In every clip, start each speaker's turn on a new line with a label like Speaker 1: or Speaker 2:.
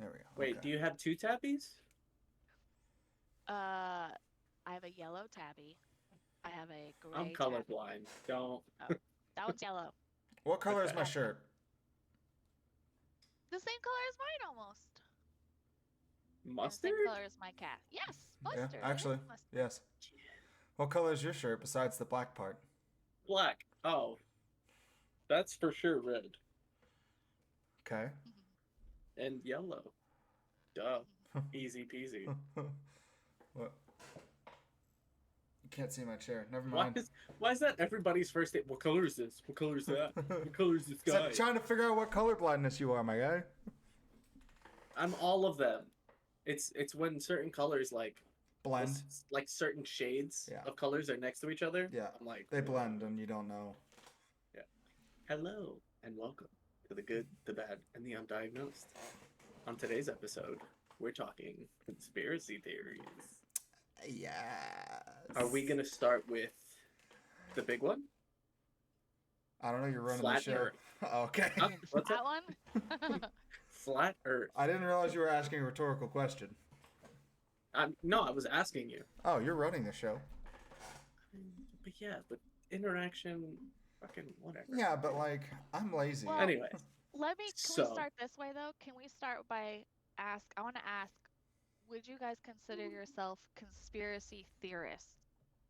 Speaker 1: There we go.
Speaker 2: Wait,
Speaker 1: Okay.
Speaker 2: do you have two tabbies?
Speaker 3: I have a yellow tabby. I have a
Speaker 2: I'm
Speaker 3: gray tabby.
Speaker 2: colorblind. Don't.
Speaker 3: Oh, that one's yellow.
Speaker 1: What color is
Speaker 2: Okay.
Speaker 1: my shirt?
Speaker 3: The same color as mine almost. And the same
Speaker 2: Mustard?
Speaker 3: color as my cat. Yes,
Speaker 1: Yeah,
Speaker 3: mustard. It
Speaker 1: actually,
Speaker 3: is mustard.
Speaker 1: yes. What color is your shirt besides the black part?
Speaker 2: Black. Oh, that's for sure red.
Speaker 1: Okay.
Speaker 2: And yellow. Duh. Easy peasy.
Speaker 1: What? You can't see my chair. Never
Speaker 2: Why
Speaker 1: mind.
Speaker 2: is why is that everybody's first date? What color is this? What color is that? What color is this
Speaker 1: So
Speaker 2: guy?
Speaker 1: I'm trying to figure out what color blindness you are, my guy.
Speaker 2: I'm all of them. It's when certain colors
Speaker 1: Blend.
Speaker 2: like certain shades
Speaker 1: Yeah.
Speaker 2: of colors are next to each other.
Speaker 1: Yeah.
Speaker 2: I'm like
Speaker 1: They blend and you don't know.
Speaker 2: yeah. Hello and welcome to the good, the bad, and the undiagnosed. On today's episode, we're talking conspiracy theories.
Speaker 1: Yes.
Speaker 2: Are we gonna start with the big one?
Speaker 1: I don't know. You're running
Speaker 2: Flat
Speaker 1: the show.
Speaker 2: Earth.
Speaker 1: Okay.
Speaker 2: Huh? What's
Speaker 3: That
Speaker 2: up?
Speaker 3: one?
Speaker 2: Flat Earth.
Speaker 1: I didn't realize you were asking a rhetorical question.
Speaker 2: No, I was asking you.
Speaker 1: Oh, you're running the show.
Speaker 2: But yeah, but interaction, fucking whatever.
Speaker 1: Yeah, but like, I'm lazy.
Speaker 3: Well,
Speaker 2: Anyways,
Speaker 3: Can we
Speaker 2: so
Speaker 3: start this way though? Can we start by I want to ask, would you guys consider yourself conspiracy theorists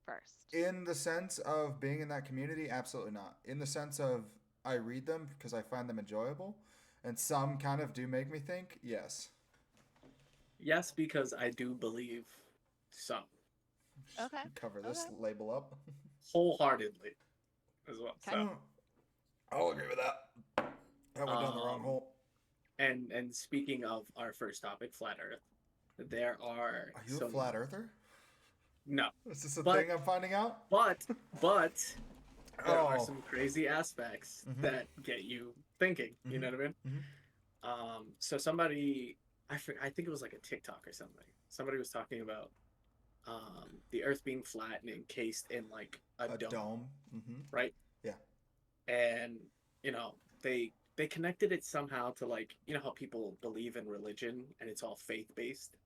Speaker 3: first?
Speaker 1: In the sense of being in that community, absolutely not. In the sense of I read them because I find them enjoyable, and some kind of do make me think, yes.
Speaker 2: yes, because I do believe some
Speaker 3: Okay.
Speaker 1: Cover this
Speaker 3: Okay.
Speaker 1: label up.
Speaker 2: wholeheartedly as well.
Speaker 3: Okay.
Speaker 2: So
Speaker 1: I'll agree with that. That went down the wrong
Speaker 2: um,
Speaker 1: hole.
Speaker 2: and speaking of our first topic, flat Earth, there are
Speaker 1: Are you a
Speaker 2: some
Speaker 1: flat earther?
Speaker 2: no,
Speaker 1: Is this a
Speaker 2: But-
Speaker 1: thing I'm finding out?
Speaker 2: but there are
Speaker 1: Oh.
Speaker 2: some crazy aspects
Speaker 1: Mhm.
Speaker 2: that get you thinking. You know what I mean? So somebody, I think it was like a TikTok or something. Somebody was talking about the Earth being flat and encased in like a dome,
Speaker 1: dome. Mm-hmm.
Speaker 2: right?
Speaker 1: Yeah.
Speaker 2: And they connected it somehow to like how people believe in religion and it's all faith based.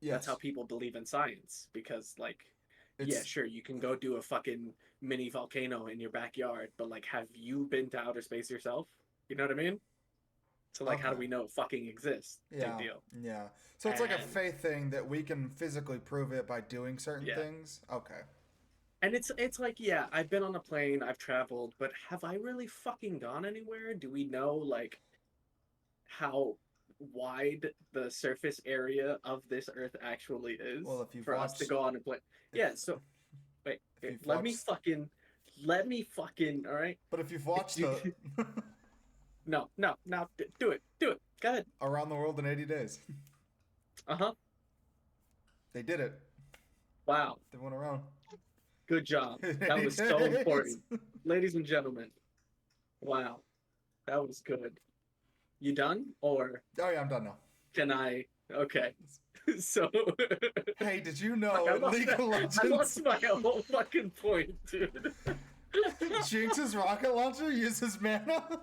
Speaker 1: Yes.
Speaker 2: That's how people believe in science because like yeah,
Speaker 1: It's-
Speaker 2: sure, you can go do a fucking mini volcano in your backyard, but like have you been to outer space yourself? You know what I mean? So like how do
Speaker 1: Okay.
Speaker 2: we know it fucking exists?
Speaker 1: Yeah.
Speaker 2: Big deal.
Speaker 1: Yeah. So it's like a
Speaker 2: And-
Speaker 1: faith thing that we can physically prove it by doing certain
Speaker 2: Yeah.
Speaker 1: things. Okay.
Speaker 2: And it's like, yeah, I've been on a plane, I've traveled, but have I really fucking gone anywhere? Do we know like how wide the surface area of this Earth actually is
Speaker 1: Well, if you've
Speaker 2: for us to
Speaker 1: watched-
Speaker 2: go on a plane? Yeah, so wait,
Speaker 1: if you've
Speaker 2: let me
Speaker 1: watched-
Speaker 2: fucking, all right?
Speaker 1: But if you've watched
Speaker 2: You-
Speaker 1: the
Speaker 2: No, do it, do it. Go ahead.
Speaker 1: Around the World in 80 Days,
Speaker 2: Uh-huh.
Speaker 1: they did it.
Speaker 2: Wow.
Speaker 1: They went around.
Speaker 2: Good job. That was so important. Ladies and gentlemen. Wow. That was good. You done? Or
Speaker 1: Oh yeah, I'm done now.
Speaker 2: can I? Okay. So
Speaker 1: Hey, did you
Speaker 2: I
Speaker 1: know
Speaker 2: lost,
Speaker 1: League of
Speaker 2: I lost
Speaker 1: Legends
Speaker 2: my whole fucking point, dude.
Speaker 1: Jinx's rocket launcher uses mana?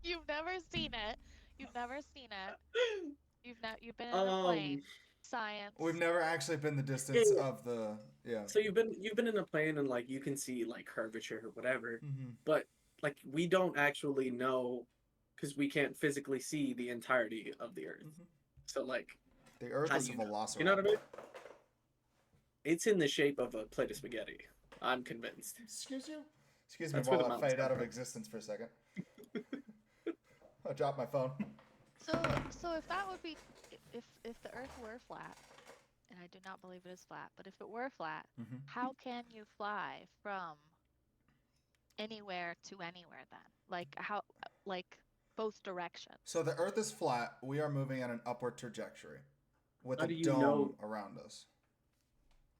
Speaker 3: You've never seen it. You've never seen it. You've been in a
Speaker 2: Um,
Speaker 3: plane. Science.
Speaker 1: We've never actually been the distance
Speaker 2: Yeah.
Speaker 1: of the yeah.
Speaker 2: So you've been in a plane and like you can see like curvature or whatever,
Speaker 1: Mm-hmm.
Speaker 2: but like we don't actually know because we can't physically see the entirety of the Earth.
Speaker 1: Mhm.
Speaker 2: So like
Speaker 1: The Earth
Speaker 2: How
Speaker 1: is
Speaker 2: do
Speaker 1: a
Speaker 2: you know?
Speaker 1: velociraptor.
Speaker 2: You know what I mean? It's in the shape of a plate of spaghetti. I'm convinced.
Speaker 1: Excuse you? Excuse me
Speaker 2: That's where
Speaker 1: while
Speaker 2: the
Speaker 1: I
Speaker 2: mountains
Speaker 1: fade out
Speaker 2: come
Speaker 1: of
Speaker 2: from.
Speaker 1: existence for a second. I dropped my phone.
Speaker 3: So if that would be, if the Earth were flat, and I do not believe it is flat, but if it were flat,
Speaker 1: Mm-hmm.
Speaker 3: how can you fly from anywhere to anywhere then? Like both directions.
Speaker 1: So the Earth is flat. We are moving on an upward trajectory with
Speaker 2: How
Speaker 1: a
Speaker 2: do you
Speaker 1: dome
Speaker 2: know-
Speaker 1: around us.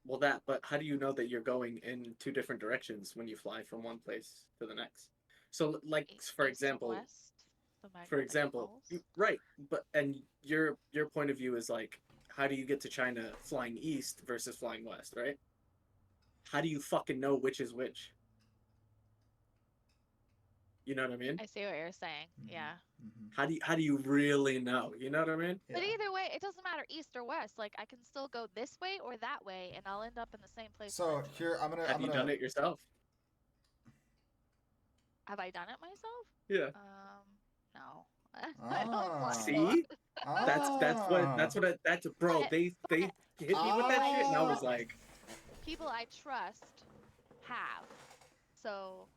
Speaker 2: Well, but how do you know that you're going in two different directions when you fly from one place to the next? So, like,
Speaker 3: East
Speaker 2: for
Speaker 3: and
Speaker 2: example,
Speaker 3: west, the
Speaker 2: for
Speaker 3: magnetic
Speaker 2: example,
Speaker 3: poles.
Speaker 2: right? But and your point of view is like, how do you get to China flying east versus flying west, right? How do you fucking know which is which? You know what I mean?
Speaker 3: I see what you're saying.
Speaker 1: Mhm.
Speaker 3: Yeah.
Speaker 1: Mhm.
Speaker 2: How do you really know? You know what I mean?
Speaker 3: But
Speaker 1: Yeah.
Speaker 3: either way, it doesn't matter east or west. Like I can still go this way or that way, and I'll end up in the same place
Speaker 1: So
Speaker 3: eventually.
Speaker 1: here I'm gonna
Speaker 2: Have you done it yourself?
Speaker 3: Have I done it myself?
Speaker 2: Yeah.
Speaker 3: No. I don't want to.
Speaker 2: See?
Speaker 1: Ah.
Speaker 2: That's bro.
Speaker 3: But
Speaker 2: They hit me with
Speaker 3: people
Speaker 2: that
Speaker 3: I
Speaker 2: shit, and I was
Speaker 3: trust,
Speaker 2: like,
Speaker 3: people I trust have. So,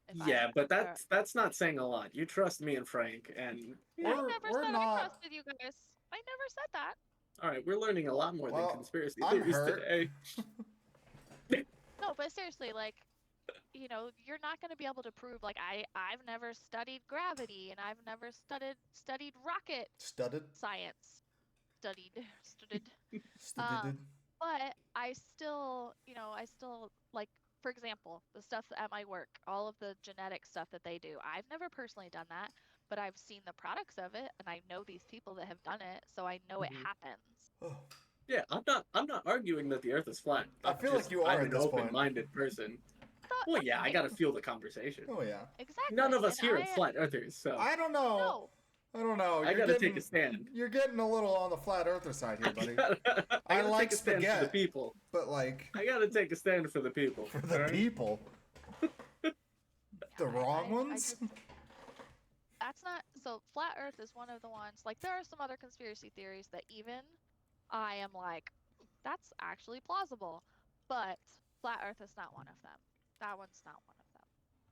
Speaker 3: if
Speaker 2: yeah, but
Speaker 3: or-
Speaker 2: that's not saying a lot. You trust me and Frank, and
Speaker 3: I
Speaker 2: yeah.
Speaker 3: never
Speaker 1: We're
Speaker 3: said I
Speaker 1: not.
Speaker 3: trusted you guys. I never said that.
Speaker 2: All right, we're learning a lot more than
Speaker 1: Well,
Speaker 2: conspiracy
Speaker 1: I'm
Speaker 2: theories
Speaker 1: hurt.
Speaker 2: today.
Speaker 3: No, but seriously, like, you're not going to be able to prove like I've never studied gravity and I've never studied rocket
Speaker 1: Studded.
Speaker 3: science. Studied.
Speaker 1: Studded.
Speaker 3: But I still like, for example, the stuff at my work, all of the genetic stuff that they do. I've never personally done that, but I've seen the products of it and I know these people that have done it, so I know it
Speaker 2: Mhm.
Speaker 3: happens.
Speaker 1: Oh,
Speaker 2: Yeah, I'm not arguing that the Earth is flat.
Speaker 1: I feel like you are
Speaker 2: I'm
Speaker 1: at
Speaker 2: an
Speaker 1: this point.
Speaker 2: open-minded person.
Speaker 3: Thought-
Speaker 2: Well, yeah, I
Speaker 3: right,
Speaker 2: gotta feel the conversation.
Speaker 1: Oh yeah.
Speaker 3: exactly.
Speaker 2: None of us
Speaker 3: And
Speaker 2: here are flat earthers, so
Speaker 1: I don't know.
Speaker 3: no,
Speaker 1: I don't know.
Speaker 2: I gotta take a stand.
Speaker 1: You're getting a little on the flat earther side here, buddy.
Speaker 2: I gotta
Speaker 1: like
Speaker 2: take a stand for the
Speaker 1: spaghetti.
Speaker 2: people.
Speaker 1: But like
Speaker 2: I gotta take a stand for the people.
Speaker 1: for the
Speaker 2: all right?
Speaker 1: people, the wrong
Speaker 3: I
Speaker 1: ones.
Speaker 3: just, that's not so. Flat Earth is one of the ones. Like there are some other conspiracy theories that even I am like, that's actually plausible, but flat Earth is not one of them. That one's not one of them.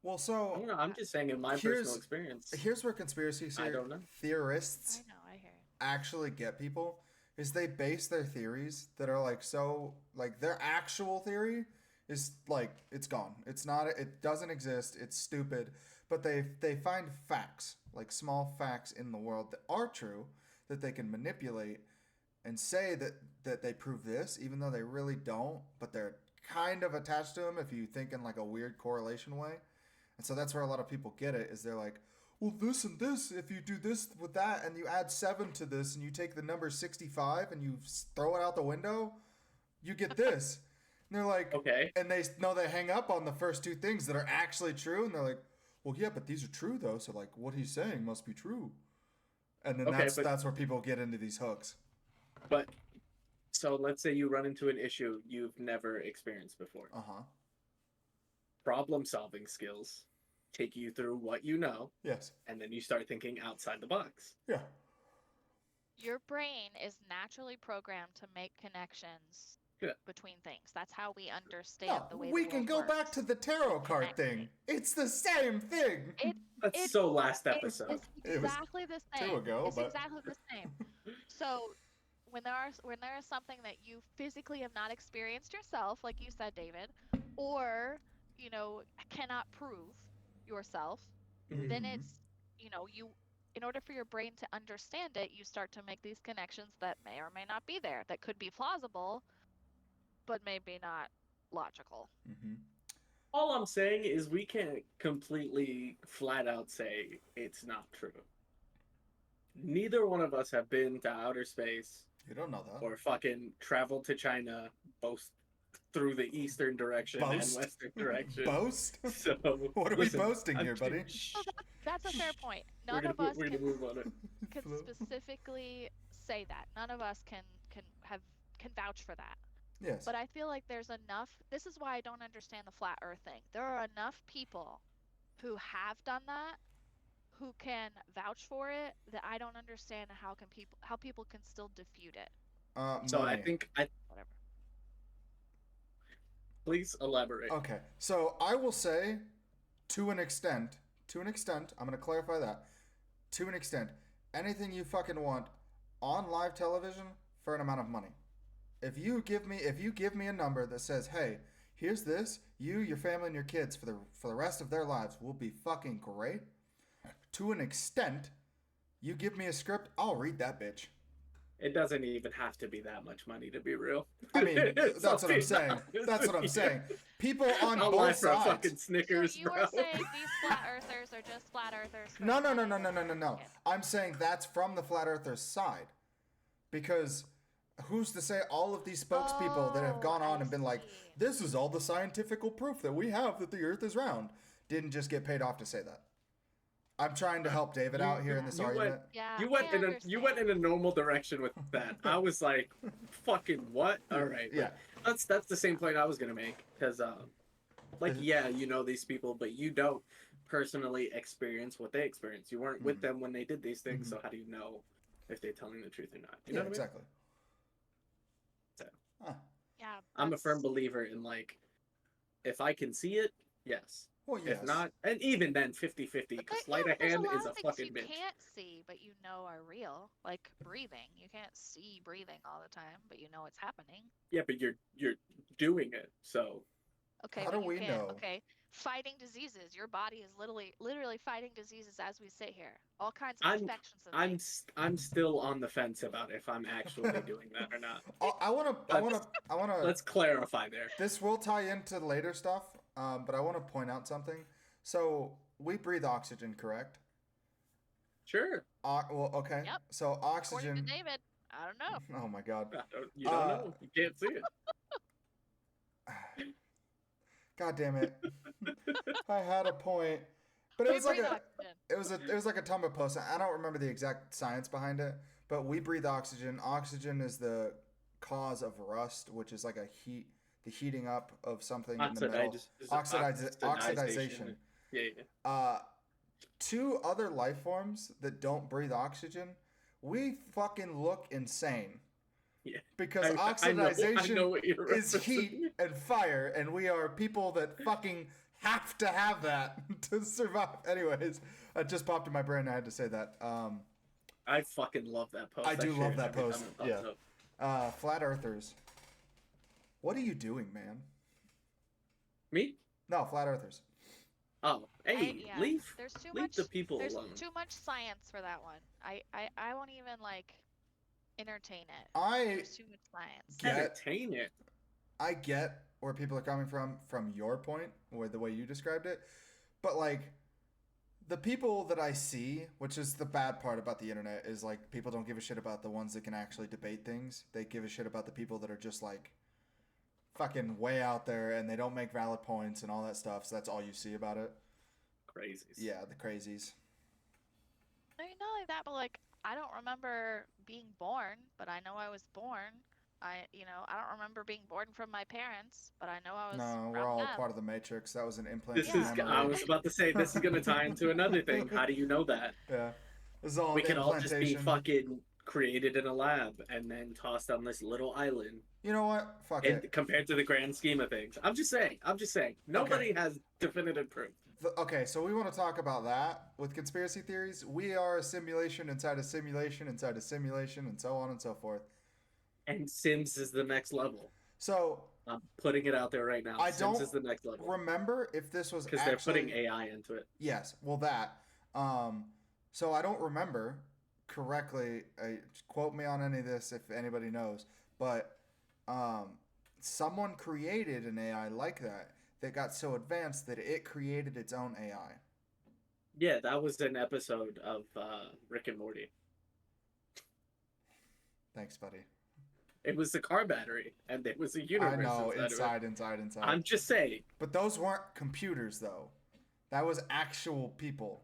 Speaker 1: Well,
Speaker 2: I
Speaker 1: so
Speaker 2: don't know. I'm just saying, in my personal experience,
Speaker 1: here's where conspiracy
Speaker 2: I don't know.
Speaker 1: theorists
Speaker 3: I know. I hear you.
Speaker 1: actually get people is they base their theories that are like so like their actual theory is like it's gone. It's not. It doesn't exist. It's stupid. But they find facts like small facts in the world that are true that they can manipulate and say that they prove this even though they really don't. But they're kind of attached to them if you think in like a weird correlation way. And so that's where a lot of people get it is they're like, well, this and this, if you do this with that and you add 7 to this and you take the number 65 and you throw it out the window, you get this. And they're like,
Speaker 2: Okay.
Speaker 1: and they hang up on the first 2 things that are actually true. And they're like, well, yeah, but these are true though. So like what he's saying must be true. And then
Speaker 2: Okay,
Speaker 1: that's where people get into these hooks.
Speaker 2: But so let's say you run into an issue you've never experienced before.
Speaker 1: Uh-huh.
Speaker 2: Problem-solving skills take you through what you know,
Speaker 1: Yes.
Speaker 2: and then you start thinking outside the box.
Speaker 1: Yeah.
Speaker 3: Your brain is naturally programmed to make connections
Speaker 2: Yeah.
Speaker 3: between things. That's how we understand the
Speaker 1: No,
Speaker 3: way
Speaker 1: we
Speaker 3: the
Speaker 1: can
Speaker 3: world
Speaker 1: go
Speaker 3: works.
Speaker 1: back to the tarot card thing. It's the same thing.
Speaker 2: That's
Speaker 3: It-
Speaker 2: so last
Speaker 3: It's
Speaker 2: episode.
Speaker 1: It was
Speaker 3: exactly the
Speaker 1: 2
Speaker 3: same.
Speaker 1: ago,
Speaker 3: It's
Speaker 1: but
Speaker 3: exactly the same. So when there is something that you physically have not experienced yourself, like you said, David, or cannot prove yourself, then
Speaker 1: Mhm.
Speaker 3: it's you in order for your brain to understand it, you start to make these connections that may or may not be there, that could be plausible, but maybe not logical.
Speaker 1: Mhm.
Speaker 2: All I'm saying is we can't completely flat out say it's not true. Neither one of us have been to outer space
Speaker 1: You don't know that.
Speaker 2: or fucking traveled to China, both through the eastern direction
Speaker 1: Boast.
Speaker 2: and western direction.
Speaker 1: Boast?
Speaker 2: So
Speaker 1: What are
Speaker 2: listen,
Speaker 1: we boasting
Speaker 2: I'm
Speaker 1: here, buddy?
Speaker 2: shh,
Speaker 3: Oh, that's a fair point.
Speaker 2: we're
Speaker 3: None
Speaker 2: gonna,
Speaker 3: of us
Speaker 2: we're gonna
Speaker 3: can
Speaker 2: move on it.
Speaker 3: specifically say that. None of us can vouch for that.
Speaker 1: Yes.
Speaker 3: But I feel like there's enough. This is why I don't understand the flat Earth thing. There are enough people who have done that, who can vouch for it, that I don't understand how people can still defute it.
Speaker 2: So I
Speaker 1: money.
Speaker 2: think
Speaker 3: Whatever.
Speaker 2: please elaborate.
Speaker 1: Okay. So I will say, to an extent, I'm going to clarify that. To an extent, anything you fucking want on live television for an amount of money. If you give me a number that says, hey, here's this, you, your family, and your kids for the rest of their lives will be fucking great. To an extent, you give me a script, I'll read that bitch.
Speaker 2: It doesn't even have to be that much money to be real.
Speaker 1: I mean, that's
Speaker 2: So
Speaker 1: what I'm
Speaker 2: be
Speaker 1: saying.
Speaker 2: honest
Speaker 1: That's what I'm
Speaker 2: with
Speaker 1: saying.
Speaker 2: you.
Speaker 1: People on
Speaker 2: I'll
Speaker 1: both
Speaker 2: lie for a
Speaker 1: sides.
Speaker 2: fucking Snickers,
Speaker 3: So you
Speaker 2: bro.
Speaker 3: are saying these flat earthers are just flat earthers? For
Speaker 1: No.
Speaker 3: the money that they're making.
Speaker 1: I'm saying that's from the flat earthers side. Because who's to say all of these spokespeople that have gone on
Speaker 3: I
Speaker 1: and been like,
Speaker 3: see.
Speaker 1: this is all the scientific proof that we have that the earth is round. didn't just get paid off to say that. I'm trying to help David out here in this
Speaker 2: you went-
Speaker 1: argument.
Speaker 3: Yeah,
Speaker 2: You
Speaker 3: I
Speaker 2: went in a
Speaker 3: understand.
Speaker 2: normal direction with that. I was like, fucking what? All right.
Speaker 1: Yeah.
Speaker 2: That's the same point I was gonna make because like yeah, you know these people, but you don't personally experience what they experience. You weren't with them when they did these things, so how do you know if they're telling the truth or not? You know what
Speaker 1: exactly.
Speaker 2: So,
Speaker 3: Yeah,
Speaker 2: I'm a firm
Speaker 3: that's-
Speaker 2: believer in like, if I can see it, yes.
Speaker 1: Well, yes.
Speaker 2: If not, and even then, 50-50, because
Speaker 3: But
Speaker 2: sleight of
Speaker 3: there's
Speaker 2: hand
Speaker 3: a lot
Speaker 2: is a
Speaker 3: of things
Speaker 2: fucking
Speaker 3: you
Speaker 2: bitch.
Speaker 3: can't see, but you know are real, like breathing. You can't see breathing all the time, but you know it's happening.
Speaker 2: Yeah, but you're doing it, so
Speaker 3: Okay,
Speaker 1: How
Speaker 3: but
Speaker 1: do
Speaker 3: you
Speaker 1: we
Speaker 3: can't.
Speaker 1: know?
Speaker 3: Okay, fighting diseases. Your body is literally fighting diseases as we sit here. All kinds of infections and things.
Speaker 2: I'm still on the fence about if I'm actually doing that or not.
Speaker 1: I want to.
Speaker 2: Let's clarify there.
Speaker 1: This will tie into later stuff, but I want to point out something. So we breathe oxygen, correct?
Speaker 2: Sure.
Speaker 1: Well, okay.
Speaker 3: Yep.
Speaker 1: So
Speaker 3: According
Speaker 1: oxygen.
Speaker 3: to David, I don't know.
Speaker 1: Oh my God.
Speaker 2: You don't know. You can't see it.
Speaker 1: God damn it. I had a point. But it
Speaker 3: We
Speaker 1: was like
Speaker 3: breathe
Speaker 1: a
Speaker 3: oxygen.
Speaker 1: it was like a Tumblr post. I don't remember the exact science behind it, but we breathe oxygen. Oxygen is the cause of rust, which is like the heating up of something in the metal. Oxidization.
Speaker 2: Yeah, yeah.
Speaker 1: Two other life forms that don't breathe oxygen, we fucking look insane.
Speaker 2: Yeah.
Speaker 1: Because
Speaker 2: I
Speaker 1: oxidization
Speaker 2: know what you're
Speaker 1: is heat and fire, and we are people that fucking have to have that to survive. Anyways, it just popped in my brain. I had to say that.
Speaker 2: I fucking love that post.
Speaker 1: I do
Speaker 2: share
Speaker 1: love
Speaker 2: it
Speaker 1: that
Speaker 2: every
Speaker 1: post.
Speaker 2: time it pops
Speaker 1: Yeah.
Speaker 2: up.
Speaker 1: Flat earthers. What are you doing, man?
Speaker 2: Me?
Speaker 1: No, flat earthers.
Speaker 2: Oh, hey,
Speaker 3: Yeah,
Speaker 2: leave
Speaker 3: there's too
Speaker 2: leave
Speaker 3: much.
Speaker 2: the people
Speaker 3: There's
Speaker 2: alone.
Speaker 3: too much science for that one. I won't even like entertain it.
Speaker 1: I
Speaker 3: There's too much science.
Speaker 1: get
Speaker 2: Entertain it.
Speaker 1: I get where people are coming from your point, or the way you described it, but like the people that I see, which is the bad part about the internet, is like people don't give a shit about the ones that can actually debate things. They give a shit about the people that are just like fucking way out there and they don't make valid points and all that stuff. So that's all you see about it.
Speaker 2: Crazies.
Speaker 1: Yeah, the crazies.
Speaker 3: I mean, not only that, but like I don't remember being born, but I know I was born. I don't remember being born from my parents, but I know I was
Speaker 1: No, we're
Speaker 3: from
Speaker 1: all
Speaker 3: them.
Speaker 1: part of the Matrix. That was an implanted
Speaker 2: This is.
Speaker 1: memory.
Speaker 2: I was about to say this is gonna tie into another thing. How do you know that?
Speaker 1: Yeah, this is all
Speaker 2: We could all just be
Speaker 1: implantation.
Speaker 2: fucking created in a lab and then tossed on this little island.
Speaker 1: You know what? Fuck
Speaker 2: And
Speaker 1: it.
Speaker 2: compared to the grand scheme of things, I'm just saying. Nobody has definitive proof.
Speaker 1: Okay, so we want to talk about that with conspiracy theories. We are a simulation inside a simulation inside a simulation, and so on and so forth.
Speaker 2: And Sims is the next level.
Speaker 1: So
Speaker 2: I'm putting it out there right now.
Speaker 1: I
Speaker 2: Sims
Speaker 1: don't
Speaker 2: is the next level.
Speaker 1: remember if this was
Speaker 2: Because
Speaker 1: actually
Speaker 2: they're putting AI into it.
Speaker 1: Yes, well that. So I don't remember correctly. Quote me on any of this if anybody knows, but someone created an AI like that got so advanced that it created its own AI.
Speaker 2: Yeah, that was an episode of Rick and Morty.
Speaker 1: Thanks, buddy.
Speaker 2: It was the car battery, and it was a universe.
Speaker 1: I know,
Speaker 2: inside.
Speaker 1: inside.
Speaker 2: I'm just saying.
Speaker 1: But those weren't computers, though. That was actual people.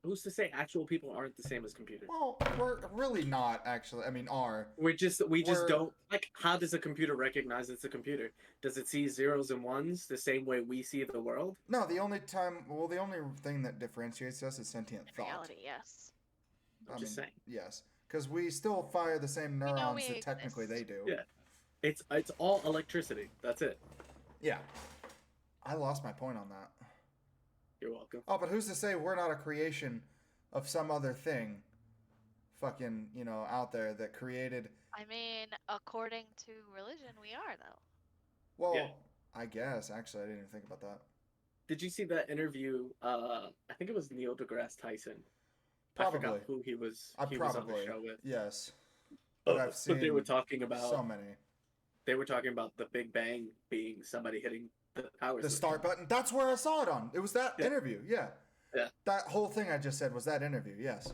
Speaker 2: Who's to say actual people aren't the same as computers?
Speaker 1: Well, we're really not actually. I mean, are.
Speaker 2: We just don't like. How does a computer recognize it's a computer? Does it see zeros and ones the same way we see the world?
Speaker 1: No, the only thing that differentiates us is sentient thought.
Speaker 3: Reality, yes.
Speaker 2: I'm just saying.
Speaker 1: Yes, because we still fire the same neurons that
Speaker 3: we
Speaker 1: technically they
Speaker 3: exist.
Speaker 1: do.
Speaker 2: Yeah, it's all electricity. That's it.
Speaker 1: Yeah. I lost my point on that.
Speaker 2: You're welcome.
Speaker 1: Oh, but who's to say we're not a creation of some other thing, fucking, out there that created?
Speaker 3: I mean, according to religion, we are though.
Speaker 1: Well,
Speaker 2: Yeah.
Speaker 1: I guess actually I didn't even think about that.
Speaker 2: Did you see that interview? I think it was Neil deGrasse Tyson.
Speaker 1: Probably.
Speaker 2: I forgot who he was.
Speaker 1: I
Speaker 2: he was on
Speaker 1: probably
Speaker 2: the show with.
Speaker 1: yes. But I've seen.
Speaker 2: But they were talking about
Speaker 1: so many.
Speaker 2: They were talking about the Big Bang being somebody hitting the power.
Speaker 1: The
Speaker 2: switch.
Speaker 1: start button. That's where I saw it on. It was that interview. Yeah.
Speaker 2: Yeah.
Speaker 1: That whole thing I just said was that interview. Yes.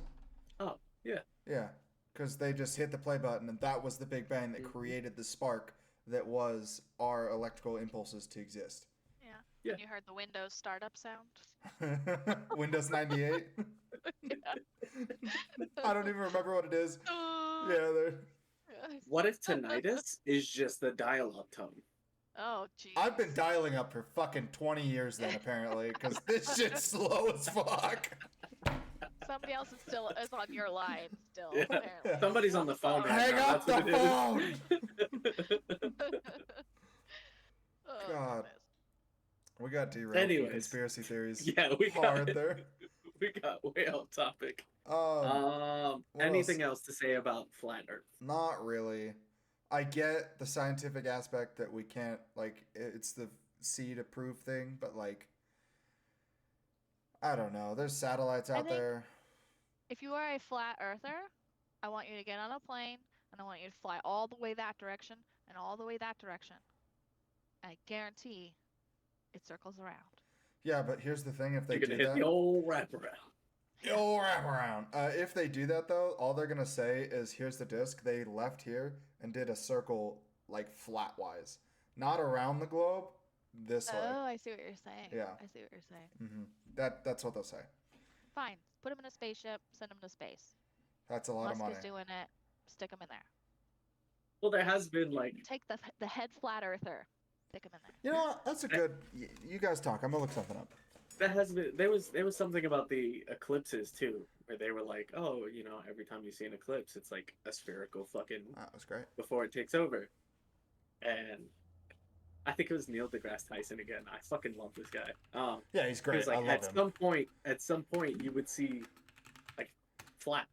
Speaker 2: Oh yeah.
Speaker 1: Yeah. Because they just hit the play button, and that was the Big Bang that created the spark that was our electrical impulses to exist.
Speaker 3: Yeah.
Speaker 2: Yeah.
Speaker 3: And you heard the Windows startup sound.
Speaker 1: Windows 98. I don't even remember what it is. Yeah, they're...
Speaker 2: What if tinnitus is just the dial-up tone?
Speaker 3: Oh, jeez.
Speaker 1: I've been dialing up for fucking 20 years then, apparently, because this shit's slow as fuck.
Speaker 3: Somebody else is on your line still.
Speaker 2: Yeah.
Speaker 3: Apparently.
Speaker 2: Somebody's on the phone right
Speaker 1: Hang
Speaker 2: now.
Speaker 1: up
Speaker 2: That's
Speaker 1: the
Speaker 2: what it is.
Speaker 1: phone!
Speaker 3: Oh,
Speaker 1: God.
Speaker 3: goodness.
Speaker 1: We got derailed
Speaker 2: Anyways.
Speaker 1: from conspiracy theories.
Speaker 2: Yeah, we
Speaker 1: Hard
Speaker 2: got
Speaker 1: there.
Speaker 2: we got way off topic.
Speaker 1: What
Speaker 2: Anything else to say about flat Earth?
Speaker 1: Not really. I get the scientific aspect that we can't, like, it's the see to prove thing, but, like, I don't know. There's satellites out
Speaker 3: think-
Speaker 1: there.
Speaker 3: If you are a flat earther, I want you to get on a plane and I want you to fly all the way that direction and all the way that direction. I guarantee it circles around.
Speaker 1: Yeah, but here's the thing: if they
Speaker 2: You're
Speaker 1: do
Speaker 2: gonna hit
Speaker 1: that,
Speaker 2: the old wraparound.
Speaker 1: oh, wrap around. If they do that though, all they're gonna say is, "Here's the disc." They left here and did a circle like flatwise, not around the globe, this way.
Speaker 3: Oh, I see what you're saying.
Speaker 1: Yeah.
Speaker 3: I see what you're saying.
Speaker 1: That's what they'll say.
Speaker 3: Fine. Put him in a spaceship, send him to space.
Speaker 1: That's a lot of
Speaker 3: Musk
Speaker 1: money.
Speaker 3: is doing it. Stick him in there.
Speaker 2: Well, there has been like
Speaker 3: Take the head flat earther. Stick him in there.
Speaker 1: You know what? That's a good. You guys talk. I'm gonna look something up.
Speaker 2: there was something about the eclipses too, where they were like, oh, you know, every time you see an eclipse, it's like a spherical fucking
Speaker 1: That was great.
Speaker 2: before it takes over. And I think it was Neil deGrasse Tyson again. I fucking love this guy.
Speaker 1: Yeah, he's
Speaker 2: He
Speaker 1: great.
Speaker 2: was like,
Speaker 1: I love
Speaker 2: at
Speaker 1: him.
Speaker 2: some point, you would see like flat.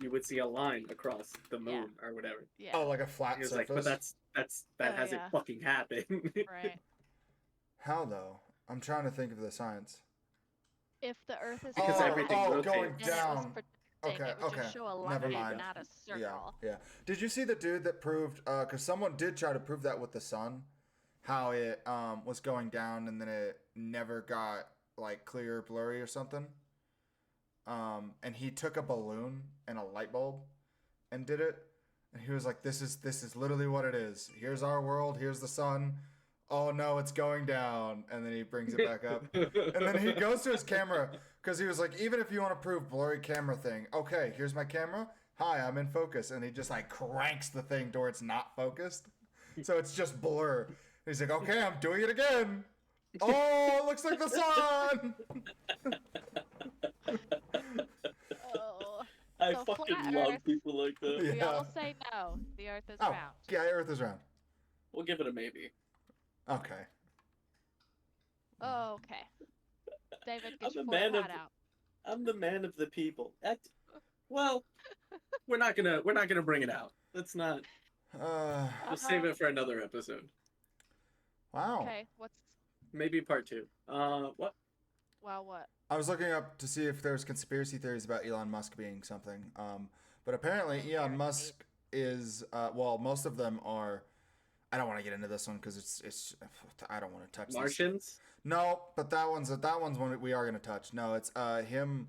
Speaker 2: You would see a line across the moon or whatever.
Speaker 3: Yeah.
Speaker 1: Oh, like a flat
Speaker 2: He was
Speaker 1: surface.
Speaker 2: like, but that
Speaker 3: Oh,
Speaker 2: hasn't
Speaker 3: yeah.
Speaker 2: fucking happened.
Speaker 3: Right.
Speaker 1: How though? I'm trying to think of the science.
Speaker 3: If the Earth is
Speaker 2: Because
Speaker 3: flat
Speaker 2: everything
Speaker 1: going
Speaker 2: rotates.
Speaker 3: and it was
Speaker 1: down.
Speaker 3: predicting,
Speaker 1: Okay,
Speaker 3: it would
Speaker 1: okay.
Speaker 3: just show a
Speaker 1: Never
Speaker 3: line,
Speaker 1: mind.
Speaker 3: not a circle.
Speaker 1: Yeah. Did you see the dude that proved? Because someone did try to prove that with the sun, how it was going down and then it never got like clear or blurry or something. And he took a balloon and a light bulb, and did it, and he was like, "This is literally what it is. Here's our world. Here's the sun. Oh no, it's going down." And then he brings it back up. And then he goes to his camera because he was like, even if you want to prove blurry camera thing, okay, here's my camera. Hi, I'm in focus. And he just like cranks the thing to where it's not focused. So it's just blur. He's like, okay, I'm doing it again. Oh, it looks like the sun.
Speaker 3: Oh.
Speaker 2: I
Speaker 3: So
Speaker 2: fucking
Speaker 3: flat
Speaker 2: love
Speaker 3: Earth-
Speaker 2: people like that.
Speaker 1: Yeah.
Speaker 3: We all say no. The Earth is
Speaker 1: Oh,
Speaker 3: round.
Speaker 1: yeah, Earth is round.
Speaker 2: We'll give it a maybe.
Speaker 1: Okay.
Speaker 3: Okay. David,
Speaker 2: I'm
Speaker 3: get your
Speaker 2: the
Speaker 3: fourth
Speaker 2: man of
Speaker 3: hat out.
Speaker 2: I'm the man of the people. Well, we're not gonna bring it out. Let's not. We'll save it for another episode.
Speaker 1: Wow.
Speaker 3: Okay. What's
Speaker 2: Maybe part 2. What?
Speaker 3: what?
Speaker 1: I was looking up to see if there's conspiracy theories about Elon Musk being something. But apparently Elon Musk is well, most of them are. I don't want to get into this one because it's I don't want to touch this.
Speaker 2: Martians?
Speaker 1: No, but that one's one we are going to touch. No, it's him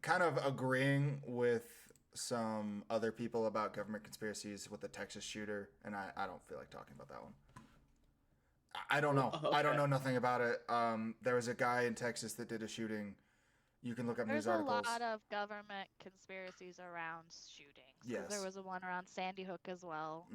Speaker 1: kind of agreeing with some other people about government conspiracies with the Texas shooter, and I don't feel like talking about that one. I don't know.
Speaker 2: Oh,
Speaker 1: I don't
Speaker 2: okay.
Speaker 1: know nothing about it. There was a guy in Texas that did a shooting. You can look up
Speaker 3: There's
Speaker 1: news
Speaker 3: a
Speaker 1: articles.
Speaker 3: lot of government conspiracies around shootings. 'Cause
Speaker 1: Yes.
Speaker 3: There was a one around Sandy Hook as well.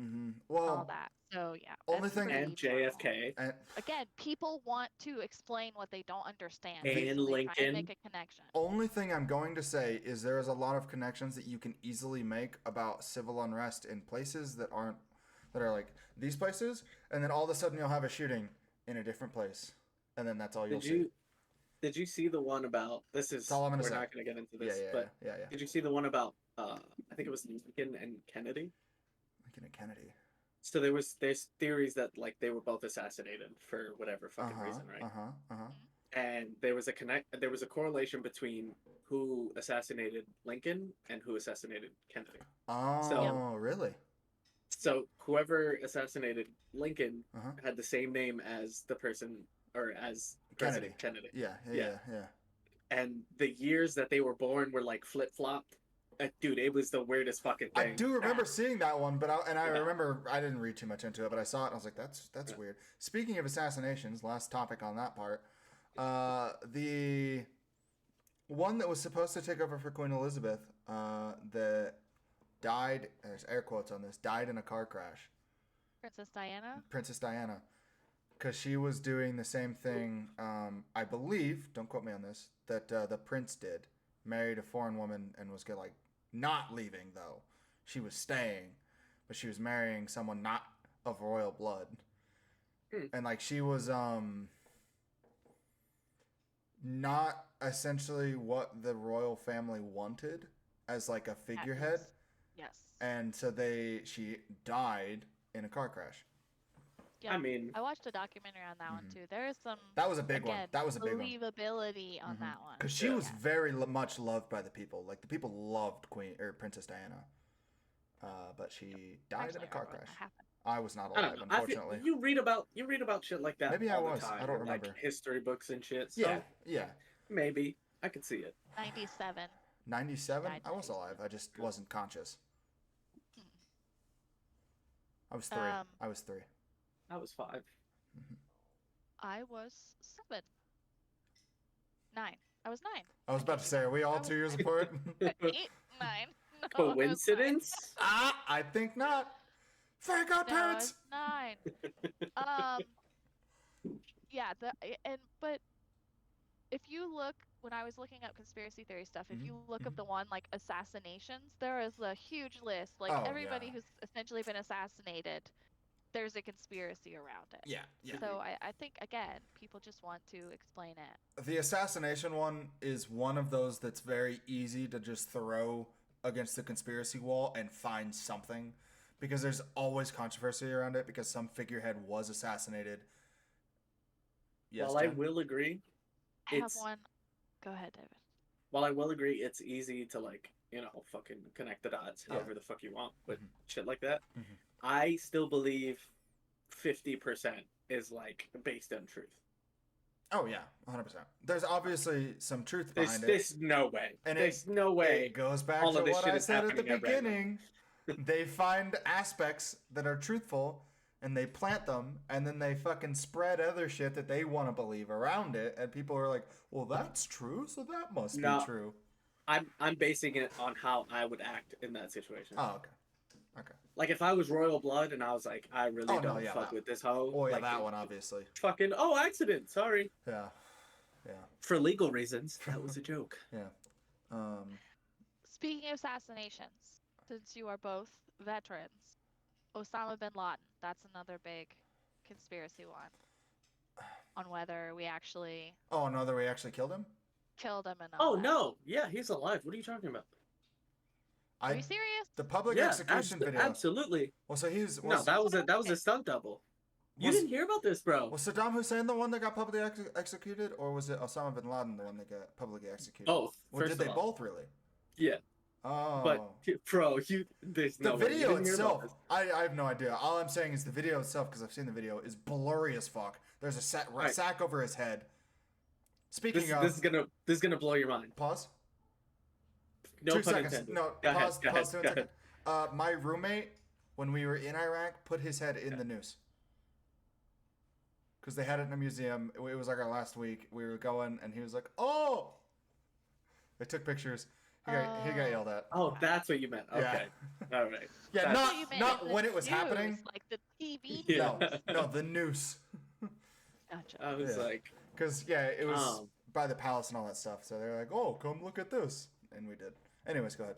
Speaker 1: Well,
Speaker 3: All that. So yeah.
Speaker 1: only
Speaker 3: that's
Speaker 1: thing-
Speaker 3: pretty
Speaker 2: And
Speaker 3: normal.
Speaker 2: JFK.
Speaker 1: and
Speaker 3: Again, people want to explain what they don't understand.
Speaker 2: And
Speaker 3: so they try
Speaker 2: Lincoln.
Speaker 3: and make a connection.
Speaker 1: only thing I'm going to say is there is a lot of connections that you can easily make about civil unrest in places that are like these places, and then all of a sudden you'll have a shooting in a different place, and then that's all you'll see.
Speaker 2: Did you see the one about this is
Speaker 1: That's all I'm gonna
Speaker 2: we're
Speaker 1: say.
Speaker 2: not gonna get into
Speaker 1: Yeah,
Speaker 2: this,
Speaker 1: yeah,
Speaker 2: but
Speaker 1: yeah.
Speaker 2: did you see the one about I think it was Lincoln and Kennedy?
Speaker 1: Lincoln and Kennedy.
Speaker 2: So there's theories that like they were both assassinated for whatever fucking reason, right? And there was a correlation between who assassinated Lincoln and who assassinated Kennedy.
Speaker 1: Oh, really?
Speaker 2: So whoever assassinated Lincoln
Speaker 1: Uh-huh.
Speaker 2: had the same name as the person or as President Kennedy.
Speaker 1: Yeah.
Speaker 2: And the years that they were born were like flip-flopped Dude, it was the weirdest fucking
Speaker 1: I
Speaker 2: thing.
Speaker 1: do remember seeing that one, but I
Speaker 2: Yeah.
Speaker 1: remember I didn't read too much into it, but I saw it and I was like, that's weird. Speaking of assassinations, last topic on that part, the one that was supposed to take over for Queen Elizabeth, that died. There's air quotes on this. Died in a car crash.
Speaker 3: Princess Diana.
Speaker 1: Princess Diana, because she was doing the same thing. I believe, don't quote me on this, that the prince did. Married a foreign woman and was like not leaving though. She was staying, but she was marrying someone not of royal blood. And like she was not essentially what the royal family wanted as like a figurehead.
Speaker 3: Yes.
Speaker 1: And so she died in a car crash.
Speaker 3: Yeah.
Speaker 2: I mean,
Speaker 3: I watched a documentary on that one too. There is some.
Speaker 1: That was a big one. That was a big one.
Speaker 3: Believability on that one.
Speaker 1: Because she was very much loved by the people. Like the people loved Princess Diana. But she died in a car crash. I was not alive, unfortunately.
Speaker 2: You read about shit like that.
Speaker 1: Maybe
Speaker 2: all
Speaker 1: I was.
Speaker 2: The time,
Speaker 1: I don't remember.
Speaker 2: Like history books and shit. So
Speaker 1: Yeah.
Speaker 2: maybe I could see it.
Speaker 3: 97.
Speaker 1: 97? I was alive. I just wasn't conscious. I was 3. I was 3.
Speaker 2: I was 5.
Speaker 3: I was 7. 9. I was 9.
Speaker 1: I was about to say, are we all 2 years apart?
Speaker 3: 8, 9. No,
Speaker 2: Coincidence?
Speaker 1: I think not. Thank God, parents.
Speaker 3: I was 9. Yeah. But if you look, when I was looking up conspiracy theory stuff, if you look up the one like assassinations, there is a huge list. Like everybody who's essentially been assassinated, there's a conspiracy around it.
Speaker 1: Yeah.
Speaker 3: So I think, again, people just want to explain it.
Speaker 1: The assassination one is one of those that's very easy to just throw against the conspiracy wall and find something, because there's always controversy around it because some figurehead was assassinated. Yes,
Speaker 2: Well, I will agree.
Speaker 3: I have one. Go ahead, David.
Speaker 2: While I will agree, it's easy to fucking connect the dots however the fuck you want, but shit like that. I still believe 50% is like based on truth.
Speaker 1: Oh yeah, 100%. There's obviously some truth behind it.
Speaker 2: There's no way.
Speaker 1: And
Speaker 2: there's no way.
Speaker 1: It goes back to what I said at the beginning. They find aspects that are truthful and they plant them, and then they fucking spread other shit that they want to believe around it, and people are like, well, that's true, so that must be true.
Speaker 2: I'm basing it on how I would act in that situation.
Speaker 1: Oh, okay.
Speaker 2: Like if I was royal blood and I was like, I really don't fuck with this hoe.
Speaker 1: Oh yeah,
Speaker 2: like,
Speaker 1: that one obviously.
Speaker 2: Fucking accident. Sorry.
Speaker 1: Yeah.
Speaker 2: For legal reasons, that was a joke.
Speaker 1: Yeah.
Speaker 3: Speaking of assassinations, since you are both veterans, Osama bin Laden. That's another big conspiracy one. On whether we actually.
Speaker 1: Oh, whether we actually killed him?
Speaker 3: Killed him and all
Speaker 2: Oh
Speaker 3: that.
Speaker 2: no! Yeah, he's alive. What are you talking about?
Speaker 3: Are you serious?
Speaker 1: The public execution video.
Speaker 2: Absolutely.
Speaker 1: Well, so he's
Speaker 2: that was a stunt double. You didn't hear about this, bro.
Speaker 1: Was Saddam Hussein the one that got publicly executed, or was it Osama bin Laden the one that got publicly executed?
Speaker 2: Both.
Speaker 1: Or did they both really?
Speaker 2: Yeah.
Speaker 1: Oh.
Speaker 2: But bro, there's no way.
Speaker 1: Video itself, I have no idea. All I'm saying is the video itself, because I've seen the video, is blurry as fuck. There's a sack over his head. Speaking of,
Speaker 2: this is gonna blow your mind.
Speaker 1: Pause.
Speaker 2: No
Speaker 1: 2
Speaker 2: pun
Speaker 1: seconds.
Speaker 2: intended.
Speaker 1: No, pause 2 seconds. My roommate, when we were in Iraq, put his head in the noose. Because they had it in a museum. It was like our last week. We were going, and he was like, "Oh!" They took pictures. He got yelled at.
Speaker 2: Oh, that's what you meant. Okay. Yeah. All right.
Speaker 1: Yeah, not when it was happening.
Speaker 3: Like the TV.
Speaker 1: Yeah. No, the noose.
Speaker 3: Gotcha.
Speaker 2: I was like,
Speaker 1: because it was by the palace and all that stuff. So they're like, "Oh, come look at this," and we did. Anyways, go ahead.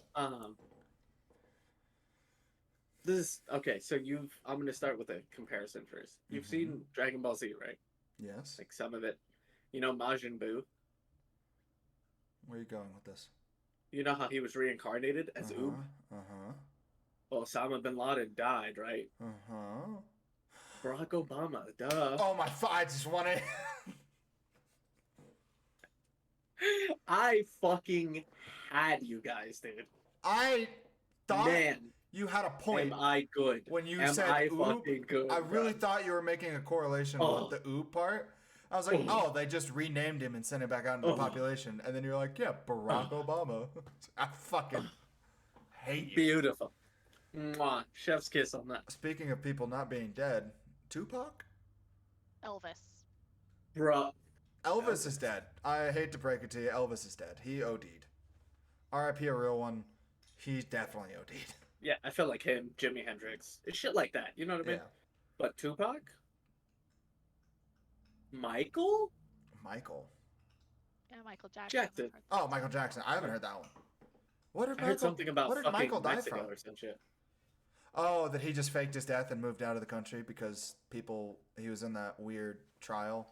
Speaker 2: This is okay. So I'm gonna start with a comparison first. You've seen Dragon Ball Z, right?
Speaker 1: Yes.
Speaker 2: Like some of it. You know Majin Buu.
Speaker 1: Where are you going with this?
Speaker 2: You know how he was reincarnated as Oob? Well, Osama bin Laden died, right? Barack Obama, duh.
Speaker 1: Oh my! I just want to.
Speaker 2: I fucking had you guys, dude.
Speaker 1: I thought
Speaker 2: Man,
Speaker 1: you had a point.
Speaker 2: am I good?
Speaker 1: When you
Speaker 2: am
Speaker 1: said
Speaker 2: I
Speaker 1: Oob,
Speaker 2: fucking good,
Speaker 1: I really thought you were making a correlation with the Oob part. I was like, they just renamed him and sent him back out into the population. And then you're like, yeah, Barack Obama. I fucking... hate you.
Speaker 2: Beautiful. Mwah. Chef's kiss on that.
Speaker 1: Speaking of people not being dead, Tupac?
Speaker 3: Elvis.
Speaker 2: Bruh.
Speaker 1: Elvis is dead. I hate to break it to you, Elvis is dead. He OD'd. R.I.P. a real one. He definitely OD'd.
Speaker 2: Yeah, I feel like him, Jimi Hendrix. Shit like that. You know what I mean?
Speaker 1: Yeah.
Speaker 2: But Tupac? Michael?
Speaker 1: Michael.
Speaker 3: Yeah, Michael Jackson.
Speaker 2: Jackson.
Speaker 1: Oh, Michael Jackson. I haven't heard that one. What did
Speaker 2: I heard
Speaker 1: Michael?
Speaker 2: something about
Speaker 1: What did
Speaker 2: fucking
Speaker 1: Michael die
Speaker 2: Mexico
Speaker 1: from?
Speaker 2: or some shit.
Speaker 1: Oh, that he just faked his death and moved out of the country because he was in that weird trial.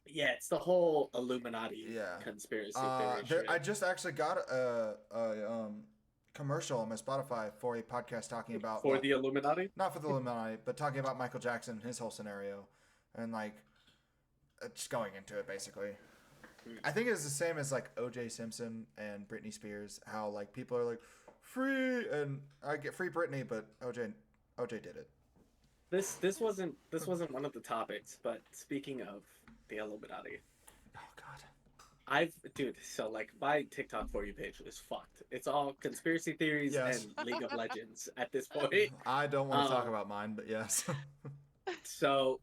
Speaker 2: Yeah, it's the whole Illuminati
Speaker 1: Yeah.
Speaker 2: conspiracy theory shit.
Speaker 1: I just actually got a commercial on my Spotify for a podcast talking about
Speaker 2: For the Illuminati?
Speaker 1: not for the Illuminati, but talking about Michael Jackson, his whole scenario, and like just going into it basically. I think it's the same as like O.J. Simpson and Britney Spears. How like people are like free, and I get free Britney, but OJ did it.
Speaker 2: This wasn't one of the topics, but speaking of the Illuminati,
Speaker 1: Oh God.
Speaker 2: so like my TikTok for you page is fucked. It's all conspiracy theories
Speaker 1: Yes.
Speaker 2: and League of Legends at this point.
Speaker 1: I don't want to talk about mine, but yes.
Speaker 2: So,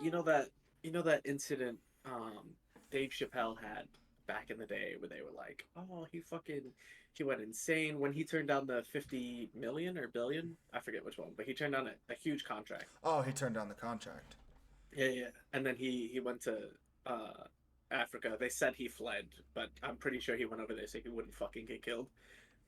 Speaker 2: you know that incident Dave Chappelle had back in the day where they were like, oh, he went insane when he turned down the 50 million or billion, I forget which one, but he turned down a huge contract.
Speaker 1: Oh, he turned down the contract.
Speaker 2: Yeah, and then he went to Africa. They said he fled, but I'm pretty sure he went over there so he wouldn't fucking get killed.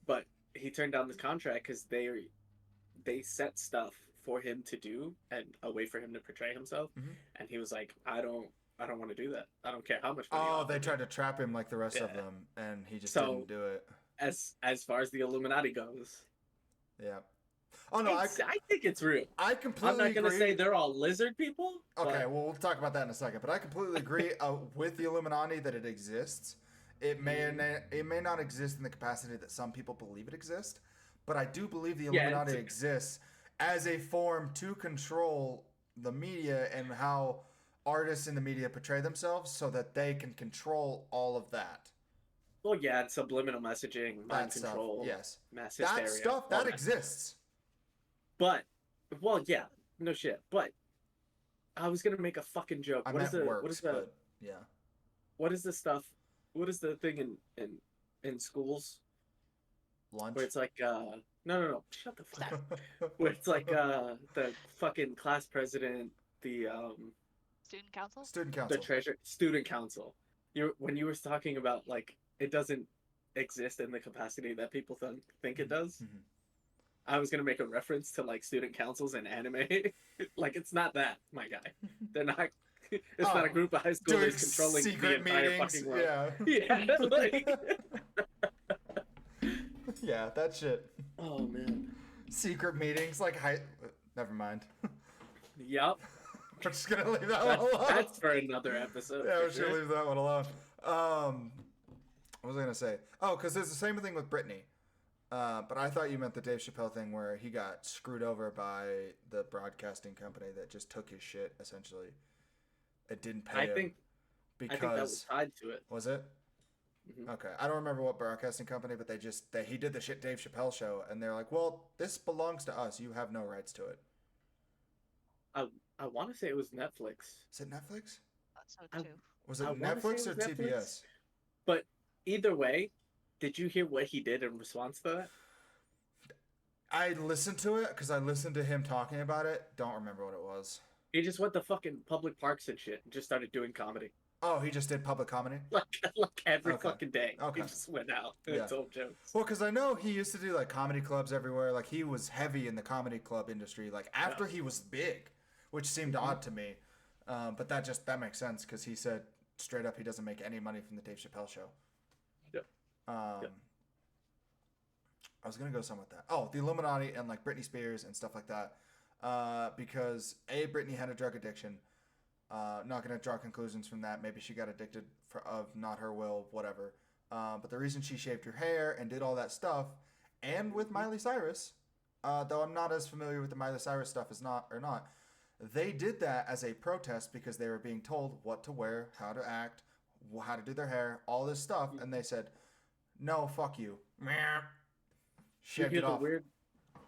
Speaker 2: But he turned down this contract because they set stuff for him to do and a way for him to portray himself, and he was like, I don't want to do that. I don't care how much money.
Speaker 1: Oh, they tried to trap him like the rest of them, and he just didn't do it.
Speaker 2: As far as the Illuminati goes,
Speaker 1: yeah. Oh no,
Speaker 2: I think it's real.
Speaker 1: I completely.
Speaker 2: I'm not gonna
Speaker 1: agree.
Speaker 2: say they're all lizard people.
Speaker 1: Okay,
Speaker 2: but...
Speaker 1: well we'll talk about that in a second. But I completely agree with the Illuminati that it exists. It may not exist in the capacity that some people believe it exists, but I do believe the Illuminati exists as a form to control the media and how artists in the media portray themselves, so that they can control all of that.
Speaker 2: Well, yeah, it's subliminal messaging, mind control,
Speaker 1: yes,
Speaker 2: mass hysteria.
Speaker 1: That stuff that exists.
Speaker 2: But, well, yeah, no shit. But I was gonna make a fucking joke.
Speaker 1: What is the stuff?
Speaker 2: What is the thing in schools?
Speaker 1: Lunch.
Speaker 2: Where it's like no, shut the fuck up. Where it's like the fucking class president, the
Speaker 3: Student council?
Speaker 2: the student council. When you were talking about like it doesn't exist in the capacity that people think it does.
Speaker 1: Mm-hmm.
Speaker 2: I was gonna make a reference to like student councils in anime. Like it's not that, my guy. They're not. It's not a group of high schoolers controlling the entire
Speaker 1: meetings.
Speaker 2: fucking world.
Speaker 1: Yeah.
Speaker 2: Yeah. Like...
Speaker 1: yeah, that shit.
Speaker 2: Oh man.
Speaker 1: Secret meetings, like never mind.
Speaker 2: Yep.
Speaker 1: We're just gonna leave that one alone.
Speaker 2: That's for another episode.
Speaker 1: Yeah, we're just gonna leave that one alone. What was I gonna say? Oh, because there's the same thing with Britney. But I thought you meant the Dave Chappelle thing where he got screwed over by the broadcasting company that just took his shit, essentially. It didn't pay him.
Speaker 2: I think that was tied to it.
Speaker 1: Was it?
Speaker 2: Mm-hmm.
Speaker 1: Okay. I don't remember what broadcasting company, but he did the shit Dave Chappelle show, and they're like, well, this belongs to us. You have no rights to it.
Speaker 2: I want to say it was Netflix.
Speaker 1: Is it Netflix?
Speaker 3: So too.
Speaker 1: Was it Netflix or TBS?
Speaker 2: But either way, did you hear what he did in response to that?
Speaker 1: I listened to it because I listened to him talking about it. Don't remember what it was.
Speaker 2: He just went to fucking public parks and shit and just started doing comedy.
Speaker 1: Oh, he just did public comedy?
Speaker 2: Like every fucking day.
Speaker 1: Okay.
Speaker 2: He just went out and told jokes.
Speaker 1: Well, because I know he used to do like comedy clubs everywhere. Like he was heavy in the comedy club industry. Like after he was big, which seemed odd to me. But that makes sense because he said straight up he doesn't make any money from the Dave Chappelle show.
Speaker 2: Yep.
Speaker 1: I was gonna go somewhere with that. Oh, the Illuminati and like Britney Spears and stuff like that. Because Britney had a drug addiction. Not gonna draw conclusions from that. Maybe she got addicted of not her will, whatever. But the reason she shaved her hair and did all that stuff, and with Miley Cyrus, though I'm not as familiar with the Miley Cyrus stuff as not, they did that as a protest because they were being told what to wear, how to act, how to do their hair, all this stuff, and they said, "No, fuck you." Meh.
Speaker 2: Did you
Speaker 1: Shaved
Speaker 2: hear
Speaker 1: it off.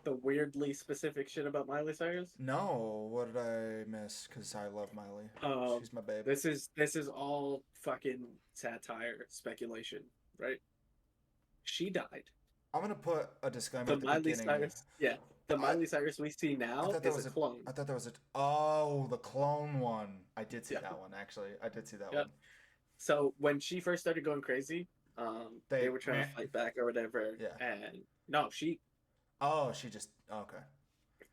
Speaker 2: the weirdly specific shit about Miley Cyrus?
Speaker 1: No, what did I miss? Because I love Miley.
Speaker 2: Um,
Speaker 1: She's my babe.
Speaker 2: this is all fucking satire, speculation, right? She died.
Speaker 1: I'm gonna put a disclaimer
Speaker 2: The
Speaker 1: at the
Speaker 2: Miley
Speaker 1: beginning.
Speaker 2: Cyrus, yeah, the
Speaker 1: I-
Speaker 2: Miley Cyrus we see
Speaker 1: I
Speaker 2: now
Speaker 1: thought that
Speaker 2: is
Speaker 1: was
Speaker 2: a clone.
Speaker 1: I thought that was a. Oh, the clone one. I did see
Speaker 2: Yeah.
Speaker 1: that one actually. I did see that
Speaker 2: Yeah.
Speaker 1: one.
Speaker 2: So when she first started going crazy, they were trying to fight back or whatever.
Speaker 1: Yeah.
Speaker 2: And no, she,
Speaker 1: Oh, she just okay.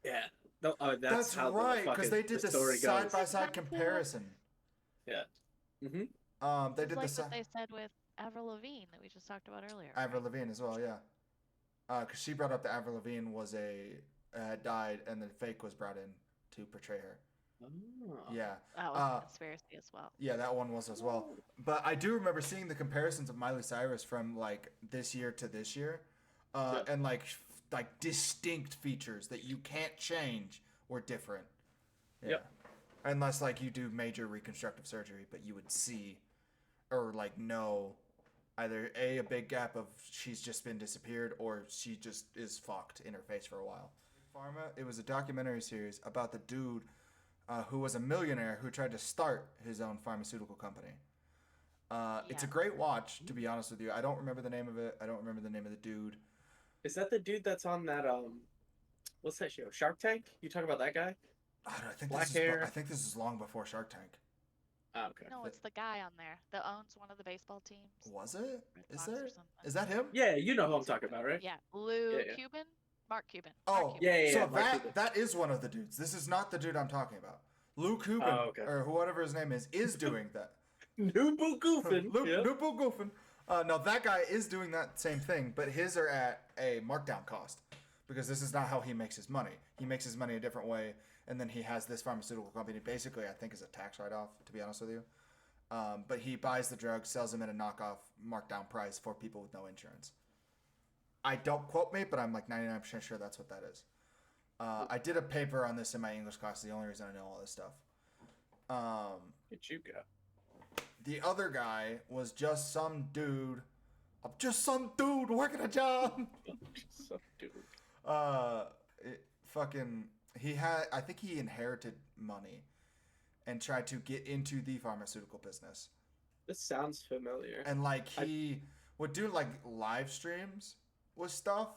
Speaker 2: yeah, no,
Speaker 1: That's
Speaker 2: how
Speaker 1: right,
Speaker 2: because
Speaker 1: because they did the
Speaker 2: story
Speaker 1: side
Speaker 2: goes.
Speaker 1: by side
Speaker 3: Exactly what-
Speaker 1: comparison.
Speaker 2: Yeah. Mm-hmm.
Speaker 1: They
Speaker 3: It's
Speaker 1: did
Speaker 3: like
Speaker 1: the
Speaker 3: what they said with Avril Lavigne that we just talked about earlier.
Speaker 1: Avril Lavigne as well, yeah. Because she brought up that Avril Lavigne was had died, and then fake was brought in to portray her.
Speaker 2: Oh.
Speaker 1: Yeah,
Speaker 3: That was a conspiracy as well.
Speaker 1: yeah, that one was as well. But I do remember seeing the comparisons of Miley Cyrus from like this year to this year,
Speaker 2: Yeah.
Speaker 1: and like distinct features that you can't change were different. Yeah.
Speaker 2: Yep.
Speaker 1: Unless like you do major reconstructive surgery, but you would see, or like know, either a big gap of she's just been disappeared, or she just is fucked in her face for a while. Pharma. It was a documentary series about the dude who was a millionaire who tried to start his own pharmaceutical company. It's a
Speaker 3: Yeah.
Speaker 1: great watch, to be honest with you. I don't remember the name of it. I don't remember the name of the dude.
Speaker 2: Is that the dude that's on that what's that show? Shark Tank? You talk about that guy?
Speaker 1: I think
Speaker 2: Black
Speaker 1: this is.
Speaker 2: hair.
Speaker 1: I think this is long before Shark Tank.
Speaker 2: Oh, okay.
Speaker 3: No, it's the guy on there that owns one of the baseball teams.
Speaker 1: Was it?
Speaker 3: Red
Speaker 1: Is
Speaker 3: Sox or
Speaker 1: there?
Speaker 3: something.
Speaker 1: Is that him?
Speaker 2: Yeah, you know who I'm talking about, right?
Speaker 3: Yeah, Lou
Speaker 2: Yeah, yeah.
Speaker 3: Cuban, Mark Cuban.
Speaker 1: Oh,
Speaker 3: Mark Cuban.
Speaker 2: Yeah, yeah,
Speaker 1: so
Speaker 2: yeah, Mark Cuban.
Speaker 1: that is one of the dudes. This is not the dude I'm talking about. Lou Cuban,
Speaker 2: Oh, okay.
Speaker 1: or whatever his name is doing that.
Speaker 2: Nubu Goofin.
Speaker 1: Lou
Speaker 2: Yep.
Speaker 1: Goofin. No, that guy is doing that same thing, but his are at a markdown cost because this is not how he makes his money. He makes his money a different way, and then he has this pharmaceutical company. Basically, I think is a tax write-off. To be honest with you, but he buys the drugs, sells them at a knockoff markdown price for people with no insurance. I don't quote me, but I'm like 99% sure that's what that is. I did a paper on this in my English class. The only reason I know all this stuff.
Speaker 2: Where'd you go?
Speaker 1: The other guy was just some dude. Just some dude working a job.
Speaker 2: Some dude.
Speaker 1: I think he inherited money and tried to get into the pharmaceutical business.
Speaker 2: This sounds familiar.
Speaker 1: And like he would do like live streams with stuff.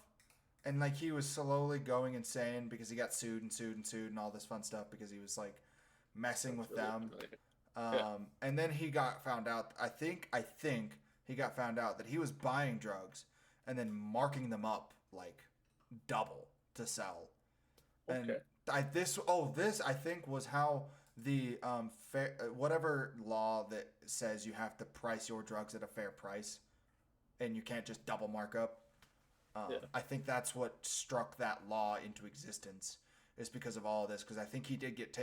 Speaker 1: And like he was slowly going insane because he got sued and all this fun stuff because he was like messing with them. And then he got found out. I think he got found out that he was buying drugs and then marking them up like double to sell.
Speaker 2: Okay.
Speaker 1: And this I think was how the whatever law that says you have to price your drugs at a fair price, and you can't just double markup. I think that's what struck that law into existence. Is because of all of this, because I think he did get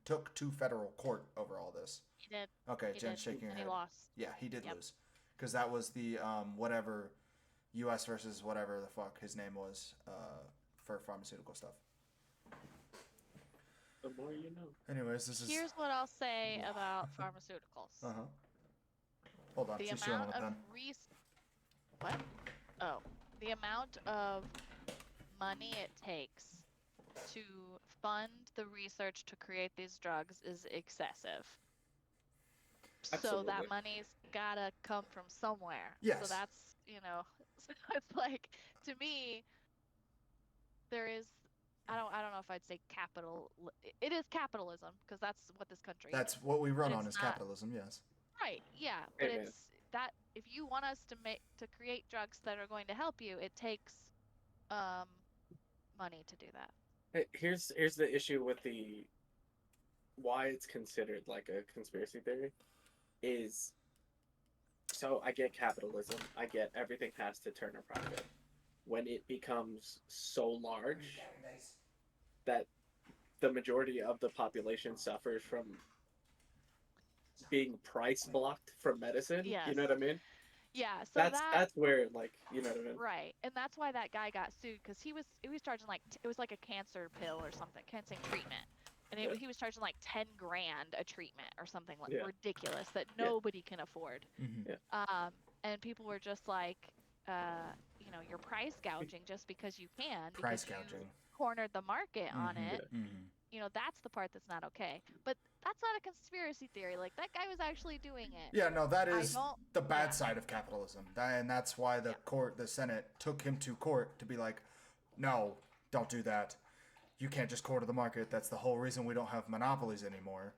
Speaker 1: took to federal court over all this.
Speaker 3: He did.
Speaker 1: Okay,
Speaker 3: He
Speaker 1: Jen's
Speaker 3: did,
Speaker 1: shaking her
Speaker 3: and
Speaker 1: head.
Speaker 3: he lost.
Speaker 1: Yeah, he did
Speaker 3: Yep.
Speaker 1: lose, because that was the whatever, U.S. versus whatever the fuck his name was for pharmaceutical stuff.
Speaker 2: The more you know.
Speaker 1: Anyways, this is.
Speaker 3: Here's what I'll say about pharmaceuticals.
Speaker 1: Uh huh. Hold on,
Speaker 3: The
Speaker 1: she's showing
Speaker 3: amount
Speaker 1: with
Speaker 3: of
Speaker 1: them.
Speaker 3: What? Oh, the amount of money it takes to fund the research to create these drugs is excessive. So
Speaker 2: Absolutely.
Speaker 3: that money's gotta come from somewhere.
Speaker 1: Yes.
Speaker 3: So that's, so it's like, to me, there is, I don't know if I'd say capital. It is capitalism because that's what this country
Speaker 1: That's
Speaker 3: is.
Speaker 1: what we run
Speaker 3: But
Speaker 1: on
Speaker 3: it's
Speaker 1: is
Speaker 3: not-
Speaker 1: capitalism. Yes.
Speaker 3: Right. Yeah. But
Speaker 2: Amen.
Speaker 3: it's that if you want us to create drugs that are going to help you, it takes money to do that.
Speaker 2: Hey, here's the issue with the why it's considered like a conspiracy theory is, so I get capitalism, I get everything has to turn a profit. When it becomes so large that the majority of the population suffers from being price blocked from medicine, you
Speaker 3: Yes.
Speaker 2: know what I mean?
Speaker 3: Yeah. So
Speaker 2: That's where, like, you know what I mean?
Speaker 3: right, and that's why that guy got sued because he was charging like it was like a cancer pill or something, cancer treatment, and he was charging like 10 grand a treatment or something like
Speaker 2: Yeah.
Speaker 3: ridiculous that
Speaker 2: Yeah.
Speaker 3: nobody can afford.
Speaker 1: Mhm.
Speaker 2: Yeah.
Speaker 3: And people were just like, you're price gouging just because you can,
Speaker 1: Price
Speaker 3: because you
Speaker 1: gouging.
Speaker 3: cornered the market on
Speaker 1: Mhm.
Speaker 3: it.
Speaker 1: Mhm.
Speaker 3: That's the part that's not okay. But that's not a conspiracy theory. Like, that guy was actually doing it.
Speaker 1: Yeah, no, that
Speaker 3: I
Speaker 1: is
Speaker 3: don't-
Speaker 1: the bad
Speaker 3: yeah.
Speaker 1: side of capitalism. And that's why the the Senate took him to court to be like, no, don't do that. You can't just corner the market. That's the whole reason we don't have monopolies anymore.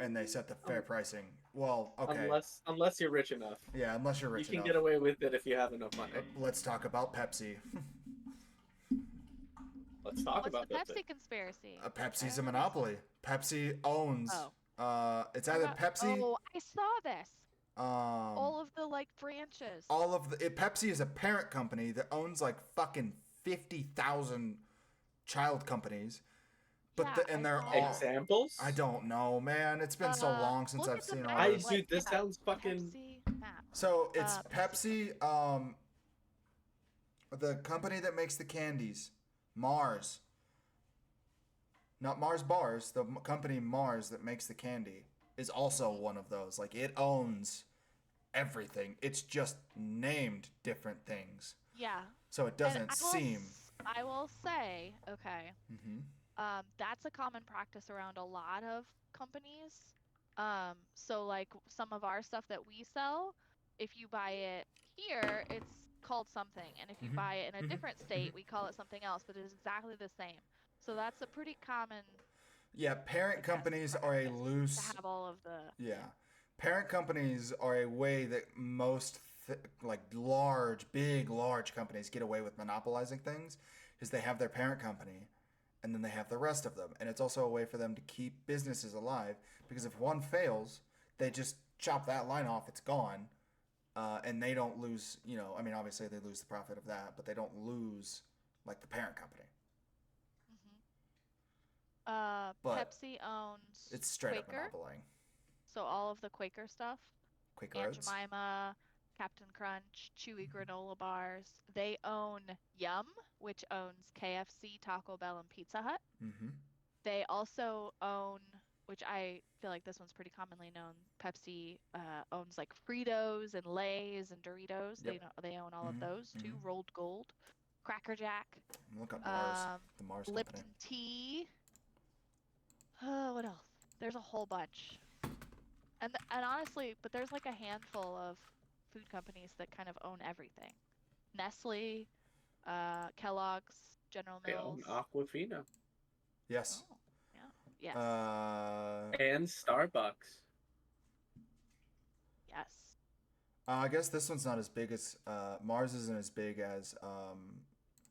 Speaker 1: And they set the fair pricing. Well, okay.
Speaker 2: Unless you're rich enough.
Speaker 1: Yeah, unless you're rich
Speaker 2: You can
Speaker 1: enough.
Speaker 2: get away with it if you have enough money.
Speaker 1: Let's talk about Pepsi.
Speaker 2: Let's talk
Speaker 3: What's
Speaker 2: about
Speaker 3: the Pepsi
Speaker 2: Pepsi.
Speaker 3: conspiracy?
Speaker 1: Pepsi's
Speaker 3: I
Speaker 1: a
Speaker 3: don't
Speaker 1: monopoly. Pepsi owns.
Speaker 3: Oh.
Speaker 1: It's either Pepsi.
Speaker 3: Oh, I saw this.
Speaker 1: All
Speaker 3: All of the like branches.
Speaker 1: All of the Pepsi is a parent company that owns like fucking 50,000 child companies. But
Speaker 3: Yeah,
Speaker 1: and they're
Speaker 3: saw
Speaker 1: all
Speaker 3: that.
Speaker 2: Examples?
Speaker 1: I don't know, man. It's been so long since
Speaker 3: Look
Speaker 1: I've
Speaker 3: at the
Speaker 1: seen
Speaker 3: map,
Speaker 1: all this.
Speaker 2: Dude, this sounds fucking.
Speaker 3: Pepsi map.
Speaker 1: So it's
Speaker 3: Pepsi.
Speaker 1: Pepsi, the company that makes the candies, Mars. Not Mars Bars, the company Mars that makes the candy is also one of those. Like, it owns everything. It's just named different things.
Speaker 3: Yeah.
Speaker 1: So it doesn't seem.
Speaker 3: I will say, okay.
Speaker 1: Mm-hmm.
Speaker 3: That's a common practice around a lot of companies. So like some of our stuff that we sell, if you buy it here, it's called something, and if you buy it in a different state, we call it something else, but it is exactly the same. So that's a pretty common.
Speaker 1: Yeah, parent companies are a loose.
Speaker 3: To have all of the.
Speaker 1: Yeah, parent companies are a way that most like large companies get away with monopolizing things, is they have their parent company, and then they have the rest of them, and it's also a way for them to keep businesses alive, because if one fails, they just chop that line off. It's gone, and they don't lose. I mean, obviously they lose the profit of that, but they don't lose like the parent company. But
Speaker 3: Pepsi owns
Speaker 1: it's straight
Speaker 3: Quaker,
Speaker 1: up monopolying.
Speaker 3: so all of the Quaker stuff.
Speaker 1: Quaker
Speaker 3: Aunt
Speaker 1: Oats.
Speaker 3: Jemima, Captain Crunch, Chewy granola bars. They own Yum, which owns KFC, Taco Bell, and Pizza Hut.
Speaker 1: Mm-hmm.
Speaker 3: They also own, which I feel like this one's pretty commonly known, Pepsi owns like Fritos and Lay's and Doritos.
Speaker 1: Yep.
Speaker 3: They own all of those too. Rolled Gold, Cracker Jack.
Speaker 1: Look up Mars, the Mars
Speaker 3: Lipton
Speaker 1: company.
Speaker 3: Tea. What else? There's a whole bunch. And honestly, but there's like a handful of food companies that kind of own everything. Nestle, Kellogg's, General
Speaker 2: They
Speaker 3: Mills.
Speaker 2: own Aquafina.
Speaker 1: Yes.
Speaker 3: Oh, yeah. Yes.
Speaker 2: And Starbucks.
Speaker 3: Yes.
Speaker 1: I guess this one's not as big as Mars isn't as big as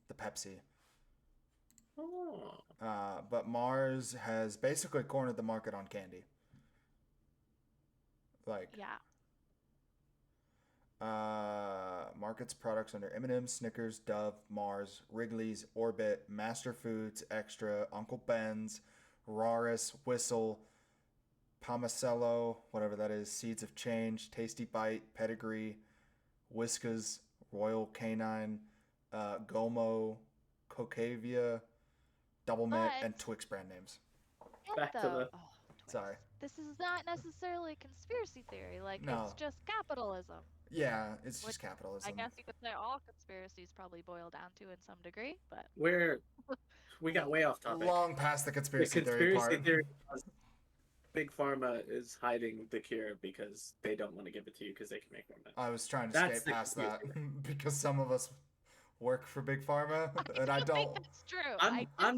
Speaker 1: the Pepsi.
Speaker 2: Oh.
Speaker 1: But Mars has basically cornered the market on candy. Like,
Speaker 3: Yeah.
Speaker 1: Markets products under M&M's, Snickers, Dove, Mars, Wrigley's, Orbit, Master Foods, Extra, Uncle Ben's, Raris, Whistle, Pomacello, whatever that is, Seeds of Change, Tasty Bite, Pedigree, Whiskas, Royal Canine, Gomo, Cocavia, Double Mint, and Twix brand names.
Speaker 2: Back to the.
Speaker 1: Sorry.
Speaker 3: This is not necessarily conspiracy theory. Like,
Speaker 1: No.
Speaker 3: it's just capitalism.
Speaker 1: Yeah, it's just capitalism.
Speaker 3: I guess you could say all conspiracies probably boil down to in some degree, but.
Speaker 2: We got way off topic.
Speaker 1: Long past the conspiracy theory part.
Speaker 2: Theory was Big Pharma is hiding the cure because they don't want to give it to you because they can make more money.
Speaker 1: I was trying to skate past that because some of us work for Big Pharma, and I don't.
Speaker 3: Think that's true.
Speaker 2: I'm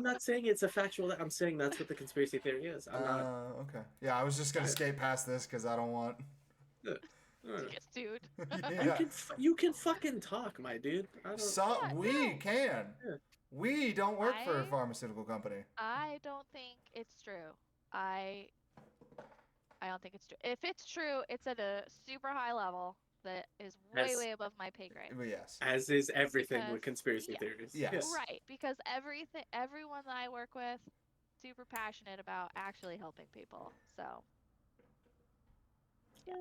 Speaker 2: not saying it's a factual. I'm saying that's what the conspiracy theory is. I'm not.
Speaker 1: Okay. Yeah, I was just gonna skate past this because I don't want.
Speaker 3: Yes, dude.
Speaker 1: Yeah.
Speaker 2: You can fucking talk, my dude.
Speaker 1: We can.
Speaker 2: Yeah.
Speaker 1: We don't work for a pharmaceutical company.
Speaker 3: I don't think it's true. I don't think it's true. If it's true, it's at a super high level that is way above my pay grade.
Speaker 1: Yes.
Speaker 2: As is everything with conspiracy theories.
Speaker 1: Yes.
Speaker 3: Right, because everyone that I work with, super passionate about actually helping people. So. Yeah.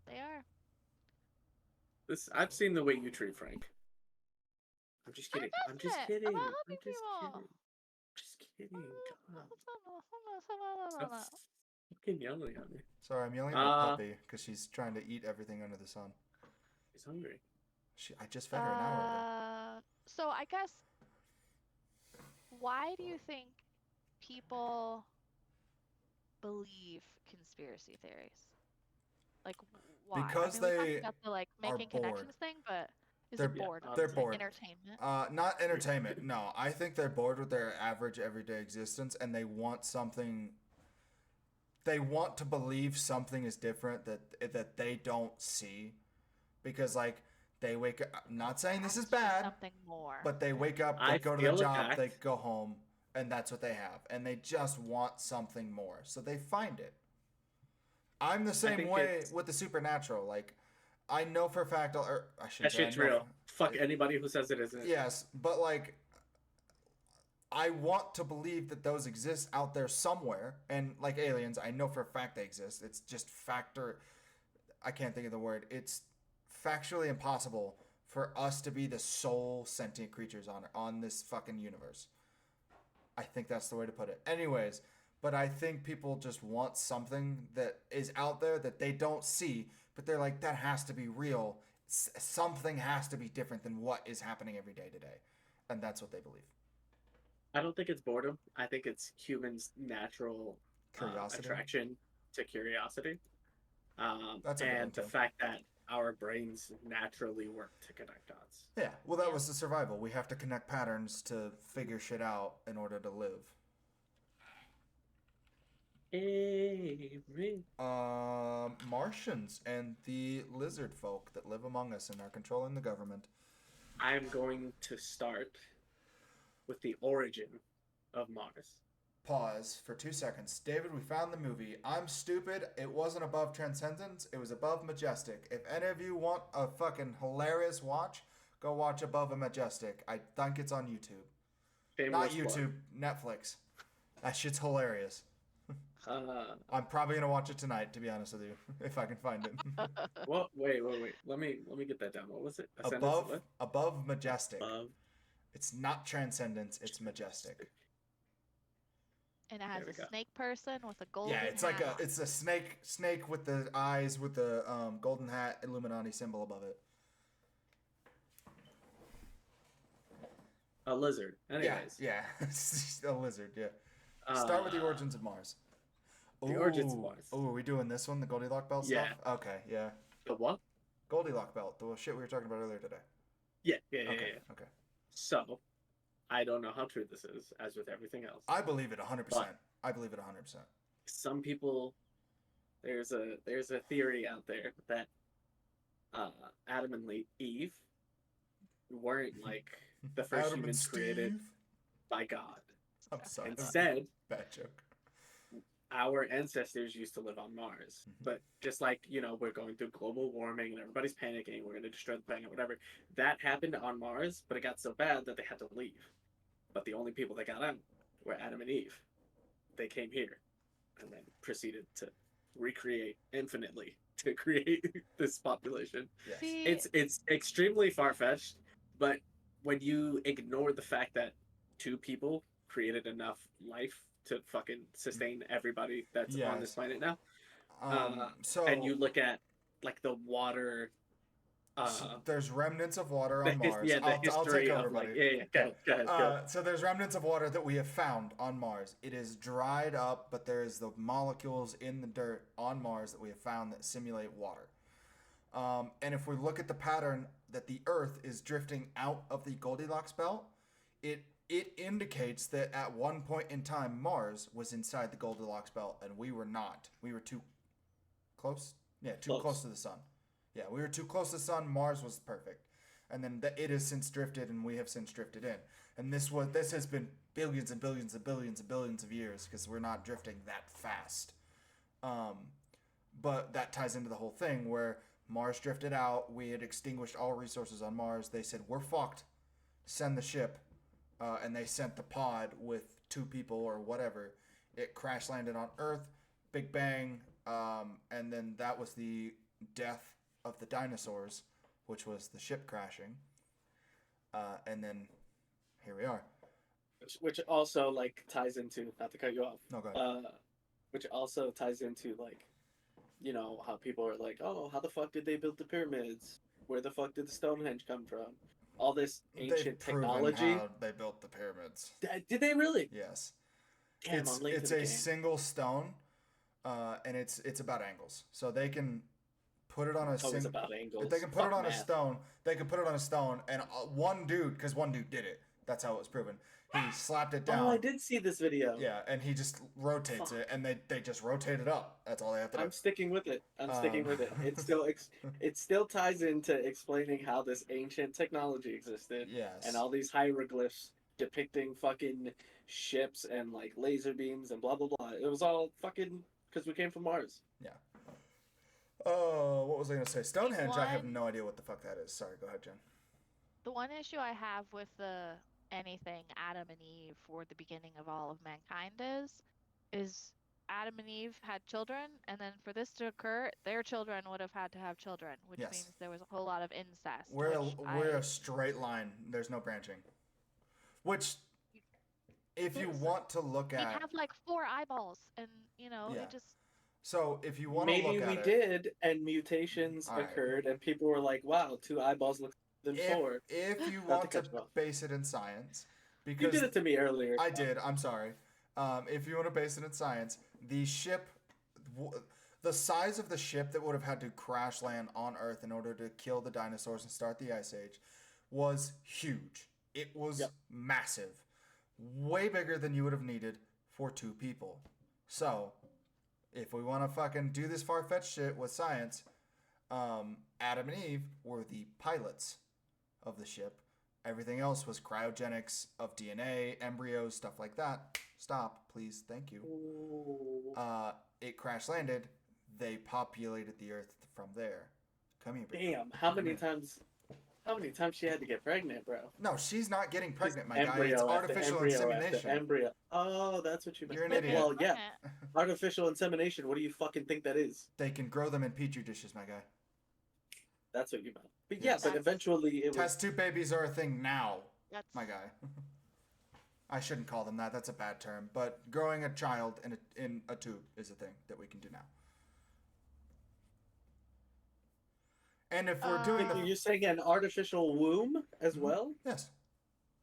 Speaker 3: They are.
Speaker 2: I've seen the way you treat Frank. I'm just kidding. I'm just kidding.
Speaker 3: About helping people.
Speaker 2: Just kidding. God. Stop fucking yelling at me.
Speaker 1: Sorry, I'm yelling at my puppy because she's trying to eat everything under the sun.
Speaker 2: She's hungry.
Speaker 1: I just fed her an hour ago.
Speaker 3: So I guess, why do you think people believe conspiracy theories? Like, why?
Speaker 1: Because
Speaker 3: I mean, we talked
Speaker 1: they
Speaker 3: about the like
Speaker 1: are
Speaker 3: making
Speaker 1: bored.
Speaker 3: connections thing, but is
Speaker 1: They're-
Speaker 3: it boredom?
Speaker 1: they're
Speaker 3: Is it
Speaker 1: bored.
Speaker 3: entertainment?
Speaker 1: Not entertainment. No, I think they're bored with their average everyday existence, and they want something. They want to believe something is different that they don't see, because like they wake up. I'm not saying this is
Speaker 3: Actually
Speaker 1: bad,
Speaker 3: something more.
Speaker 1: but they wake up, they
Speaker 2: I
Speaker 1: go to the
Speaker 2: feel
Speaker 1: job,
Speaker 2: attacked.
Speaker 1: they go home, and that's what they have, and they just want something more, so they find it. I'm the same
Speaker 2: think
Speaker 1: way
Speaker 2: it's-
Speaker 1: with the supernatural. Like, I know for a fact, or I should
Speaker 2: That
Speaker 1: say, I
Speaker 2: shit's
Speaker 1: know
Speaker 2: real.
Speaker 1: for-
Speaker 2: Fuck anybody who says it isn't.
Speaker 1: Yes, but like, I want to believe that those exist out there somewhere, and like aliens, I know for a fact they exist. It's just I can't think of the word. It's factually impossible for us to be the sole sentient creatures on this fucking universe. I think that's the way to put it. Anyways, but I think people just want something that is out there that they don't see, but they're like, that has to be real. Something has to be different than what is happening every day today, and that's what they believe.
Speaker 2: I don't think it's boredom. I think it's humans' natural
Speaker 1: Curiosity.
Speaker 2: attraction to curiosity.
Speaker 1: That's a good one,
Speaker 2: and the
Speaker 1: too.
Speaker 2: fact that our brains naturally work to connect dots.
Speaker 1: Yeah, well, that
Speaker 3: Yeah.
Speaker 1: was the survival. We have to connect patterns to figure shit out in order to live.
Speaker 2: Avery.
Speaker 1: Martians and the lizard folk that live among us and are controlling the government.
Speaker 2: I'm going to start with the origin of Mars.
Speaker 1: Pause for 2 seconds. David, we found the movie. I'm stupid. It wasn't above Transcendence. It was above Majestic. If any of you want a fucking hilarious watch, go watch Above a Majestic. I think it's on YouTube. Not
Speaker 2: Shameless
Speaker 1: YouTube, Netflix. That shit's hilarious.
Speaker 2: plug.
Speaker 1: I'm probably gonna watch it tonight, to be honest with you, if I can find it.
Speaker 2: Well, wait. Let me get that down. What was it? A sentence of what?
Speaker 1: Above Majestic.
Speaker 2: Above.
Speaker 1: It's not Transcendence. It's Majestic.
Speaker 3: And it has
Speaker 2: There we
Speaker 3: a
Speaker 2: go.
Speaker 3: snake person with a golden
Speaker 1: Yeah, it's like
Speaker 3: hat on.
Speaker 1: it's a snake with the eyes with the golden hat Illuminati symbol above it.
Speaker 2: A lizard. Anyways.
Speaker 1: Yeah. A lizard, yeah. Start with the origins of Mars.
Speaker 2: The origins of Mars.
Speaker 1: Oh, are we doing this one, the Goldilocks belt
Speaker 2: Yeah.
Speaker 1: stuff? Okay, yeah.
Speaker 2: The what?
Speaker 1: Goldilocks belt, the shit we were talking about earlier today.
Speaker 2: Yeah.
Speaker 1: Okay.
Speaker 2: So, I don't know how true this is, as with everything else.
Speaker 1: I believe it 100%.
Speaker 2: But-
Speaker 1: I believe it 100%.
Speaker 2: Some people, there's a theory out there that Adam and Eve weren't like the first
Speaker 1: Adam and
Speaker 2: humans created
Speaker 1: Steve?
Speaker 2: by God.
Speaker 1: I'm sorry.
Speaker 2: Instead,
Speaker 1: Bad joke.
Speaker 2: our ancestors used to live on Mars.
Speaker 1: Mhm.
Speaker 2: But just like, we're going through global warming and everybody's panicking, we're going to destroy the planet, whatever. That happened on Mars, but it got so bad that they had to leave. But the only people that got out were Adam and Eve. They came here and then proceeded to recreate infinitely to create this population.
Speaker 1: Yes.
Speaker 3: See,
Speaker 2: It's extremely far-fetched, but when you ignore the fact that two people created enough life to fucking sustain everybody that's on this
Speaker 1: Yes.
Speaker 2: planet now,
Speaker 1: So
Speaker 2: and you look at like the water,
Speaker 1: so there's remnants of water
Speaker 2: the
Speaker 1: on Mars.
Speaker 2: the
Speaker 1: I'll
Speaker 2: history
Speaker 1: take over,
Speaker 2: of like,
Speaker 1: buddy.
Speaker 2: go ahead.
Speaker 1: So there's remnants of water that we have found on Mars. It is dried up, but there is the molecules in the dirt on Mars that we have found that simulate water. And if we look at the pattern that the Earth is drifting out of the Goldilocks belt, it indicates that at one point in time Mars was inside the Goldilocks belt and we were not. We were too close. Yeah, too close to the sun. Yeah, we were too close to the sun. Mars was perfect, and then it has since drifted, and we have since drifted in. And this has been billions and billions and billions and billions of years because we're not drifting that fast. But that ties into the whole thing where Mars drifted out. We had extinguished all resources on Mars. They said we're fucked. Send the ship, and they sent the pod with 2 people or whatever. It crash landed on Earth. Big Bang, and then that was the death of the dinosaurs, which was the ship crashing. And then here we are.
Speaker 2: which also like ties into, not to cut you off,
Speaker 1: No, go ahead.
Speaker 2: which also ties into like, you know, how people are like, oh, how the fuck did they build the pyramids? Where the fuck did the Stonehenge come from? All this
Speaker 1: They've
Speaker 2: ancient
Speaker 1: proven
Speaker 2: technology.
Speaker 1: how they built the pyramids.
Speaker 2: Did they really?
Speaker 1: Yes.
Speaker 2: Damn, I'm late to
Speaker 1: It's
Speaker 2: the
Speaker 1: a
Speaker 2: game.
Speaker 1: single stone, and it's about angles. So they can put it on a
Speaker 2: It's always
Speaker 1: single.
Speaker 2: about angles.
Speaker 1: If they can put
Speaker 2: Fuck
Speaker 1: it on a
Speaker 2: math.
Speaker 1: stone, they can put it on a stone, and one dude, because one dude did it. That's how it was proven. He slapped it down.
Speaker 2: Oh, I did see this video.
Speaker 1: Yeah, and he just rotates it, and they just rotate it up. That's all they have to do.
Speaker 2: I'm sticking with it. I'm sticking with it. It still ties into explaining how this ancient technology existed.
Speaker 1: Yes.
Speaker 2: And all these hieroglyphs depicting fucking ships and like laser beams and blah blah blah. It was all fucking because we came from Mars.
Speaker 1: Yeah. Oh, what was I gonna say? Stonehenge. I have
Speaker 3: One-
Speaker 1: no idea what the fuck that is. Sorry, go ahead, Jen.
Speaker 3: The one issue I have with the anything Adam and Eve or the beginning of all of mankind is Adam and Eve had children, and then for this to occur, their children would have had to have children, which
Speaker 1: Yes.
Speaker 3: means there was a whole lot of incest.
Speaker 1: We're
Speaker 3: which
Speaker 1: a straight line. There's no branching. Which, if you
Speaker 3: Yes.
Speaker 1: want to look
Speaker 3: we'd
Speaker 1: at,
Speaker 3: have like 4 eyeballs, and you know,
Speaker 1: Yeah.
Speaker 3: it just
Speaker 1: so if you want to
Speaker 2: Maybe
Speaker 1: look
Speaker 2: we
Speaker 1: at it,
Speaker 2: did, and mutations
Speaker 1: All right.
Speaker 2: occurred, and people were like, "Wow, 2 eyeballs look than 4."
Speaker 1: if you
Speaker 2: Not
Speaker 1: want
Speaker 2: to
Speaker 1: to
Speaker 2: cut you off.
Speaker 1: base it in science,
Speaker 2: You
Speaker 1: because
Speaker 2: did it to me earlier.
Speaker 1: I did. I'm sorry. If you want to base it in science, the ship, the size of the ship that would have had to crash land on Earth in order to kill the dinosaurs and start the Ice Age was huge. It was
Speaker 2: Yep.
Speaker 1: massive. Way bigger than you would have needed for 2 people. So, if we want to fucking do this far-fetched shit with science, Adam and Eve were the pilots of the ship. Everything else was cryogenics of DNA, embryos, stuff like that. Stop, please. Thank you.
Speaker 2: Ooh.
Speaker 1: It crash landed. They populated the Earth from there. Come here, baby.
Speaker 2: Damn, how many times she had to get pregnant, bro?
Speaker 1: No, she's not getting pregnant, my guy.
Speaker 2: Embryo
Speaker 1: It's
Speaker 2: after
Speaker 1: artificial
Speaker 2: embryo after
Speaker 1: insemination.
Speaker 2: embryo. Oh, that's what you meant.
Speaker 1: You're an
Speaker 3: But
Speaker 1: idiot.
Speaker 3: they're
Speaker 2: Well, yeah,
Speaker 3: pregnant.
Speaker 2: artificial insemination. What do you fucking think that is?
Speaker 1: They can grow them in petri dishes, my guy.
Speaker 2: That's what you meant. But
Speaker 1: Yes.
Speaker 2: yeah, but eventually it was.
Speaker 1: Test tube babies are a thing now,
Speaker 3: That's
Speaker 1: my guy. I shouldn't call them that. That's a bad term. But growing a child in a tube is a thing that we can do now. And if we're doing
Speaker 2: Wait,
Speaker 1: the
Speaker 2: you're saying an artificial womb as
Speaker 1: Mhm.
Speaker 2: well?
Speaker 1: yes,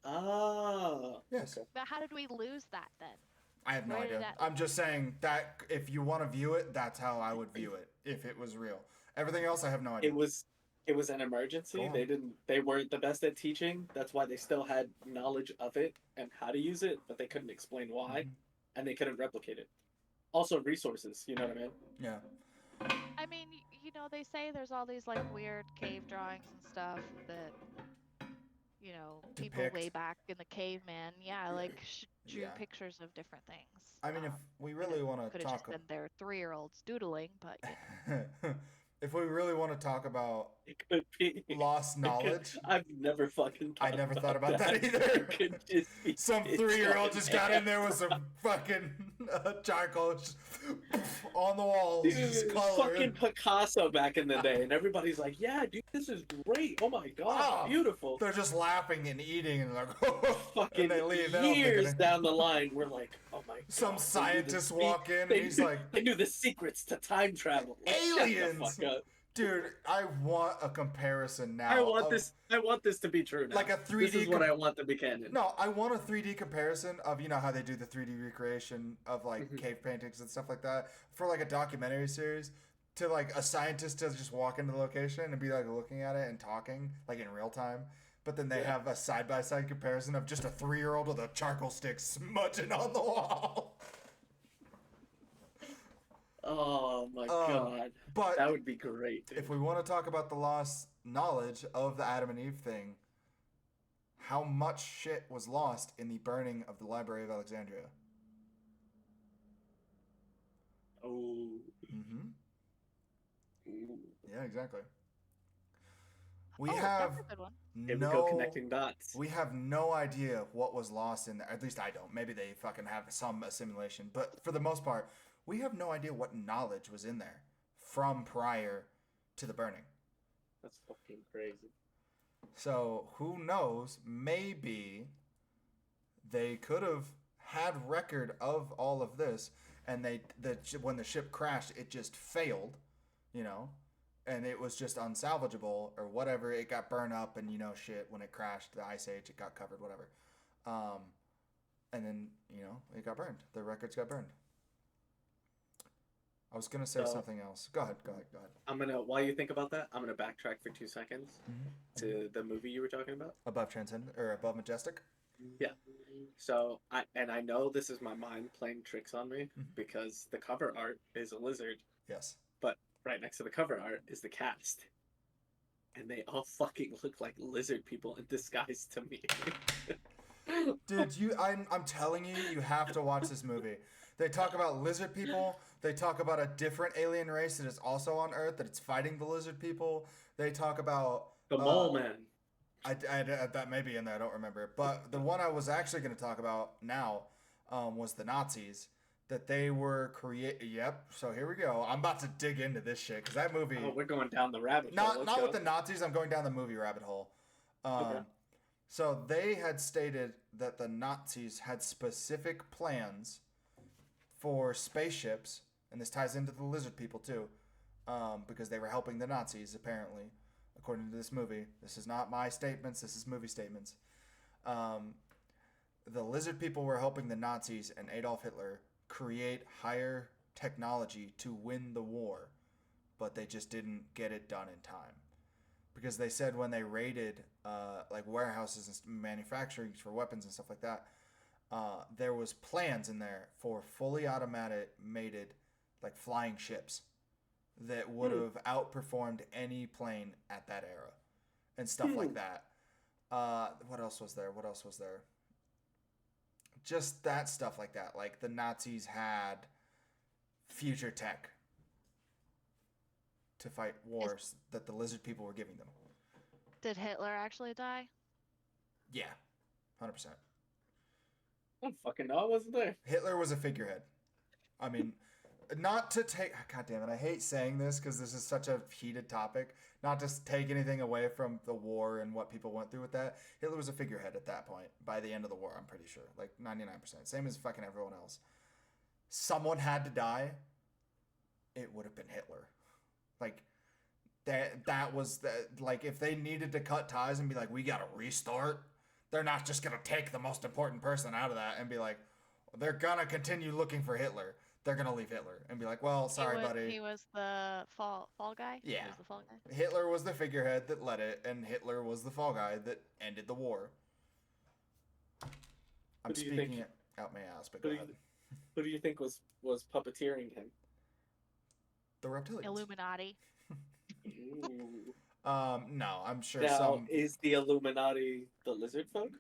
Speaker 2: Ah.
Speaker 1: yes,
Speaker 2: Okay.
Speaker 3: But how did we lose that then?
Speaker 1: I have no
Speaker 3: Where did
Speaker 1: idea.
Speaker 3: that-
Speaker 1: I'm just saying that if you want to view it, that's how I would view it if it was real. Everything else, I have no idea.
Speaker 2: It was an emergency.
Speaker 1: Go on.
Speaker 2: They weren't the best at teaching. That's why they still had knowledge of it and how to use it, but they couldn't explain why,
Speaker 1: Mhm.
Speaker 2: and they couldn't replicate it. Also resources, you know what I mean?
Speaker 1: Yeah.
Speaker 3: I mean, you know, they say there's all these like weird cave drawings and stuff that, you know, people way
Speaker 1: Depict.
Speaker 3: back in the caveman, yeah, like drew
Speaker 1: Yeah.
Speaker 3: pictures of different things.
Speaker 1: I mean, if we really want to
Speaker 3: could have just
Speaker 1: talk,
Speaker 3: been their 3-year-olds doodling, but you know.
Speaker 1: if we really want to talk about
Speaker 2: It could be
Speaker 1: lost knowledge,
Speaker 2: I've never fucking.
Speaker 1: I never thought about that either.
Speaker 2: It could just be
Speaker 1: Some
Speaker 2: it's
Speaker 1: 3-year-old
Speaker 2: on
Speaker 1: just got in there with some fucking charcoal just on the walls,
Speaker 2: Dude,
Speaker 1: just
Speaker 2: it was
Speaker 1: color.
Speaker 2: fucking Picasso back in the day, and everybody's like, "Yeah, dude, this is great! Oh my god,
Speaker 1: Oh,
Speaker 2: beautiful!"
Speaker 1: They're just laughing and eating and like,
Speaker 2: Fucking
Speaker 1: and they leave. They don't think
Speaker 2: years
Speaker 1: anything.
Speaker 2: down the line, we're like, "Oh my god!"
Speaker 1: Some
Speaker 2: they knew the
Speaker 1: scientists
Speaker 2: se-
Speaker 1: walk in and
Speaker 2: they
Speaker 1: he's
Speaker 2: knew-
Speaker 1: like,
Speaker 2: "They knew the secrets to time travel." Like, shut the
Speaker 1: aliens.
Speaker 2: fuck up.
Speaker 1: Dude, I want a comparison now.
Speaker 2: I want
Speaker 1: of-
Speaker 2: this. I want this to be true now.
Speaker 1: Like a 3D
Speaker 2: This is what I want to be canon.
Speaker 1: No, I want a 3D comparison of, you know, how they do the 3D recreation of like
Speaker 2: Mhm.
Speaker 1: cave paintings and stuff like that for like a documentary series, to like a scientist to just walk into the location and be like looking at it and talking like in real time. But then they
Speaker 2: Yeah.
Speaker 1: have a side by side comparison of just a 3-year-old with a charcoal stick smudging on the wall.
Speaker 2: Oh my god,
Speaker 1: But
Speaker 2: that would be great. Dude.
Speaker 1: if we want to talk about the lost knowledge of the Adam and Eve thing, how much shit was lost in the burning of the Library of Alexandria?
Speaker 2: Oh.
Speaker 1: Mm-hmm.
Speaker 2: Ooh.
Speaker 1: Yeah, exactly. We
Speaker 3: Oh,
Speaker 1: have
Speaker 3: that's a good one.
Speaker 2: Here we go
Speaker 1: no
Speaker 2: connecting dots.
Speaker 1: we have no idea what was lost in there. At least I don't. Maybe they fucking have some assimilation, but for the most part, we have no idea what knowledge was in there from prior to the burning.
Speaker 2: That's fucking crazy.
Speaker 1: So who knows? Maybe they could have had record of all of this, and when the ship crashed, it just failed, you know, and it was just unsalvageable or whatever. It got burned up, and shit. When it crashed, the ice age, it got covered, whatever. And then it got burned. The records got burned. I was gonna say something else. Go ahead.
Speaker 2: While you think about that, I'm gonna backtrack for 2 seconds to the movie you were talking about.
Speaker 1: Above Transcendent or Above Majestic?
Speaker 2: Yeah. So I know this is my mind playing tricks on me because the cover art is a lizard.
Speaker 1: Yes.
Speaker 2: But right next to the cover art is the cast. And they all fucking look like lizard people in disguise to me.
Speaker 1: Dude, I'm telling you, you have to watch this movie. They talk about lizard people. They talk about a different alien race that is also on Earth, that it's fighting the lizard people. They talk about
Speaker 2: the Mole Man.
Speaker 1: That may be in there. I don't remember. But the one I was actually going to talk about now was the Nazis. That they were Yep. So here we go. I'm about to dig into this shit because that movie.
Speaker 2: Oh, we're going down the rabbit hole.
Speaker 1: Not with the Nazis. I'm going down the movie rabbit hole.
Speaker 2: Okay.
Speaker 1: So they had stated that the Nazis had specific plans for spaceships, and this ties into the lizard people too, because they were helping the Nazis apparently, according to this movie. This is not my statements. This is movie statements. The lizard people were helping the Nazis and Adolf Hitler create higher technology to win the war, but they just didn't get it done in time. Because they said when they raided like warehouses and manufacturing for weapons and stuff like that, there was plans in there for fully automated like flying ships that would have outperformed any plane at that era and stuff like that. What else was there? Just that stuff like that. Like the Nazis had future tech to fight wars that the lizard people were giving them.
Speaker 3: Did Hitler actually die?
Speaker 1: Yeah, 100%.
Speaker 2: I don't fucking know. I wasn't there.
Speaker 1: Hitler was a figurehead. I mean, not to take... God damn it, I hate saying this because this is such a heated topic. Not to take anything away from the war and what people went through with that. Hitler was a figurehead at that point. By the end of the war, I'm pretty sure. Like 99%. Same as fucking everyone else. Someone had to die. It would have been Hitler. Like... That was like if they needed to cut ties and be like, we gotta restart, they're not just gonna take the most important person out of that and be like, they're gonna continue looking for Hitler. They're gonna leave Hitler and be like, well, sorry, buddy.
Speaker 3: He was the fall guy.
Speaker 1: Yeah,
Speaker 3: he was the fall guy.
Speaker 1: Hitler was the figurehead that led it, and Hitler was the fall guy that ended the war. I'm speaking it out my ass, but go ahead.
Speaker 2: Who do you think was puppeteering him?
Speaker 1: The reptilians.
Speaker 3: Illuminati.
Speaker 2: Ooh.
Speaker 1: No, I'm sure
Speaker 2: now, is the Illuminati the lizard folk?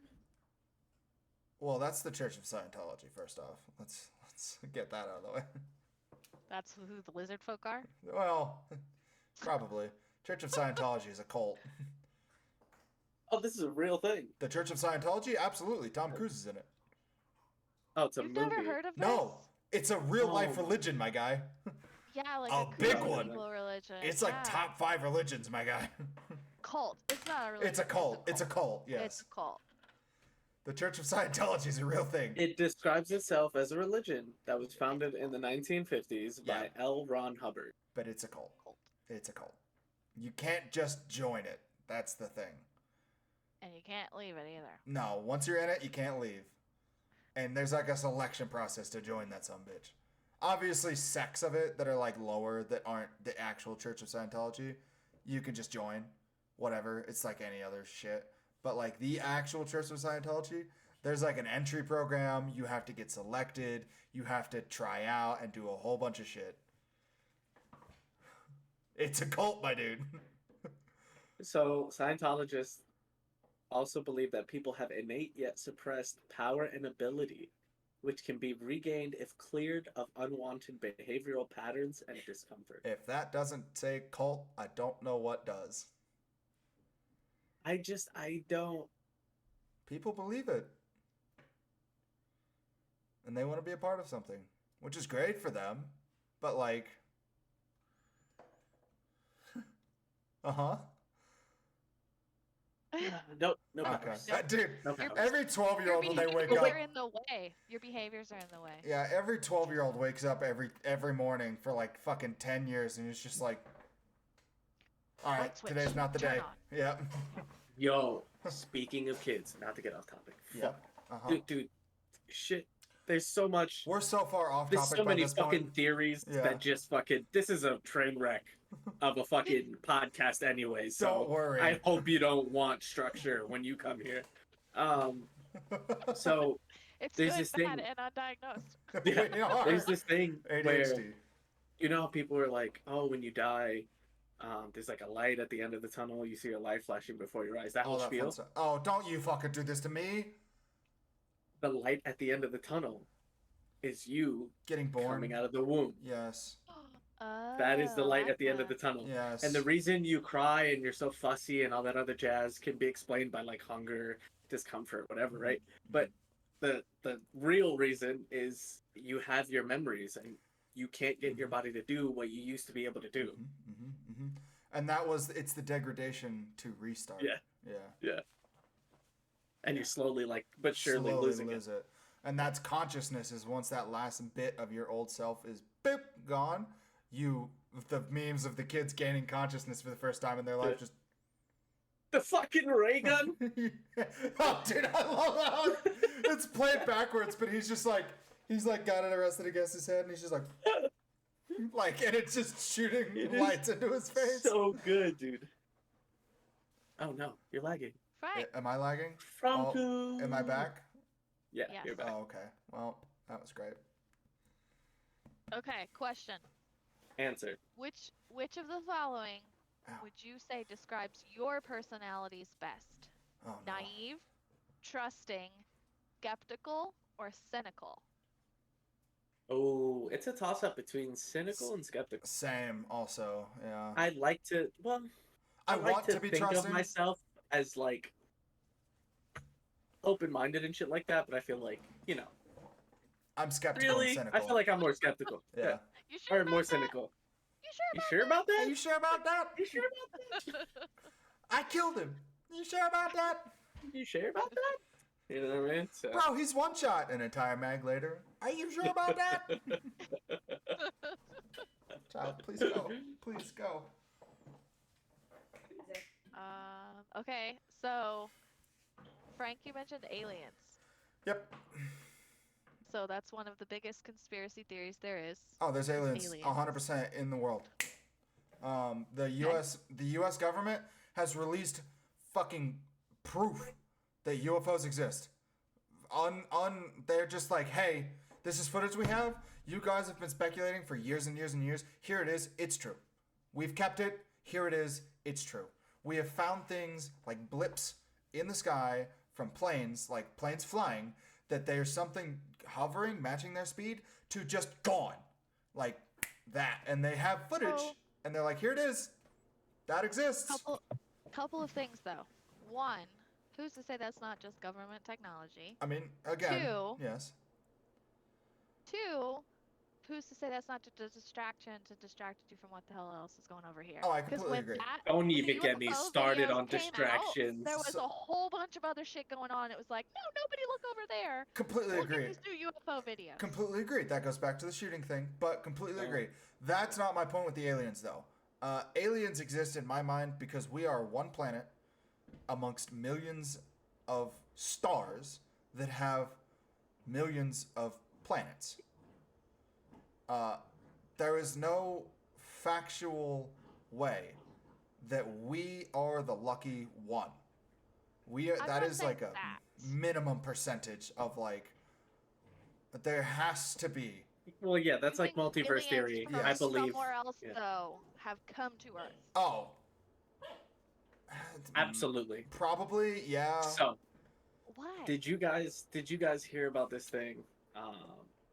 Speaker 1: Well, that's the Church of Scientology. First off, let's get that out of the way.
Speaker 3: That's who the lizard folk are?
Speaker 1: Well, probably. Church of Scientology is a cult.
Speaker 2: Oh, this is a real thing.
Speaker 1: The Church of Scientology? Absolutely. Tom Cruise is in it.
Speaker 2: Oh, it's a
Speaker 3: You've
Speaker 2: movie.
Speaker 3: never heard of this?
Speaker 1: No, it's a real life religion, my guy.
Speaker 3: Yeah, like
Speaker 1: a big one.
Speaker 3: Religion.
Speaker 1: It's like top 5 religions, my guy.
Speaker 3: Cult. It's not a religion.
Speaker 1: It's a cult. It's a cult. Yes.
Speaker 3: It's a cult.
Speaker 1: The Church of Scientology is a real thing.
Speaker 2: It describes itself as a religion that was founded in the 1950s by L. Ron Hubbard.
Speaker 1: But it's a cult. It's a cult. You can't just join it. That's the thing.
Speaker 3: And you can't leave it either.
Speaker 1: No, once you're in it, you can't leave. And there's like a selection process to join that sumbitch. Obviously, sects of it that are like lower that aren't the actual Church of Scientology, you can just join. Whatever. It's like any other shit. But like the actual Church of Scientology, there's like an entry program. You have to get selected. You have to try out and do a whole bunch of shit. It's a cult, my dude.
Speaker 2: So Scientologists also believe that people have innate yet suppressed power and ability, which can be regained if cleared of unwanted behavioral patterns and discomfort.
Speaker 1: If that doesn't say cult, I don't know what does.
Speaker 2: I don't.
Speaker 1: People believe it. And they want to be a part of something, which is great for them. But like... Uh-huh.
Speaker 2: No
Speaker 1: Okay,
Speaker 2: powers.
Speaker 1: dude.
Speaker 2: No
Speaker 3: Your
Speaker 2: powers.
Speaker 1: Every 12-year-old when they wake
Speaker 3: behaviors
Speaker 1: up,
Speaker 3: are in the way. Your behaviors are in the way.
Speaker 1: yeah, every 12-year-old wakes up every morning for like fucking 10 years, and it's just like, all right,
Speaker 3: Light switch.
Speaker 1: today's not the
Speaker 3: Turn
Speaker 1: day.
Speaker 3: on.
Speaker 1: Yeah.
Speaker 2: Yo, speaking of kids, not to get off topic.
Speaker 1: Yep. Uh-huh.
Speaker 2: Dude, shit. There's so much.
Speaker 1: We're so far off
Speaker 2: There's
Speaker 1: topic
Speaker 2: so
Speaker 1: by
Speaker 2: many
Speaker 1: this
Speaker 2: fucking
Speaker 1: point.
Speaker 2: theories
Speaker 1: Yeah.
Speaker 2: that just fucking. This is a train wreck of a fucking podcast anyway. So
Speaker 1: Don't worry.
Speaker 2: I hope you don't want structure when you come here. So
Speaker 3: It's
Speaker 2: there's
Speaker 3: good,
Speaker 2: this
Speaker 3: bad,
Speaker 2: thing.
Speaker 3: and undiagnosed.
Speaker 2: Yeah,
Speaker 1: We are.
Speaker 2: there's this thing where
Speaker 1: ADHD.
Speaker 2: you know how people are like, oh, when you die, there's like a light at the end of the tunnel. You see a light flashing before your eyes. That whole
Speaker 1: All that
Speaker 2: spiel.
Speaker 1: fun stuff. Oh, don't you fucking do this to me.
Speaker 2: The light at the end of the tunnel is you
Speaker 1: Getting born.
Speaker 2: coming out of the womb.
Speaker 1: Yes.
Speaker 2: That is the light
Speaker 3: Oh,
Speaker 2: at the end of the
Speaker 3: okay.
Speaker 2: tunnel.
Speaker 1: Yes.
Speaker 2: And the reason you cry and you're so fussy and all that other jazz can be explained by like hunger, discomfort, whatever, right? But the real reason is you have your memories and you can't get your body to do what you used to be able to do.
Speaker 1: And it's the degradation to restart.
Speaker 2: Yeah.
Speaker 1: Yeah.
Speaker 2: And you're slowly, like, but surely losing
Speaker 1: lose
Speaker 2: it.
Speaker 1: it. And that's consciousness is once that last bit of your old self is boop, gone, the memes of the kids gaining consciousness for the first time in their life just
Speaker 2: The fucking ray gun?
Speaker 1: oh, dude, I love that one. It's played backwards, but he's like got it arrested against his head, and he's just like, and it's just shooting lights into his face.
Speaker 2: So good, dude. Oh no, you're lagging.
Speaker 3: Frank.
Speaker 1: Am I lagging?
Speaker 2: Franco.
Speaker 1: Am I back?
Speaker 2: Yeah,
Speaker 3: Yes.
Speaker 2: you're back.
Speaker 1: Oh, okay. Well, that was great.
Speaker 3: Okay, question.
Speaker 2: Answer.
Speaker 3: Which of the following
Speaker 1: Ow.
Speaker 3: would you say describes your personalities best?
Speaker 1: Oh, no.
Speaker 3: Naive, trusting, skeptical, or cynical?
Speaker 2: Oh, it's a toss-up between cynical and skeptical.
Speaker 1: Same, also, yeah.
Speaker 2: I like to, well,
Speaker 1: I
Speaker 2: like
Speaker 1: want to be
Speaker 2: think
Speaker 1: trusting.
Speaker 2: of myself as like open-minded and shit like that, but I feel like, you know,
Speaker 1: I'm skeptical
Speaker 2: really,
Speaker 1: and cynical.
Speaker 2: I feel like I'm more skeptical.
Speaker 1: Yeah.
Speaker 3: You sure
Speaker 2: Or
Speaker 3: about
Speaker 2: more
Speaker 3: that?
Speaker 2: cynical.
Speaker 3: You
Speaker 2: You sure about
Speaker 1: Are
Speaker 2: that?
Speaker 1: you sure about that?
Speaker 2: You sure about that?
Speaker 1: I killed him. You sure about that?
Speaker 2: You sure about that? You know what I mean? So.
Speaker 1: Bro, he's one shot. An entire mag later. Are you sure about that? Child, please go. Please go.
Speaker 3: Okay, so Frank, you mentioned aliens.
Speaker 1: Yep.
Speaker 3: So that's one of the biggest conspiracy theories there is.
Speaker 1: Oh, there's aliens.
Speaker 3: Aliens.
Speaker 1: 100% in the world. The U.S. government has released fucking proof that UFOs exist. They're just like, hey, this is footage we have. You guys have been speculating for years and years and years. Here it is. It's true. We've kept it. Here it is. It's true. We have found things like blips in the sky from planes, like planes flying, that there's something hovering, matching their speed, to just gone. Like that. And they have footage,
Speaker 3: Oh.
Speaker 1: and they're like, here it is. That exists.
Speaker 3: Couple of things though. One, who's to say that's not just government technology?
Speaker 1: I mean, again,
Speaker 3: Two.
Speaker 1: yes.
Speaker 3: Two, who's to say that's not just a distraction to distract you from what the hell else is going over here?
Speaker 1: Oh, I
Speaker 3: 'Cause
Speaker 1: completely
Speaker 3: when
Speaker 1: agree.
Speaker 2: Don't
Speaker 3: when the
Speaker 2: even get me
Speaker 3: UFO
Speaker 2: started
Speaker 3: videos
Speaker 2: on
Speaker 3: came out,
Speaker 2: distractions.
Speaker 3: there was
Speaker 1: So-
Speaker 3: a whole bunch of other shit going on. It was like, no, nobody look over there.
Speaker 1: Completely
Speaker 3: Look
Speaker 1: agree.
Speaker 3: at these new UFO videos.
Speaker 1: Completely agree. That goes back to the shooting thing, but completely
Speaker 2: Yeah.
Speaker 1: agree. That's not my point with the aliens, though. Aliens exist in my mind because we are one planet amongst millions of stars that have millions of planets. There is no factual way that we are the lucky one.
Speaker 3: I'm
Speaker 1: that
Speaker 3: not
Speaker 1: is
Speaker 3: saying
Speaker 1: like a
Speaker 3: that.
Speaker 1: minimum percentage of like. There has to be.
Speaker 2: Well, yeah, that's
Speaker 3: You
Speaker 2: like
Speaker 3: think
Speaker 2: multiverse
Speaker 3: aliens
Speaker 2: theory.
Speaker 3: from
Speaker 2: I believe.
Speaker 3: somewhere else
Speaker 2: yeah.
Speaker 3: though have come to Earth.
Speaker 1: Oh.
Speaker 2: Absolutely.
Speaker 1: Probably, yeah.
Speaker 2: So,
Speaker 3: Why?
Speaker 2: did you guys hear about this thing?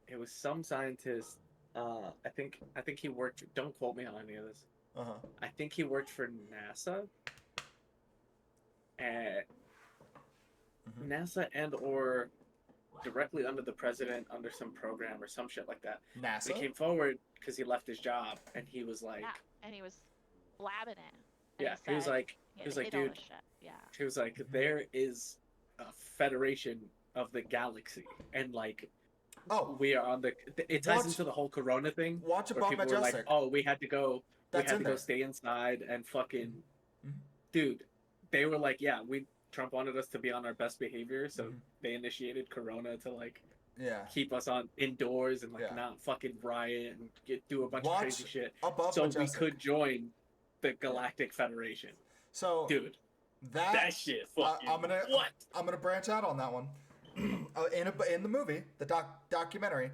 Speaker 2: It was some scientist. I think he worked. Don't quote me on any of this.
Speaker 1: Uh-huh.
Speaker 2: I think he worked for NASA. And
Speaker 1: Mhm.
Speaker 2: NASA and or directly under the president under some program or some shit like that.
Speaker 1: NASA.
Speaker 2: They came forward because he left his job and he was like,
Speaker 3: Yeah, and he was blabbing it. And
Speaker 2: Yeah, he was
Speaker 3: said
Speaker 2: like,
Speaker 3: he
Speaker 2: he
Speaker 3: had
Speaker 2: was
Speaker 3: to
Speaker 2: like,
Speaker 3: hit all
Speaker 2: dude,
Speaker 3: this shit. Yeah.
Speaker 2: he was like, there is a federation of the galaxy, and like
Speaker 1: Oh,
Speaker 2: we are on the. It ties
Speaker 1: watch
Speaker 2: into the whole Corona thing,
Speaker 1: watch
Speaker 2: where
Speaker 1: Above
Speaker 2: people were like,
Speaker 1: Majestic.
Speaker 2: oh, we
Speaker 1: That's
Speaker 2: had
Speaker 1: in
Speaker 2: to go
Speaker 1: there.
Speaker 2: stay inside and fucking,
Speaker 1: Mhm.
Speaker 2: dude. They were like, yeah, Trump wanted us to be on our best behavior, so
Speaker 1: Mhm.
Speaker 2: they initiated Corona to like
Speaker 1: Yeah.
Speaker 2: keep us on indoors and like
Speaker 1: Yeah.
Speaker 2: not fucking riot and do a bunch of
Speaker 1: Watch
Speaker 2: crazy shit,
Speaker 1: Above
Speaker 2: so we
Speaker 1: Majestic.
Speaker 2: could join the Galactic Federation.
Speaker 1: So
Speaker 2: Dude,
Speaker 1: that
Speaker 2: that shit fucking what?
Speaker 1: I'm gonna branch out on that one. In the movie, the documentary,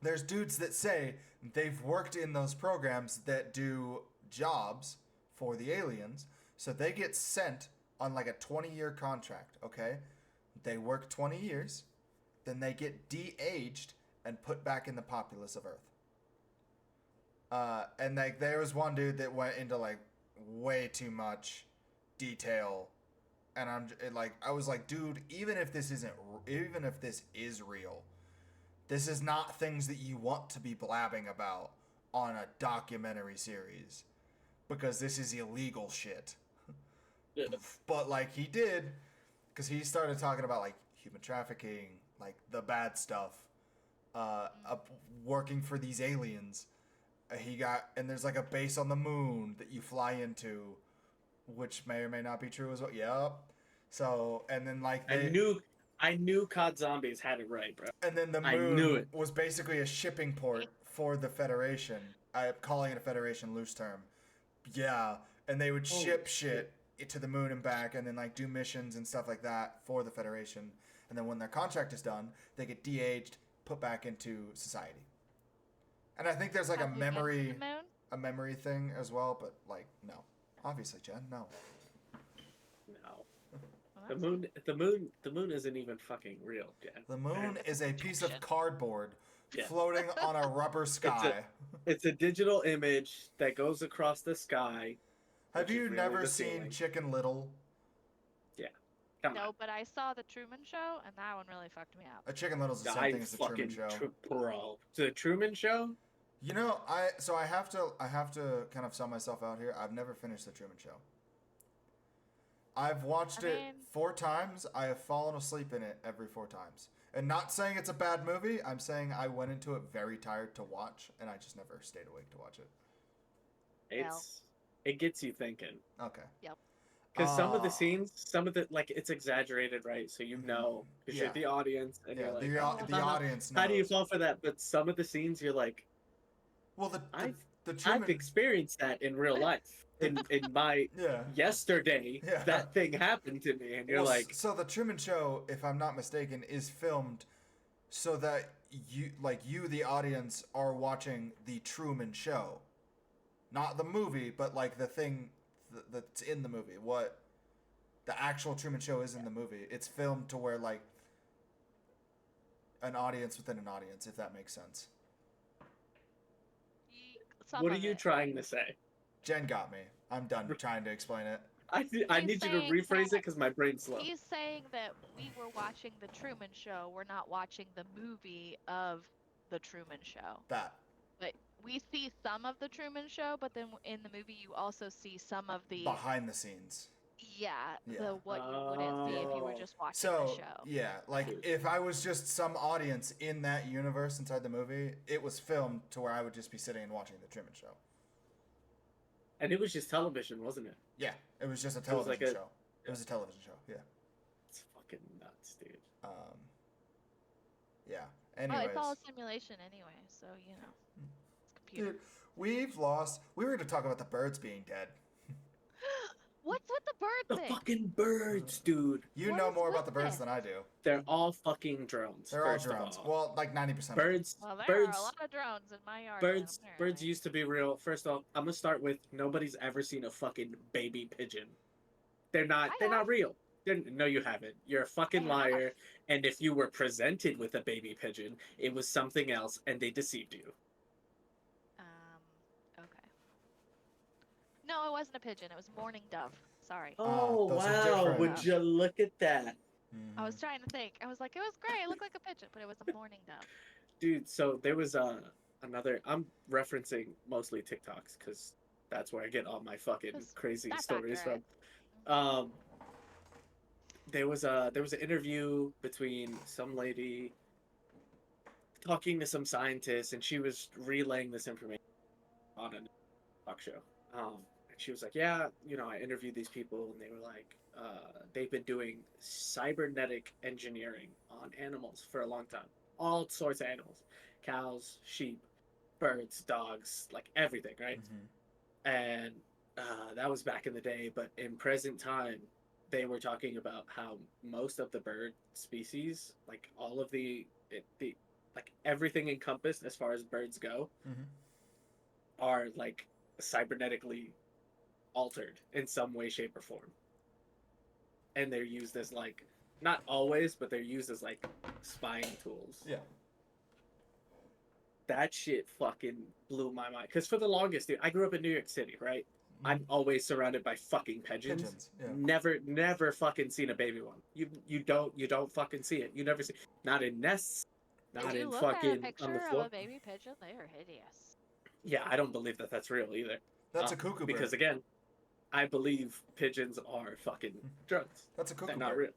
Speaker 1: there's dudes that say they've worked in those programs that do jobs for the aliens, so they get sent on like a 20-year contract. Okay, they work 20 years, then they get de-aged and put back in the populace of Earth. And like there was one dude that went into like way too much detail, and I was like, dude, even if this is real, this is not things that you want to be blabbing about on a documentary series, because this is illegal shit.
Speaker 2: Yeah.
Speaker 1: But like he did, because he started talking about like human trafficking, like the bad stuff, working for these aliens. And there's like a base on the moon that you fly into, which may or may not be true as well. Yep. So, and then like
Speaker 2: I knew COD Zombies had it right, bro.
Speaker 1: and then the
Speaker 2: I knew
Speaker 1: moon
Speaker 2: it.
Speaker 1: was basically a shipping port for the Federation. I'm calling it a Federation loose term. Yeah, and they would
Speaker 2: Holy
Speaker 1: ship
Speaker 2: shit.
Speaker 1: shit to the moon and back, and then like do missions and stuff like that for the Federation. And then when their contract is done, they get de-aged, put back into society. And I think there's like
Speaker 3: Have you been to the moon?
Speaker 1: a memory thing as well, but like no, obviously, Jen, no.
Speaker 2: No.
Speaker 3: Well,
Speaker 2: The moon isn't even fucking real, Jen.
Speaker 1: The moon
Speaker 3: It's
Speaker 1: is
Speaker 3: a
Speaker 1: a piece of
Speaker 3: projection.
Speaker 1: cardboard
Speaker 2: Yeah.
Speaker 1: floating on a rubber sky.
Speaker 2: It's a digital image that goes across the sky.
Speaker 1: Have
Speaker 2: which is
Speaker 1: you
Speaker 2: really
Speaker 1: never
Speaker 2: the
Speaker 1: seen
Speaker 2: ceiling.
Speaker 1: Chicken Little?
Speaker 2: Come
Speaker 3: No,
Speaker 2: on.
Speaker 3: but I saw the Truman Show, and that one really fucked me up.
Speaker 1: A Chicken Little's the same
Speaker 2: I
Speaker 1: thing as the Truman
Speaker 2: fucking
Speaker 1: Show.
Speaker 2: bro. The Truman Show?
Speaker 1: You know, I have to kind of sell myself out here. I've never finished the Truman Show. I've watched it 4 times. I have fallen asleep in it every 4 times. And not saying it's a bad movie. I'm saying I went into it very tired to watch, and I just never stayed awake to watch it.
Speaker 2: It gets you thinking.
Speaker 1: Okay.
Speaker 3: Yep.
Speaker 2: Because some of the scenes, like it's exaggerated, right? So you know, because
Speaker 1: Yeah.
Speaker 2: you're the audience, and
Speaker 1: Yeah,
Speaker 2: you're like,
Speaker 1: the audience knows.
Speaker 2: how do you fall for that? But some of the scenes, you're like,
Speaker 1: Well, the
Speaker 2: I've
Speaker 1: Truman.
Speaker 2: experienced that in real life. In my
Speaker 1: Yeah.
Speaker 2: yesterday,
Speaker 1: Yeah.
Speaker 2: that thing happened to me, and you're
Speaker 1: Well,
Speaker 2: like,
Speaker 1: so the Truman Show, if I'm not mistaken, is filmed so that you, the audience, are watching the Truman Show, not the movie, but like the thing that's in the movie. What the actual Truman Show is in the movie. It's filmed to where like an audience within an audience, if that makes sense.
Speaker 2: what are you trying to say?
Speaker 1: Jen got me. I'm done trying to explain it.
Speaker 2: I need you to
Speaker 3: saying
Speaker 2: rephrase it
Speaker 3: that-
Speaker 2: because my brain's slow.
Speaker 3: He's saying that we were watching the Truman Show. We're not watching the movie of the Truman Show.
Speaker 1: That.
Speaker 3: But we see some of the Truman Show, but then in the movie you also see some of the
Speaker 1: Behind the scenes.
Speaker 3: yeah,
Speaker 1: Yeah.
Speaker 3: the what you wouldn't see if you were just watching
Speaker 1: So
Speaker 3: the show.
Speaker 1: yeah, like if I was just some audience in that universe inside the movie, it was filmed to where I would just be sitting and watching the Truman Show.
Speaker 2: And it was just television, wasn't it?
Speaker 1: Yeah, it was just a
Speaker 2: was
Speaker 1: television
Speaker 2: like a-
Speaker 1: show. It was a television show. Yeah.
Speaker 2: It's fucking nuts, dude.
Speaker 1: Yeah.
Speaker 3: Well,
Speaker 1: Anyways,
Speaker 3: it's all a simulation anyway, so you know. It's computer.
Speaker 1: dude, we've lost. We were going to talk about the birds being dead.
Speaker 3: What's with the bird
Speaker 2: The
Speaker 3: thing?
Speaker 2: fucking birds, dude.
Speaker 1: You
Speaker 3: What
Speaker 1: know
Speaker 3: is
Speaker 1: more
Speaker 3: with
Speaker 1: about the birds
Speaker 3: it?
Speaker 1: than I do.
Speaker 2: They're all fucking drones.
Speaker 1: They're all
Speaker 2: first of
Speaker 1: drones.
Speaker 2: all.
Speaker 1: Well, like 90%.
Speaker 2: Birds.
Speaker 3: Well, there
Speaker 2: birds.
Speaker 3: are a lot of drones in my yard.
Speaker 2: Birds.
Speaker 3: now,
Speaker 2: Birds
Speaker 3: apparently.
Speaker 2: used to be real. First off, I'm gonna start with nobody's ever seen a fucking baby pigeon. They're not.
Speaker 3: I
Speaker 2: They're not
Speaker 3: have.
Speaker 2: real. No, you haven't. You're a fucking
Speaker 3: I have.
Speaker 2: liar. And if you were presented with a baby pigeon, it was something else, and they deceived you.
Speaker 3: Okay. No, it wasn't a pigeon. It was a mourning dove. Sorry.
Speaker 2: Oh
Speaker 1: those are
Speaker 2: wow!
Speaker 1: different.
Speaker 2: Would you look at that,
Speaker 3: I was trying to think. I was like, it was great. It looked like a pigeon, but it was a mourning dove.
Speaker 2: dude? So there was another. I'm referencing mostly TikToks because That's where I get all my fucking
Speaker 3: 'Cause
Speaker 2: crazy
Speaker 3: that's
Speaker 2: stories
Speaker 3: accurate.
Speaker 2: from. There was an interview between some lady talking to some scientist, and she was relaying this information on a talk show. And she was like, "Yeah, I interviewed these people, and they were like, they've been doing cybernetic engineering on animals for a long time, all sorts of animals, cows, sheep, birds, dogs, like everything, right?" And that was back in the day, but in present time, they were talking about how most of the bird species, like all of the like everything encompassed as far as birds go, are like cybernetically altered in some way, shape, or form. And they're used as like, not always, but they're used as like spying tools.
Speaker 1: Yeah.
Speaker 2: That shit fucking blew my mind. Because for the longest, dude, I grew up in New York City, right? I'm always surrounded by fucking pigeons.
Speaker 1: Yeah.
Speaker 2: Never fucking seen a baby one. You don't fucking see it. You never see, not in nests,
Speaker 3: If
Speaker 2: not
Speaker 3: you
Speaker 2: in
Speaker 3: look at a
Speaker 2: fucking on the
Speaker 3: picture of
Speaker 2: floor.
Speaker 3: a baby pigeon, they are hideous.
Speaker 2: Yeah, I don't believe that that's real either.
Speaker 1: That's a cuckoo bird.
Speaker 2: Because again, I believe pigeons are fucking drugs.
Speaker 1: That's a cuckoo
Speaker 2: They're
Speaker 1: bird.
Speaker 2: not real.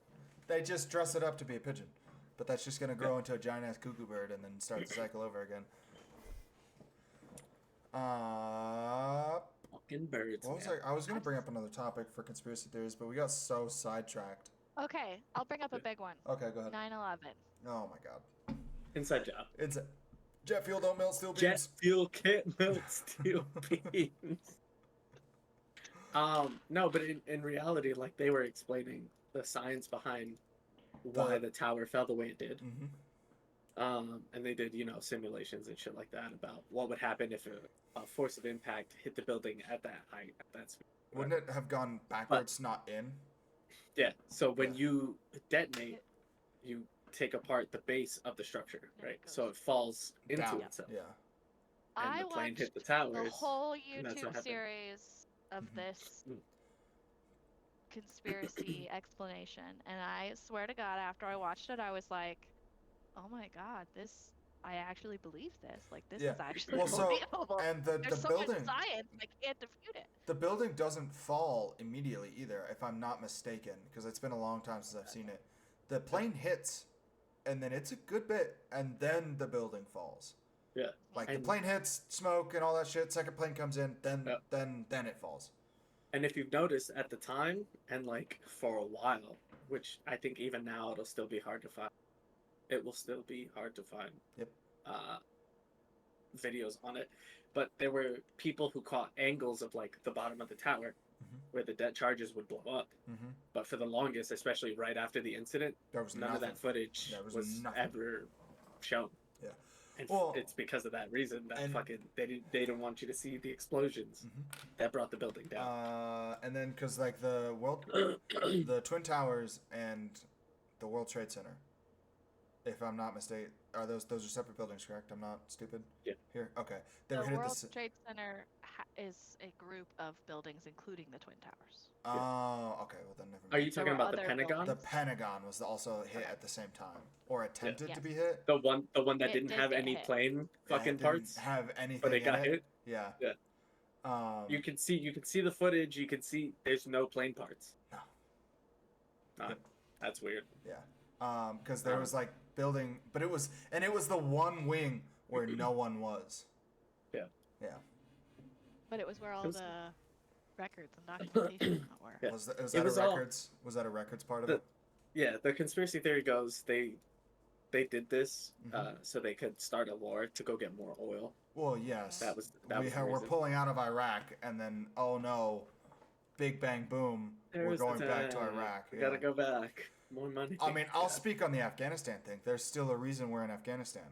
Speaker 1: They just dress it up to be a pigeon, but that's just gonna grow into a giant ass cuckoo bird and then start the cycle over again.
Speaker 2: Fucking birds.
Speaker 1: What was I was gonna bring up another topic for conspiracy theories, but we got so sidetracked.
Speaker 3: Okay, I'll bring up a big one.
Speaker 1: Okay, go ahead.
Speaker 3: 9/11.
Speaker 1: Oh my god.
Speaker 2: Inside job.
Speaker 1: It's jet fuel don't melt steel beams.
Speaker 2: Jet fuel can't melt steel beams. No, but in reality, like they were explaining the science behind why the tower fell the way it did. And they did, simulations and shit like that about what would happen if a force of impact hit the building at that height, at that speed.
Speaker 1: Wouldn't it have gone backwards, not in?
Speaker 2: Yeah. So when you detonate, you take apart the base of the structure, right? So it falls into
Speaker 1: Down.
Speaker 2: itself.
Speaker 1: Yeah.
Speaker 2: And
Speaker 3: I
Speaker 2: the plane
Speaker 3: watched
Speaker 2: hit the towers.
Speaker 3: the whole
Speaker 2: and that's what
Speaker 3: YouTube
Speaker 2: happened.
Speaker 3: series of this conspiracy explanation, and I swear to God, after I watched it, I was like, "Oh my God, I actually believe this. Like, this is actually believable."
Speaker 1: And
Speaker 3: There's
Speaker 1: the
Speaker 3: so
Speaker 1: building,
Speaker 3: much science, I can't refute it.
Speaker 1: the building doesn't fall immediately either, if I'm not mistaken, because it's been a long time since I've seen it. The plane hits, and then it's a good bit, and then the building falls.
Speaker 2: Yeah.
Speaker 1: Like the plane hits, smoke and all that shit. Second plane comes in, then it falls.
Speaker 2: And if you've noticed at the time, and like for a while, which I think even now it'll still be hard to find. It will still be hard to find.
Speaker 1: Yep.
Speaker 2: Videos on it, but there were people who caught angles of like the bottom of the tower, where the dead charges would blow up. But for the longest, especially right after the incident,
Speaker 1: there was
Speaker 2: none of that footage was ever shown.
Speaker 1: Yeah.
Speaker 2: And
Speaker 1: well,
Speaker 2: it's because of that reason that fucking they didn't want you to see the explosions that brought the building down.
Speaker 1: And then because like the Twin Towers and the World Trade Center, if I'm not mistaken, those are separate buildings, correct? I'm not stupid.
Speaker 2: Yeah.
Speaker 1: Here, okay.
Speaker 3: The World Trade Center is a group of buildings, including the Twin Towers.
Speaker 1: Oh, okay. Well, then never mind.
Speaker 2: Are you talking about the Pentagon?
Speaker 1: The Pentagon was also hit at the same time, or attempted to be hit.
Speaker 2: The one that didn't have any plane fucking parts.
Speaker 1: Didn't have anything.
Speaker 2: But it got hit.
Speaker 1: Yeah.
Speaker 2: Yeah. You can see the footage. You can see there's no plane parts.
Speaker 1: No.
Speaker 2: That's weird.
Speaker 1: Yeah. Because there was like building, but it was the one wing where no one was.
Speaker 2: Yeah.
Speaker 1: Yeah.
Speaker 3: But it was where all the records and documentation were.
Speaker 2: Yeah.
Speaker 1: Was that a records part of it?
Speaker 2: Yeah, the conspiracy theory goes they did this so they could start a war to go get more oil.
Speaker 1: Well, yes.
Speaker 2: We're
Speaker 1: pulling out of Iraq, and then oh no, big bang boom, we're going back to Iraq.
Speaker 2: We gotta go back. More money.
Speaker 1: I mean, I'll speak on the Afghanistan thing. There's still a reason we're in Afghanistan.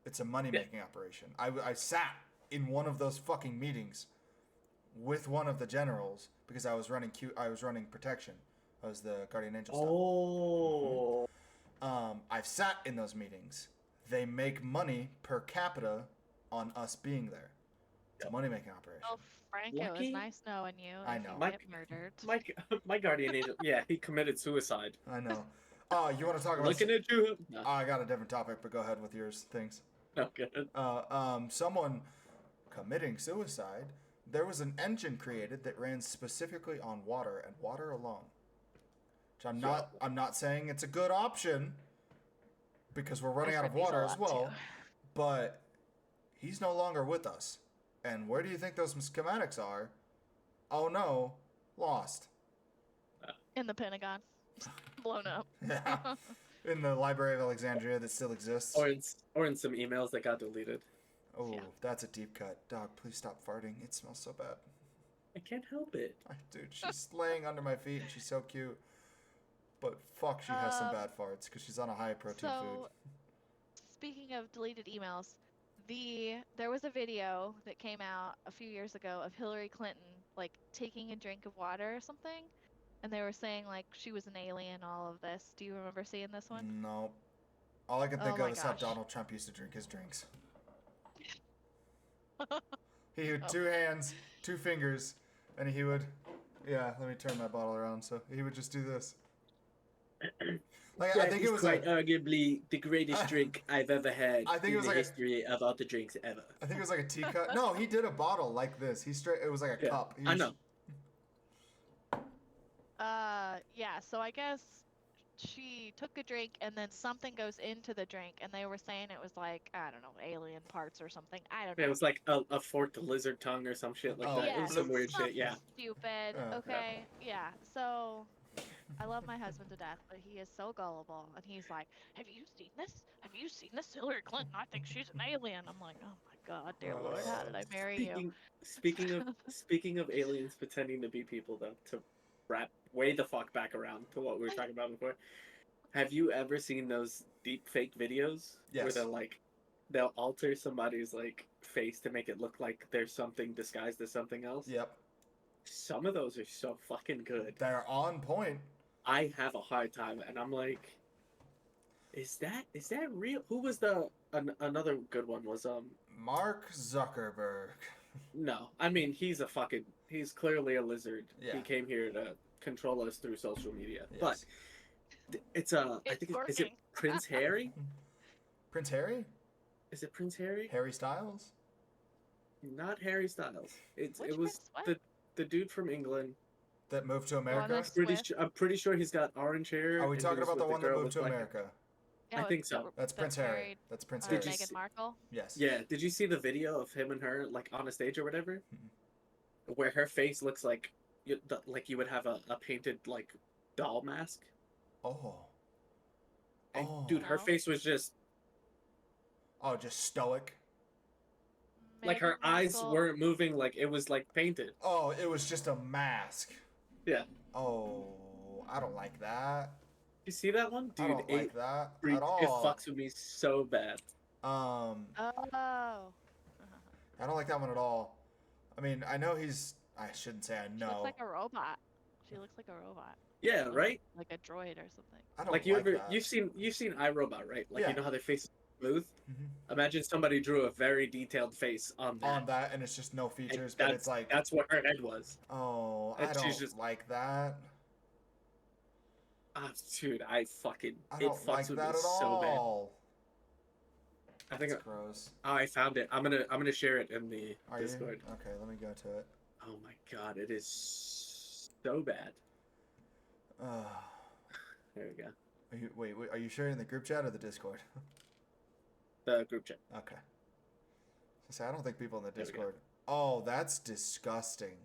Speaker 1: It's a money-making operation. I sat in one of those fucking meetings with one of the generals because I was running protection. I was the guardian angel stuff. I've sat in those meetings. They make money per capita on us being there. It's a money-making operation.
Speaker 3: Oh, Frank, it was nice knowing you.
Speaker 1: I know.
Speaker 3: You get murdered.
Speaker 2: My guardian angel, he committed suicide.
Speaker 1: I know. You want to talk about...
Speaker 2: Looking at you? No.
Speaker 1: I got a different topic, but go ahead with yours things.
Speaker 2: Okay.
Speaker 1: Someone committing suicide there was an engine created that ran specifically on water and water alone. Which I'm not saying it's a good option because we're running out of water as well, but he's no longer with us. And where do you think those schematics are? Oh no, lost.
Speaker 3: In the Pentagon. Blown up.
Speaker 1: Yeah. In the Library of Alexandria that still exists.
Speaker 2: Or in some emails that got deleted.
Speaker 1: Oh,
Speaker 3: Yeah.
Speaker 1: that's a deep cut. Dog, please stop farting. It smells so bad.
Speaker 2: I can't help it.
Speaker 1: Dude, she's laying under my feet and she's so cute. But fuck, she has some bad farts because she's on a high protein food.
Speaker 3: Speaking of deleted emails, there was a video that came out a few years ago of Hillary Clinton like taking a drink of water or something, and they were saying like she was an alien. All of this. Do you remember seeing this one?
Speaker 1: No. All I can think
Speaker 3: Oh
Speaker 1: of
Speaker 3: my
Speaker 1: is how
Speaker 3: gosh.
Speaker 1: Donald Trump used to drink his drinks. He had 2 hands, 2 fingers, and he would, yeah, let me turn my bottle around. So he would just do this. Like, I think it was
Speaker 2: quite
Speaker 1: like,
Speaker 2: arguably the greatest drink I've ever had
Speaker 1: I think
Speaker 2: in
Speaker 1: it was
Speaker 2: the
Speaker 1: like a-
Speaker 2: history of all the drinks ever.
Speaker 1: I think it was like a teacup. No, he did a bottle like this. It was like a
Speaker 2: Yeah,
Speaker 1: cup. He
Speaker 2: I
Speaker 1: was-
Speaker 2: know.
Speaker 3: Yeah. So I guess she took a drink and then something goes into the drink, and they were saying it was like, I don't know, alien parts or something. I don't know.
Speaker 2: It was like a forked lizard tongue or some shit like
Speaker 1: Oh,
Speaker 2: that.
Speaker 3: Yeah,
Speaker 2: It was some weird shit,
Speaker 3: something
Speaker 2: yeah.
Speaker 3: stupid.
Speaker 1: Yeah.
Speaker 3: Okay. Yeah. So I love my husband to death, but he is so gullible, and he's like, "Have you seen this? Have you seen this Hillary Clinton? I think she's an alien." I'm like, "Oh my God, dear Lord, how did I marry you?"
Speaker 2: Speaking of aliens pretending to be people, though, to wrap way the fuck back around to what we were talking about before. Have you ever seen those deep fake videos where
Speaker 1: Yes.
Speaker 2: they'll alter somebody's like face to make it look like there's something disguised as something else?
Speaker 1: Yep.
Speaker 2: Some of those are so fucking good.
Speaker 1: They're on point.
Speaker 2: I have a hard time, and I'm like, is that real? Who was another good one was
Speaker 1: Mark Zuckerberg.
Speaker 2: No, I mean he's clearly a lizard.
Speaker 1: Yeah.
Speaker 2: He came here to control us through social media.
Speaker 1: Yes.
Speaker 2: But it's I think is it
Speaker 3: working.
Speaker 2: Prince Harry?
Speaker 1: Prince Harry?
Speaker 2: Is it Prince Harry?
Speaker 1: Harry Styles?
Speaker 2: Not Harry Styles.
Speaker 3: Which
Speaker 2: It was
Speaker 3: Prince? What?
Speaker 2: the dude from England.
Speaker 1: That moved to America?
Speaker 3: next-
Speaker 2: I'm pretty sure he's got orange hair.
Speaker 1: Are we
Speaker 2: and
Speaker 1: talking
Speaker 2: he was
Speaker 1: about the
Speaker 2: with
Speaker 1: one that
Speaker 2: girl
Speaker 1: moved
Speaker 2: with
Speaker 1: to
Speaker 2: black-
Speaker 1: America?
Speaker 2: I think so.
Speaker 1: That's Prince Harry. That's Prince Harry.
Speaker 2: Did you
Speaker 3: Meghan
Speaker 2: see-
Speaker 3: Markle.
Speaker 1: Yes.
Speaker 2: Yeah, did you see the video of him and her like on a stage or whatever,
Speaker 1: Mhm.
Speaker 2: where her face looks like you would have a painted like doll mask,
Speaker 1: Oh.
Speaker 2: and
Speaker 1: Oh.
Speaker 2: dude, her
Speaker 3: No.
Speaker 2: face was just
Speaker 1: Oh, just stoic.
Speaker 2: like her
Speaker 3: Meghan
Speaker 2: eyes
Speaker 3: Markle-
Speaker 2: weren't moving, like it was like painted.
Speaker 1: Oh, it was just a mask.
Speaker 2: Yeah,
Speaker 1: Oh, I don't like that.
Speaker 2: you see that one,
Speaker 1: I
Speaker 2: dude?
Speaker 1: don't like that
Speaker 2: It
Speaker 1: at all.
Speaker 2: fucks with me so bad.
Speaker 1: Um,
Speaker 3: Oh.
Speaker 1: I don't like that one at all. I mean, I know he's. I shouldn't say I
Speaker 3: She
Speaker 1: know.
Speaker 3: looks like a robot. She looks like a robot.
Speaker 2: Yeah, right.
Speaker 3: Like a droid or something.
Speaker 1: I don't
Speaker 2: Like you ever
Speaker 1: that.
Speaker 2: you've seen iRobot, right? Like
Speaker 1: Yeah.
Speaker 2: you know how their face is smooth.
Speaker 1: Mhm.
Speaker 2: Imagine somebody drew a very detailed face on that.
Speaker 1: On that, and it's just no
Speaker 2: And
Speaker 1: features, but it's like,
Speaker 2: that's what her head was.
Speaker 1: oh,
Speaker 2: and
Speaker 1: I
Speaker 2: she's
Speaker 1: don't
Speaker 2: just-
Speaker 1: like that.
Speaker 2: Ah, dude, I fucking
Speaker 1: I
Speaker 2: it
Speaker 1: don't
Speaker 2: fucks
Speaker 1: like
Speaker 2: with
Speaker 1: that
Speaker 2: me
Speaker 1: at
Speaker 2: so bad.
Speaker 1: all.
Speaker 2: I think
Speaker 1: That's gross.
Speaker 2: I found it. I'm gonna share it in the
Speaker 1: Are
Speaker 2: Discord.
Speaker 1: you? Okay, let me go to it.
Speaker 2: Oh my god, it is so bad.
Speaker 1: Uh,
Speaker 2: There we go.
Speaker 1: wait, are you sharing the group chat or the Discord?
Speaker 2: The group chat.
Speaker 1: Okay. So I don't think people in the
Speaker 2: There we go.
Speaker 1: Discord. Oh, that's disgusting.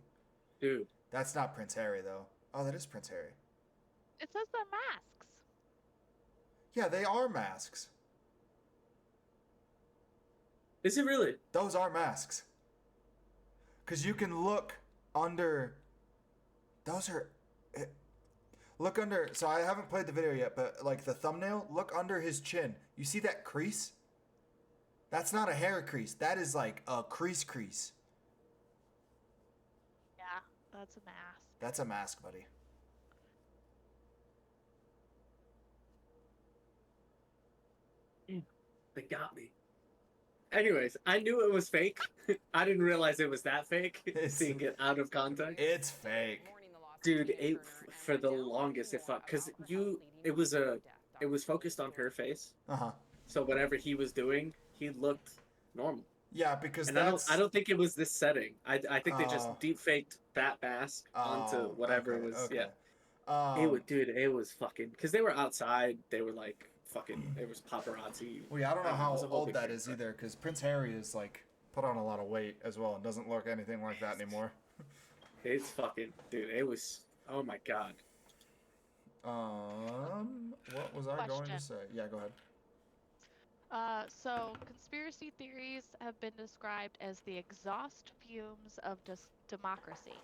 Speaker 2: Dude,
Speaker 1: That's not Prince Harry though. Oh, that is Prince Harry.
Speaker 3: It says they're masks.
Speaker 1: Yeah, they are masks.
Speaker 2: is it really?
Speaker 1: Those are masks. Cause you can look under. Those are. Look under. So I haven't played the video yet, but like the thumbnail, look under his chin. You see that crease? That's not a hair crease. That is like a crease.
Speaker 3: Yeah, that's a mask.
Speaker 1: That's a mask, buddy.
Speaker 2: They got me. Anyways, I knew it was fake. I didn't realize it was that fake. Seeing it out of context.
Speaker 1: It's fake.
Speaker 2: Dude, for the longest it fucked because it was focused on her face.
Speaker 1: Uh huh.
Speaker 2: So whatever he was doing, he looked normal.
Speaker 1: Yeah, because
Speaker 2: And I
Speaker 1: that's
Speaker 2: don't think it was this setting. I think they
Speaker 1: uh
Speaker 2: just deep faked that mask onto
Speaker 1: oh
Speaker 2: whatever was
Speaker 1: okay.
Speaker 2: It was, dude, it was fucking, because they were outside. They were like fucking. It was paparazzi.
Speaker 1: Well, yeah, I don't know
Speaker 2: I don't know. It was
Speaker 1: how
Speaker 2: a whole
Speaker 1: old
Speaker 2: big
Speaker 1: that
Speaker 2: thing.
Speaker 1: is either, because Prince Harry is like put on a lot of weight as well and doesn't look anything like that anymore.
Speaker 2: It's fucking, dude. It was. Oh my god.
Speaker 1: What was I going to
Speaker 3: Question.
Speaker 1: say? Yeah, go ahead.
Speaker 3: So conspiracy theories have been described as the exhaust fumes of democracy.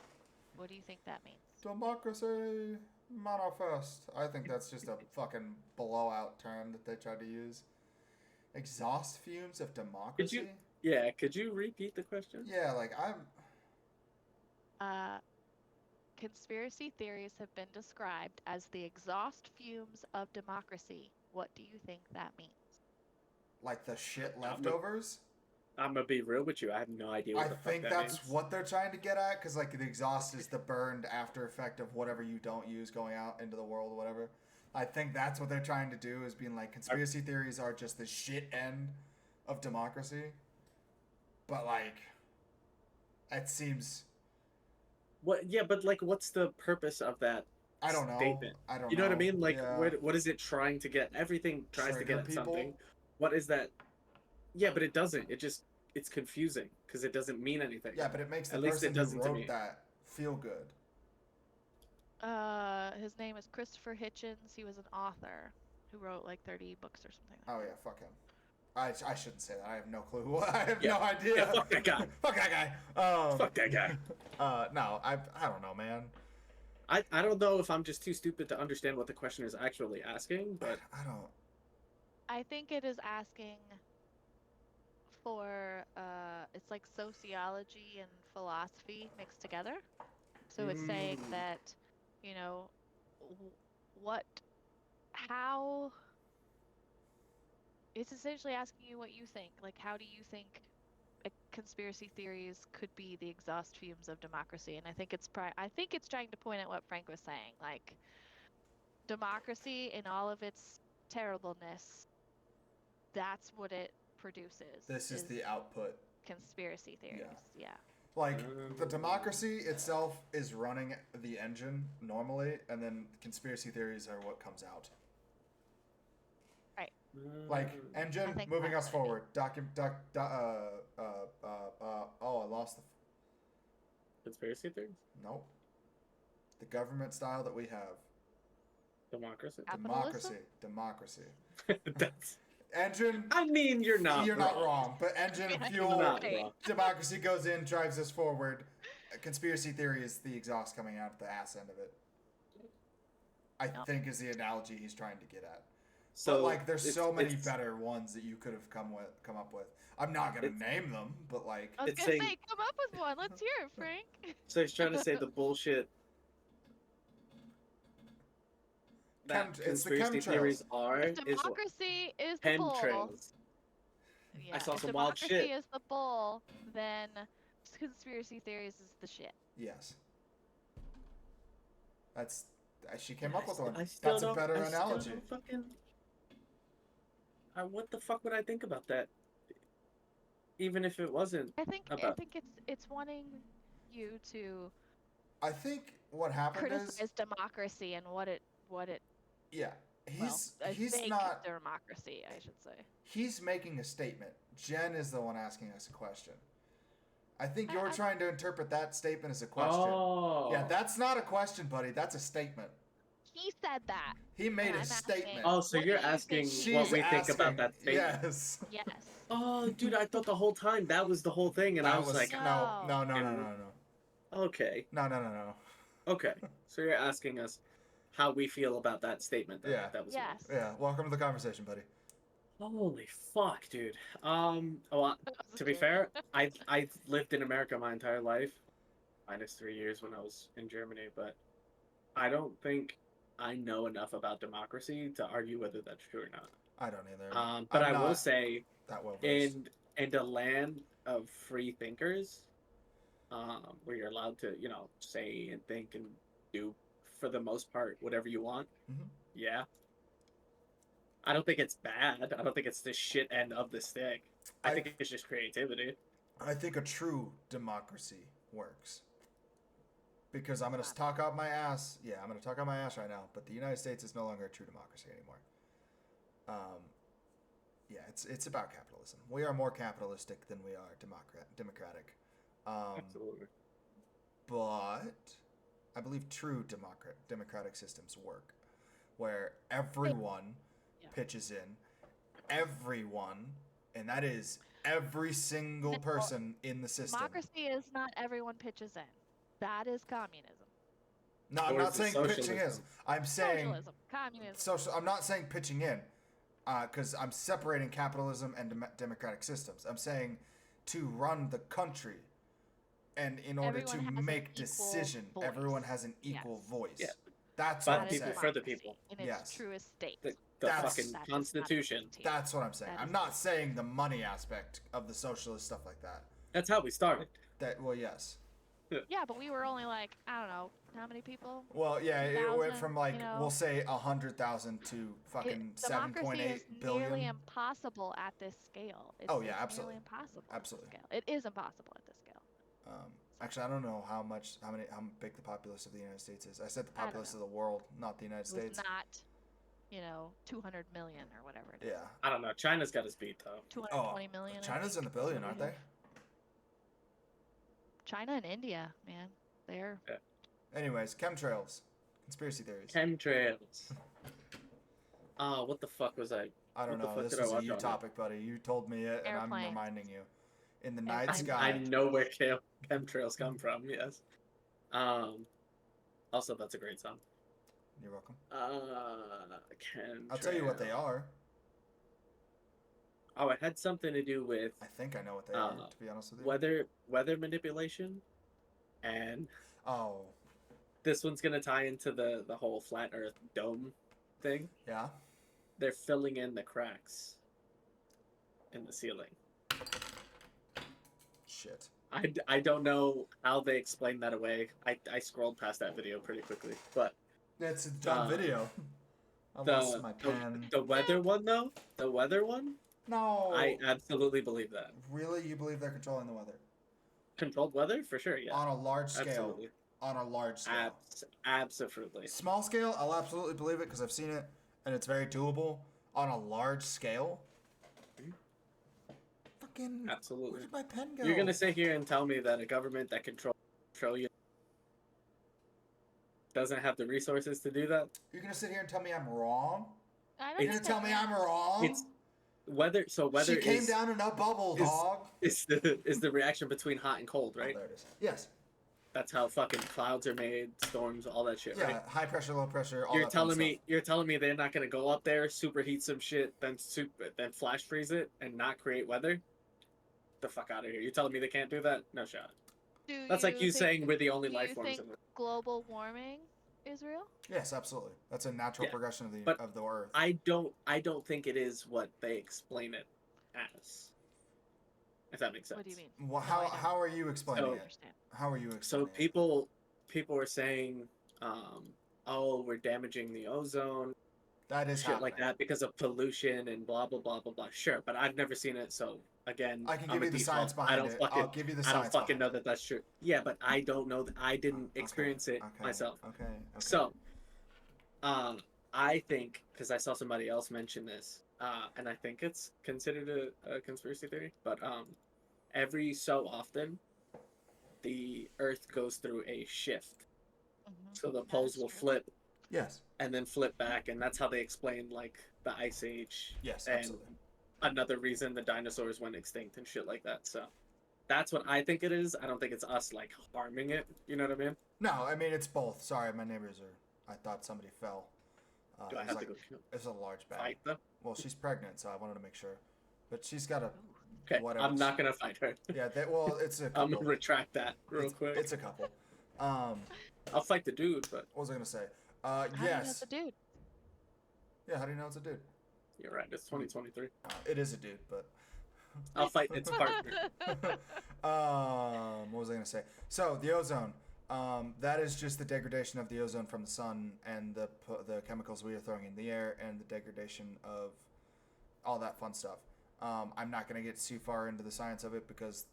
Speaker 3: What do you think that means?
Speaker 1: Democracy manifest. I think that's just a fucking blowout term that they tried to use. Exhaust fumes of
Speaker 2: Could
Speaker 1: democracy?
Speaker 2: you? Yeah. Could you repeat the question?
Speaker 1: Yeah, like I'm.
Speaker 3: Uh, Conspiracy theories have been described as the exhaust fumes of democracy. What do you think that means?
Speaker 1: Like the shit
Speaker 2: I'm
Speaker 1: leftovers?
Speaker 2: gonna be real with you. I have no idea
Speaker 1: I
Speaker 2: what the fuck
Speaker 1: think
Speaker 2: that
Speaker 1: that's
Speaker 2: means.
Speaker 1: what they're trying to get at, because like the exhaust is the burned after effect of whatever you don't use going out into the world, whatever. I think that's what they're trying to do, is being like conspiracy theories are just the shit end of democracy. But like, it seems
Speaker 2: What? Yeah, but like, what's the purpose of that
Speaker 1: I don't know.
Speaker 2: statement?
Speaker 1: I don't
Speaker 2: You know what I
Speaker 1: know.
Speaker 2: mean? Like,
Speaker 1: Yeah,
Speaker 2: what is it trying to get? Everything tries to get
Speaker 1: trigger
Speaker 2: at
Speaker 1: people.
Speaker 2: something. What is that? Yeah, but it doesn't. It's confusing because it doesn't mean anything.
Speaker 1: Yeah, but it makes the
Speaker 2: At least it
Speaker 1: person who
Speaker 2: doesn't to
Speaker 1: wrote
Speaker 2: me.
Speaker 1: that feel good.
Speaker 3: His name is Christopher Hitchens. He was an author who wrote like 30 books or something like
Speaker 1: Oh
Speaker 3: that.
Speaker 1: yeah, fuck him. I shouldn't say that. I have no clue. I have
Speaker 2: Yeah.
Speaker 1: no idea.
Speaker 2: Yeah, fuck that guy.
Speaker 1: Fuck that guy.
Speaker 2: Fuck that guy.
Speaker 1: No, I don't know, man.
Speaker 2: I don't know if I'm just too stupid to understand what the question is actually asking, but
Speaker 1: I don't.
Speaker 3: I think it is asking for it's like sociology and philosophy mixed together. So it's saying that, you know, what, how, it's essentially asking you what you think. Like, how do you think conspiracy theories could be the exhaust fumes of democracy? And I think I think it's trying to point at what Frank was saying. Like, democracy in all of its terribleness, that's what it produces.
Speaker 1: This is the output.
Speaker 3: Conspiracy theories. Yeah.
Speaker 1: Like the democracy itself is running the engine normally, and then conspiracy theories are what comes out.
Speaker 3: Right.
Speaker 1: Like
Speaker 3: I
Speaker 1: engine
Speaker 3: think
Speaker 1: moving
Speaker 3: that's
Speaker 1: us
Speaker 3: what it
Speaker 1: forward. Oh, I lost the.
Speaker 2: conspiracy theories,
Speaker 1: Nope. The government style that we have.
Speaker 2: democracy.
Speaker 3: Capitalism?
Speaker 1: Democracy.
Speaker 2: That's.
Speaker 1: Engine.
Speaker 2: I mean, you're not
Speaker 1: wrong, but engine
Speaker 3: Yeah,
Speaker 1: fuel.
Speaker 2: You're not
Speaker 3: Right.
Speaker 2: wrong.
Speaker 1: Democracy goes in, drives us forward. Conspiracy theory is the exhaust coming out the ass end of it. I
Speaker 3: Yep.
Speaker 1: think is the analogy he's trying to get at.
Speaker 2: So
Speaker 1: But like, there's so many
Speaker 2: it's-
Speaker 1: better ones that you could have come up with. I'm not gonna
Speaker 2: It's-
Speaker 1: name them, but like,
Speaker 3: I was
Speaker 2: It's
Speaker 3: gonna
Speaker 2: saying-
Speaker 3: say, come up with one. Let's hear it, Frank.
Speaker 2: So he's trying to say the bullshit that
Speaker 1: It's the
Speaker 2: conspiracy
Speaker 1: chemtrails.
Speaker 2: theories are
Speaker 3: If
Speaker 2: is what?
Speaker 3: democracy is the bull.
Speaker 2: Chemtrails.
Speaker 3: Yeah,
Speaker 2: saw
Speaker 3: if
Speaker 2: some wild
Speaker 3: democracy
Speaker 2: shit.
Speaker 3: is the bull, then conspiracy theories is the shit.
Speaker 1: yes, that's she came up with one.
Speaker 2: I still
Speaker 1: That's a
Speaker 2: don't-
Speaker 1: better
Speaker 2: I still
Speaker 1: analogy.
Speaker 2: don't fucking. What the fuck would I think about that? Even if it wasn't.
Speaker 3: I think
Speaker 2: About-
Speaker 3: it's wanting you to
Speaker 1: I think what happened
Speaker 3: criticize
Speaker 1: is,
Speaker 3: democracy and what it
Speaker 1: yeah, he's
Speaker 3: fake
Speaker 1: not.
Speaker 3: democracy, I should say.
Speaker 1: He's making a statement. Jen is the one asking us a question. I think
Speaker 3: I-
Speaker 1: you're
Speaker 3: I-
Speaker 1: trying to interpret that statement as a question.
Speaker 2: Oh.
Speaker 1: Yeah, that's not a question, buddy. That's a statement.
Speaker 3: He said that.
Speaker 1: He made
Speaker 3: And
Speaker 1: a
Speaker 3: I'm asking-
Speaker 1: statement.
Speaker 2: Oh, so
Speaker 3: What
Speaker 2: you're
Speaker 3: do you
Speaker 2: asking
Speaker 3: think?
Speaker 2: what
Speaker 1: She's
Speaker 2: we think about
Speaker 1: asking-
Speaker 2: that statement?
Speaker 1: Yes.
Speaker 3: Yes.
Speaker 2: Oh, dude, I thought the whole time that was the whole thing, and I was like,
Speaker 1: no.
Speaker 2: okay,
Speaker 1: No.
Speaker 2: okay. So you're asking us how we feel about that statement. Then.
Speaker 1: Yeah.
Speaker 2: That was
Speaker 3: Yes.
Speaker 1: Yeah, welcome to the conversation, buddy.
Speaker 2: Holy fuck, dude. Well,
Speaker 3: That was
Speaker 2: to be
Speaker 3: good.
Speaker 2: fair, I've lived in America my entire life, minus 3 years when I was in Germany, but I don't think I know enough about democracy to argue whether that's true or not.
Speaker 1: I don't either.
Speaker 2: But
Speaker 1: I'm
Speaker 2: I will
Speaker 1: not
Speaker 2: say,
Speaker 1: that well versed.
Speaker 2: in a land of free thinkers, where you're allowed to, say and think and do, for the most part, whatever you want.
Speaker 1: Mhm.
Speaker 2: Yeah. I don't think it's bad. I don't think it's the shit end of the stick. I think it's just creativity.
Speaker 1: I think a true democracy works. Because I'm going to talk out my ass. Yeah, I'm going to talk out my ass right now. But the United States is no longer a true democracy anymore. Yeah, it's about capitalism. We are more capitalistic than we are democratic.
Speaker 2: Absolutely.
Speaker 1: But I believe true democratic systems work, where everyone pitches in, everyone, and that is every single person in the system.
Speaker 3: Democracy is not everyone pitches in. That is communism.
Speaker 1: No, I'm
Speaker 2: Or
Speaker 1: not
Speaker 2: is it
Speaker 1: saying pitching is.
Speaker 2: socialism?
Speaker 1: I'm saying
Speaker 3: Socialism, communism.
Speaker 1: I'm not saying pitching in, because I'm separating capitalism and democratic systems. I'm saying to run the country, and in order
Speaker 3: Everyone
Speaker 1: to
Speaker 3: has an
Speaker 1: make
Speaker 3: equal
Speaker 1: decision,
Speaker 3: voice.
Speaker 1: everyone has an equal voice.
Speaker 2: Yeah.
Speaker 1: That's
Speaker 2: By
Speaker 1: what
Speaker 2: the
Speaker 1: I'm
Speaker 2: people,
Speaker 1: saying.
Speaker 2: for the people.
Speaker 3: In its
Speaker 1: Yes.
Speaker 3: truest state.
Speaker 2: The
Speaker 1: That's-
Speaker 2: fucking
Speaker 3: That is not
Speaker 2: Constitution.
Speaker 3: dictated.
Speaker 1: That's what I'm saying.
Speaker 3: That
Speaker 1: I'm
Speaker 3: is
Speaker 1: not saying the money aspect of the socialist stuff like that.
Speaker 2: That's how we started.
Speaker 1: Well, yes.
Speaker 3: Yeah, but we were only like, I don't know, how many people?
Speaker 1: Well, yeah, it went
Speaker 3: 2,000,
Speaker 1: from like,
Speaker 3: you know?
Speaker 1: we'll say 100,000 to fucking
Speaker 3: Democracy
Speaker 1: 7.8
Speaker 3: is
Speaker 1: billion.
Speaker 3: nearly impossible at this scale. It's,
Speaker 1: Oh, yeah,
Speaker 3: it's
Speaker 1: absolutely.
Speaker 3: nearly impossible
Speaker 1: Absolutely.
Speaker 3: at this scale. It is impossible at this scale.
Speaker 1: Actually, I don't know how big the populace of the United States is. I said the
Speaker 3: I don't
Speaker 1: populace of
Speaker 3: know.
Speaker 1: the world, not the United
Speaker 3: It was
Speaker 1: States.
Speaker 3: not, 200 million or whatever it is.
Speaker 1: Yeah.
Speaker 2: I don't know. China's got us beat though.
Speaker 3: 220 million. I
Speaker 1: China's in
Speaker 3: think,
Speaker 1: the
Speaker 3: is what
Speaker 1: billion,
Speaker 3: we
Speaker 1: aren't
Speaker 3: have.
Speaker 1: they?
Speaker 3: China and India, man. They're
Speaker 1: Anyways, chemtrails, conspiracy theories.
Speaker 2: Chemtrails. What the fuck was I?
Speaker 1: I don't
Speaker 2: what the
Speaker 1: know.
Speaker 2: fuck
Speaker 1: This
Speaker 2: did I
Speaker 1: was a
Speaker 2: watch
Speaker 1: you
Speaker 2: on it?
Speaker 1: topic, buddy. You told me it, and I'm
Speaker 3: Airplanes.
Speaker 1: reminding you. In the night
Speaker 3: Airplanes.
Speaker 1: sky.
Speaker 2: I know where chemtrails come from. Yes. Also, that's a great song.
Speaker 1: You're welcome.
Speaker 2: Chemtrails.
Speaker 1: I'll tell you what they are.
Speaker 2: Oh, it had something to do with
Speaker 1: I think I know what they are, to be honest with you.
Speaker 2: weather manipulation, and
Speaker 1: Oh,
Speaker 2: this one's gonna tie into the whole flat Earth dome thing.
Speaker 1: yeah?
Speaker 2: They're filling in the cracks in the ceiling.
Speaker 1: Shit.
Speaker 2: I don't know how they explain that away. I scrolled past that video pretty quickly, but
Speaker 1: It's a dumb video. I
Speaker 2: the
Speaker 1: lost my pen.
Speaker 2: the weather one though, the weather one,
Speaker 1: No.
Speaker 2: I absolutely believe that.
Speaker 1: Really? You believe they're controlling the weather?
Speaker 2: Controlled weather for sure, yeah.
Speaker 1: On a large scale.
Speaker 2: Absolutely.
Speaker 1: On a large scale.
Speaker 2: Absolutely.
Speaker 1: Small scale, I'll absolutely believe it because I've seen it and it's very doable. On a large scale, fucking.
Speaker 2: Absolutely.
Speaker 1: Where did my pen go?
Speaker 2: You're gonna sit here and tell me that a government that control trillion doesn't have the resources to do that?
Speaker 1: You're gonna sit here and tell me I'm wrong?
Speaker 3: I
Speaker 1: You're
Speaker 3: don't
Speaker 1: gonna
Speaker 3: think
Speaker 1: tell me I'm wrong?
Speaker 2: It's weather. So weather
Speaker 1: She came
Speaker 2: is,
Speaker 1: down in a bubble,
Speaker 2: is-
Speaker 1: dog.
Speaker 2: is the reaction between hot and cold, right?
Speaker 1: Oh, there it is. Yes.
Speaker 2: That's how fucking clouds are made, storms, all that shit,
Speaker 1: Yeah.
Speaker 2: right?
Speaker 1: High pressure, low pressure. All
Speaker 2: You're
Speaker 1: that fun
Speaker 2: telling me they're not gonna go up there, superheat some shit, then flash freeze it and not create weather? The fuck out of here! You're telling me they can't do that? No shot. That's like you saying we're the only
Speaker 3: do
Speaker 2: life
Speaker 3: you
Speaker 2: forms.
Speaker 3: think
Speaker 2: In the...
Speaker 3: global warming is real?
Speaker 1: stuff. Yes, absolutely. That's a natural
Speaker 2: Yeah,
Speaker 1: progression
Speaker 2: but
Speaker 1: of the Earth.
Speaker 2: I don't think it is what they explain it as. If that makes sense.
Speaker 3: What do you mean?
Speaker 1: Well,
Speaker 3: No, I don't.
Speaker 1: how are you explaining
Speaker 2: So-
Speaker 3: I
Speaker 1: it?
Speaker 3: understand.
Speaker 1: How are you
Speaker 2: So
Speaker 1: explaining
Speaker 2: people are saying, oh, we're damaging the ozone,
Speaker 1: it? That is
Speaker 2: shit
Speaker 1: happening.
Speaker 2: like that because of pollution and blah blah blah blah blah. Sure, but I've never seen it, so again,
Speaker 1: I can
Speaker 2: I'm
Speaker 1: give
Speaker 2: a
Speaker 1: you the
Speaker 2: default.
Speaker 1: science behind it. I'll give you the
Speaker 2: I don't
Speaker 1: science
Speaker 2: fucking
Speaker 1: behind
Speaker 2: know
Speaker 1: it.
Speaker 2: that that's true. Yeah, but I don't know that I didn't
Speaker 1: Okay,
Speaker 2: experience it
Speaker 1: okay,
Speaker 2: myself.
Speaker 1: Okay.
Speaker 2: So, I think because I saw somebody else mention this, and I think it's considered a conspiracy theory, but every so often, the Earth goes through a shift,
Speaker 3: Mhm.
Speaker 2: so the
Speaker 3: That
Speaker 2: poles
Speaker 3: is
Speaker 2: will
Speaker 3: true.
Speaker 2: flip
Speaker 1: Yes.
Speaker 2: and then flip back, and that's how they explain like the Ice Age.
Speaker 1: Yes,
Speaker 2: and
Speaker 1: absolutely.
Speaker 2: another reason the dinosaurs went extinct and shit like that. So that's what I think it is. I don't think it's us like harming it. You know what I mean?
Speaker 1: No, I mean it's both. Sorry, my neighbors are. I thought somebody fell.
Speaker 2: Do I
Speaker 1: it was
Speaker 2: have
Speaker 1: like,
Speaker 2: to go
Speaker 1: It's a large bag.
Speaker 2: fight them?
Speaker 1: Well, she's pregnant, so I wanted to make sure. But she's got a.
Speaker 2: Okay,
Speaker 1: Whatever.
Speaker 2: I'm not gonna fight her.
Speaker 1: Yeah. Well, it's a
Speaker 2: I'm
Speaker 1: couple.
Speaker 2: gonna retract that real quick.
Speaker 1: It's a couple.
Speaker 2: I'll fight the dude, but
Speaker 1: What was I gonna say?
Speaker 3: How do you know
Speaker 1: Yes.
Speaker 3: it's a dude?
Speaker 1: Yeah. How do you know it's a dude?
Speaker 2: you're right. It's 2023.
Speaker 1: It is a dude, but.
Speaker 2: I'll fight its partner.
Speaker 1: What was I gonna say? So the ozone. That is just the degradation of the ozone from the sun and the chemicals we are throwing in the air and the degradation of all that fun stuff. I'm not going to get too far into the science of it because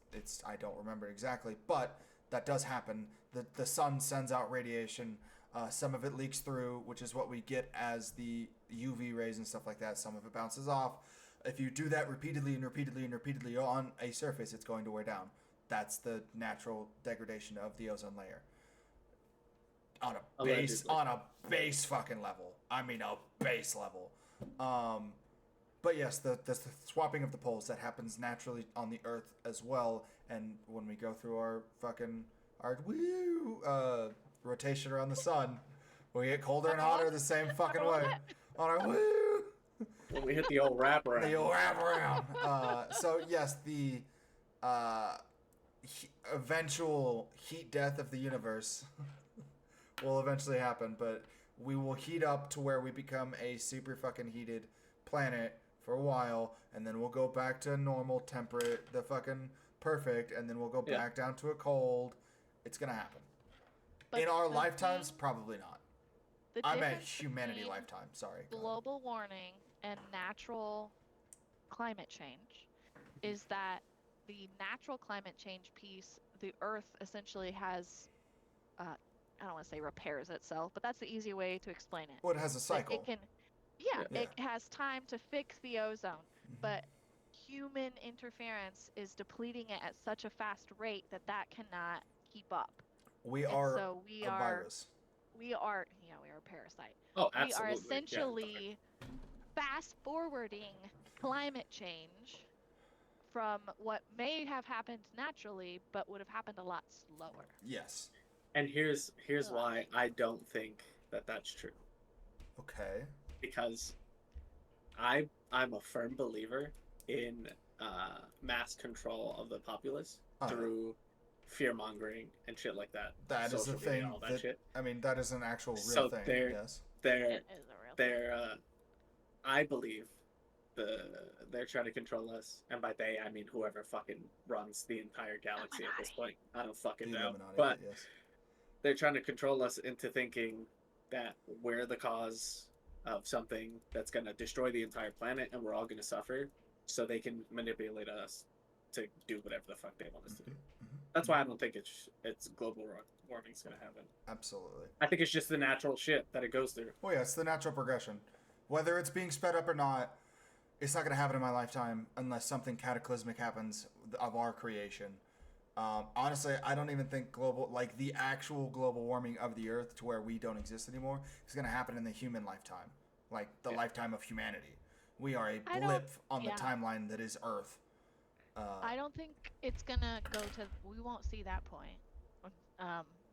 Speaker 1: I don't remember exactly, but that does happen. The sun sends out radiation. Some of it leaks through, which is what we get as the UV rays and stuff like that. Some of it bounces off. If you do that repeatedly and repeatedly and repeatedly on a surface, it's going to wear down. That's the natural degradation of the ozone layer. On a base fucking level. I mean a base level. But yes, the swapping of the poles that happens naturally on the Earth as well. And when we go through our rotation around the sun, we get colder and hotter the same fucking way. On our woo.
Speaker 2: When we hit the old wraparound.
Speaker 1: The old wraparound. So yes, the eventual heat death of the universe will eventually happen, but we will heat up to where we become a super fucking heated planet for a while, and then we'll go back to normal temperate, the fucking perfect, and then we'll go back down to a cold. It's gonna happen.
Speaker 3: But
Speaker 1: in our lifetimes, probably not.
Speaker 3: The
Speaker 1: I'm at
Speaker 3: difference
Speaker 1: humanity
Speaker 3: between
Speaker 1: lifetime. Sorry.
Speaker 3: global warming and natural climate change is that the natural climate change piece, the Earth essentially has, I don't want to say repairs itself, but that's the easy way to explain it.
Speaker 1: Well, it has a
Speaker 3: That
Speaker 1: cycle.
Speaker 3: it can, it has time to fix the ozone, but human interference is depleting it at such a fast rate that cannot keep up.
Speaker 1: We
Speaker 3: And
Speaker 1: are
Speaker 3: so
Speaker 1: a virus.
Speaker 3: we are a parasite.
Speaker 2: Oh,
Speaker 3: We are
Speaker 2: absolutely.
Speaker 3: essentially fast forwarding climate change from what may have happened naturally, but would have happened a lot slower.
Speaker 1: Yes.
Speaker 2: And here's why I don't think that that's true.
Speaker 1: Okay.
Speaker 2: Because I'm a firm believer in mass control of the populace through fear mongering and shit like that.
Speaker 1: That is the thing.
Speaker 2: All that shit.
Speaker 1: I mean, that is an actual real
Speaker 2: So
Speaker 1: thing. Yes.
Speaker 3: It is a real thing.
Speaker 2: I believe they're trying to control us, and by they I mean whoever fucking runs the entire galaxy at this point. I don't fucking know, but
Speaker 1: yes.
Speaker 2: They're trying to control us into thinking that we're the cause of something that's going to destroy the entire planet, and we're all going to suffer, so they can manipulate us to do whatever the fuck they want us to do. That's why I don't think it's global warming's going to happen.
Speaker 1: Absolutely.
Speaker 2: I think it's just the natural shit that it goes through.
Speaker 1: Well, yeah, it's the natural progression. Whether it's being sped up or not, it's not going to happen in my lifetime unless something cataclysmic happens of our creation. Honestly, I don't even think the actual global warming of the Earth to where we don't exist anymore is going to happen in the human lifetime, like the lifetime of humanity. We are a blip on the timeline that is Earth.
Speaker 3: I don't think it's gonna go to. We won't see that point.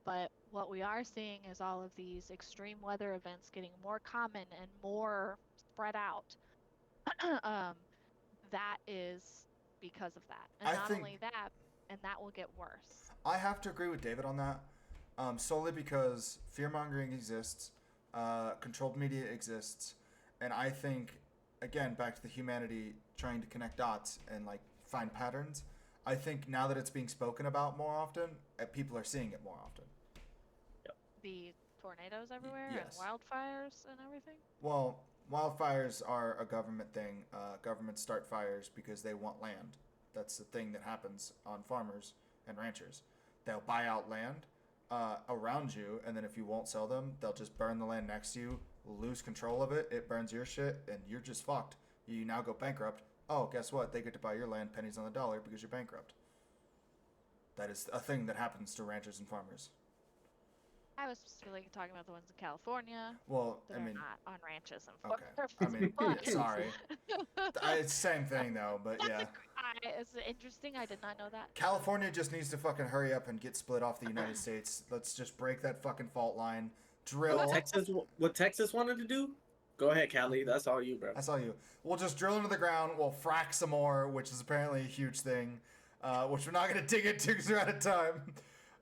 Speaker 3: But what we are seeing is all of these extreme weather events getting more common and more spread out. That is because of that, and not only that, and that will get worse.
Speaker 1: I have to agree with David on that, solely because fear-mongering exists, controlled media exists, and I think, again, back to the humanity trying to connect dots and find patterns, I think now that it's being spoken about more often, people are seeing it more often.
Speaker 2: Yep.
Speaker 3: The tornadoes everywhere
Speaker 1: Yes.
Speaker 3: and wildfires and everything?
Speaker 1: Well, wildfires are a government thing. Governments start fires because they want land. That's the thing that happens on farmers and ranchers. They'll buy out land around you, and then if you won't sell them, they'll just burn the land next to you, lose control of it, it burns your shit, and you're just fucked. You now go bankrupt. Oh, guess what? They get to buy your land pennies on the dollar because you're bankrupt. That is a thing that happens to ranchers and farmers.
Speaker 3: I was specifically talking about the ones in California.
Speaker 1: Well,
Speaker 3: that
Speaker 1: I mean,
Speaker 3: are not on ranches and
Speaker 1: okay.
Speaker 3: farms.
Speaker 1: I mean,
Speaker 3: But-
Speaker 1: yeah, sorry. It's the same thing though, but yeah.
Speaker 3: It's interesting. I did not know that.
Speaker 1: California just needs to fucking hurry up and get split off the United States. Let's just break that fucking fault line. Drill.
Speaker 2: What Texas wanted to do? Go ahead, Cali. That's all you, bro.
Speaker 1: That's all you. We'll just drill into the ground. We'll frack some more, which is apparently a huge thing, which we're not going to dig into because we're out of time.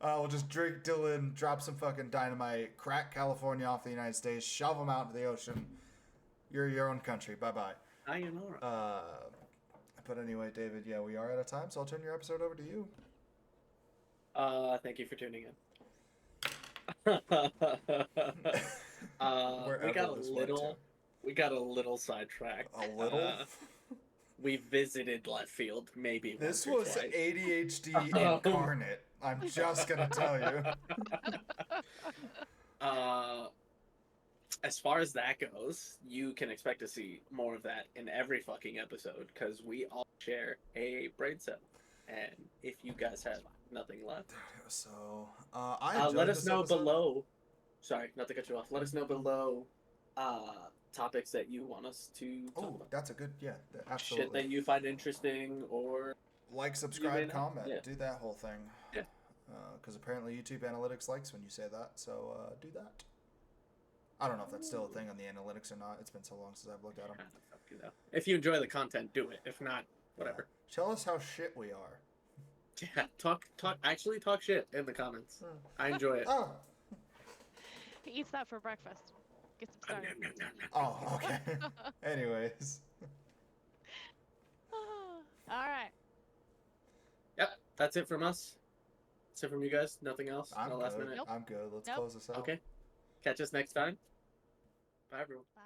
Speaker 1: We'll just drill in, drop some fucking dynamite, crack California off the United States, shove them out into the ocean. You're your own country. Bye-bye.
Speaker 2: Sayonara.
Speaker 1: But anyway, David, yeah, we are out of time, so I'll turn your episode over to you.
Speaker 2: Thank you for tuning in. We got a little sidetracked.
Speaker 1: A little?
Speaker 2: we visited left field maybe
Speaker 1: This
Speaker 2: once or
Speaker 1: was
Speaker 2: twice.
Speaker 1: ADHD incarnate. I'm just gonna tell you.
Speaker 2: As far as that goes, you can expect to see more of that in every fucking episode because we all share a brain cell. And if you guys have nothing left,
Speaker 1: So, I enjoyed
Speaker 2: let us
Speaker 1: this
Speaker 2: know
Speaker 1: episode.
Speaker 2: below. Sorry, not to cut you off. Let us know below topics that you want us to talk
Speaker 1: Oh,
Speaker 2: about.
Speaker 1: that's a good, yeah,
Speaker 2: Shit
Speaker 1: absolutely.
Speaker 2: that you find interesting or
Speaker 1: Like, subscribe,
Speaker 2: not.
Speaker 1: comment,
Speaker 2: Yeah.
Speaker 1: do that whole thing.
Speaker 2: Yeah.
Speaker 1: Because apparently YouTube analytics likes when you say that, so do that. I don't know if that's still a thing on the analytics or not. It's been so long since I've looked at them.
Speaker 2: If you enjoy the content, do it. If not, whatever.
Speaker 1: Yeah. Tell us how shit we are.
Speaker 2: Yeah, actually talk shit in the comments. I enjoy it.
Speaker 1: Oh.
Speaker 3: He eats that for breakfast. Gets him started.
Speaker 1: Oh, okay. Anyways.
Speaker 3: All right.
Speaker 2: Yep, that's it from us. That's it from you guys. Nothing else.
Speaker 1: I'm
Speaker 2: No last
Speaker 1: good.
Speaker 2: minute.
Speaker 3: Nope.
Speaker 1: I'm good. Let's
Speaker 3: Nope.
Speaker 1: close this out.
Speaker 2: Okay. Catch us next time. Bye, everyone.
Speaker 3: Bye.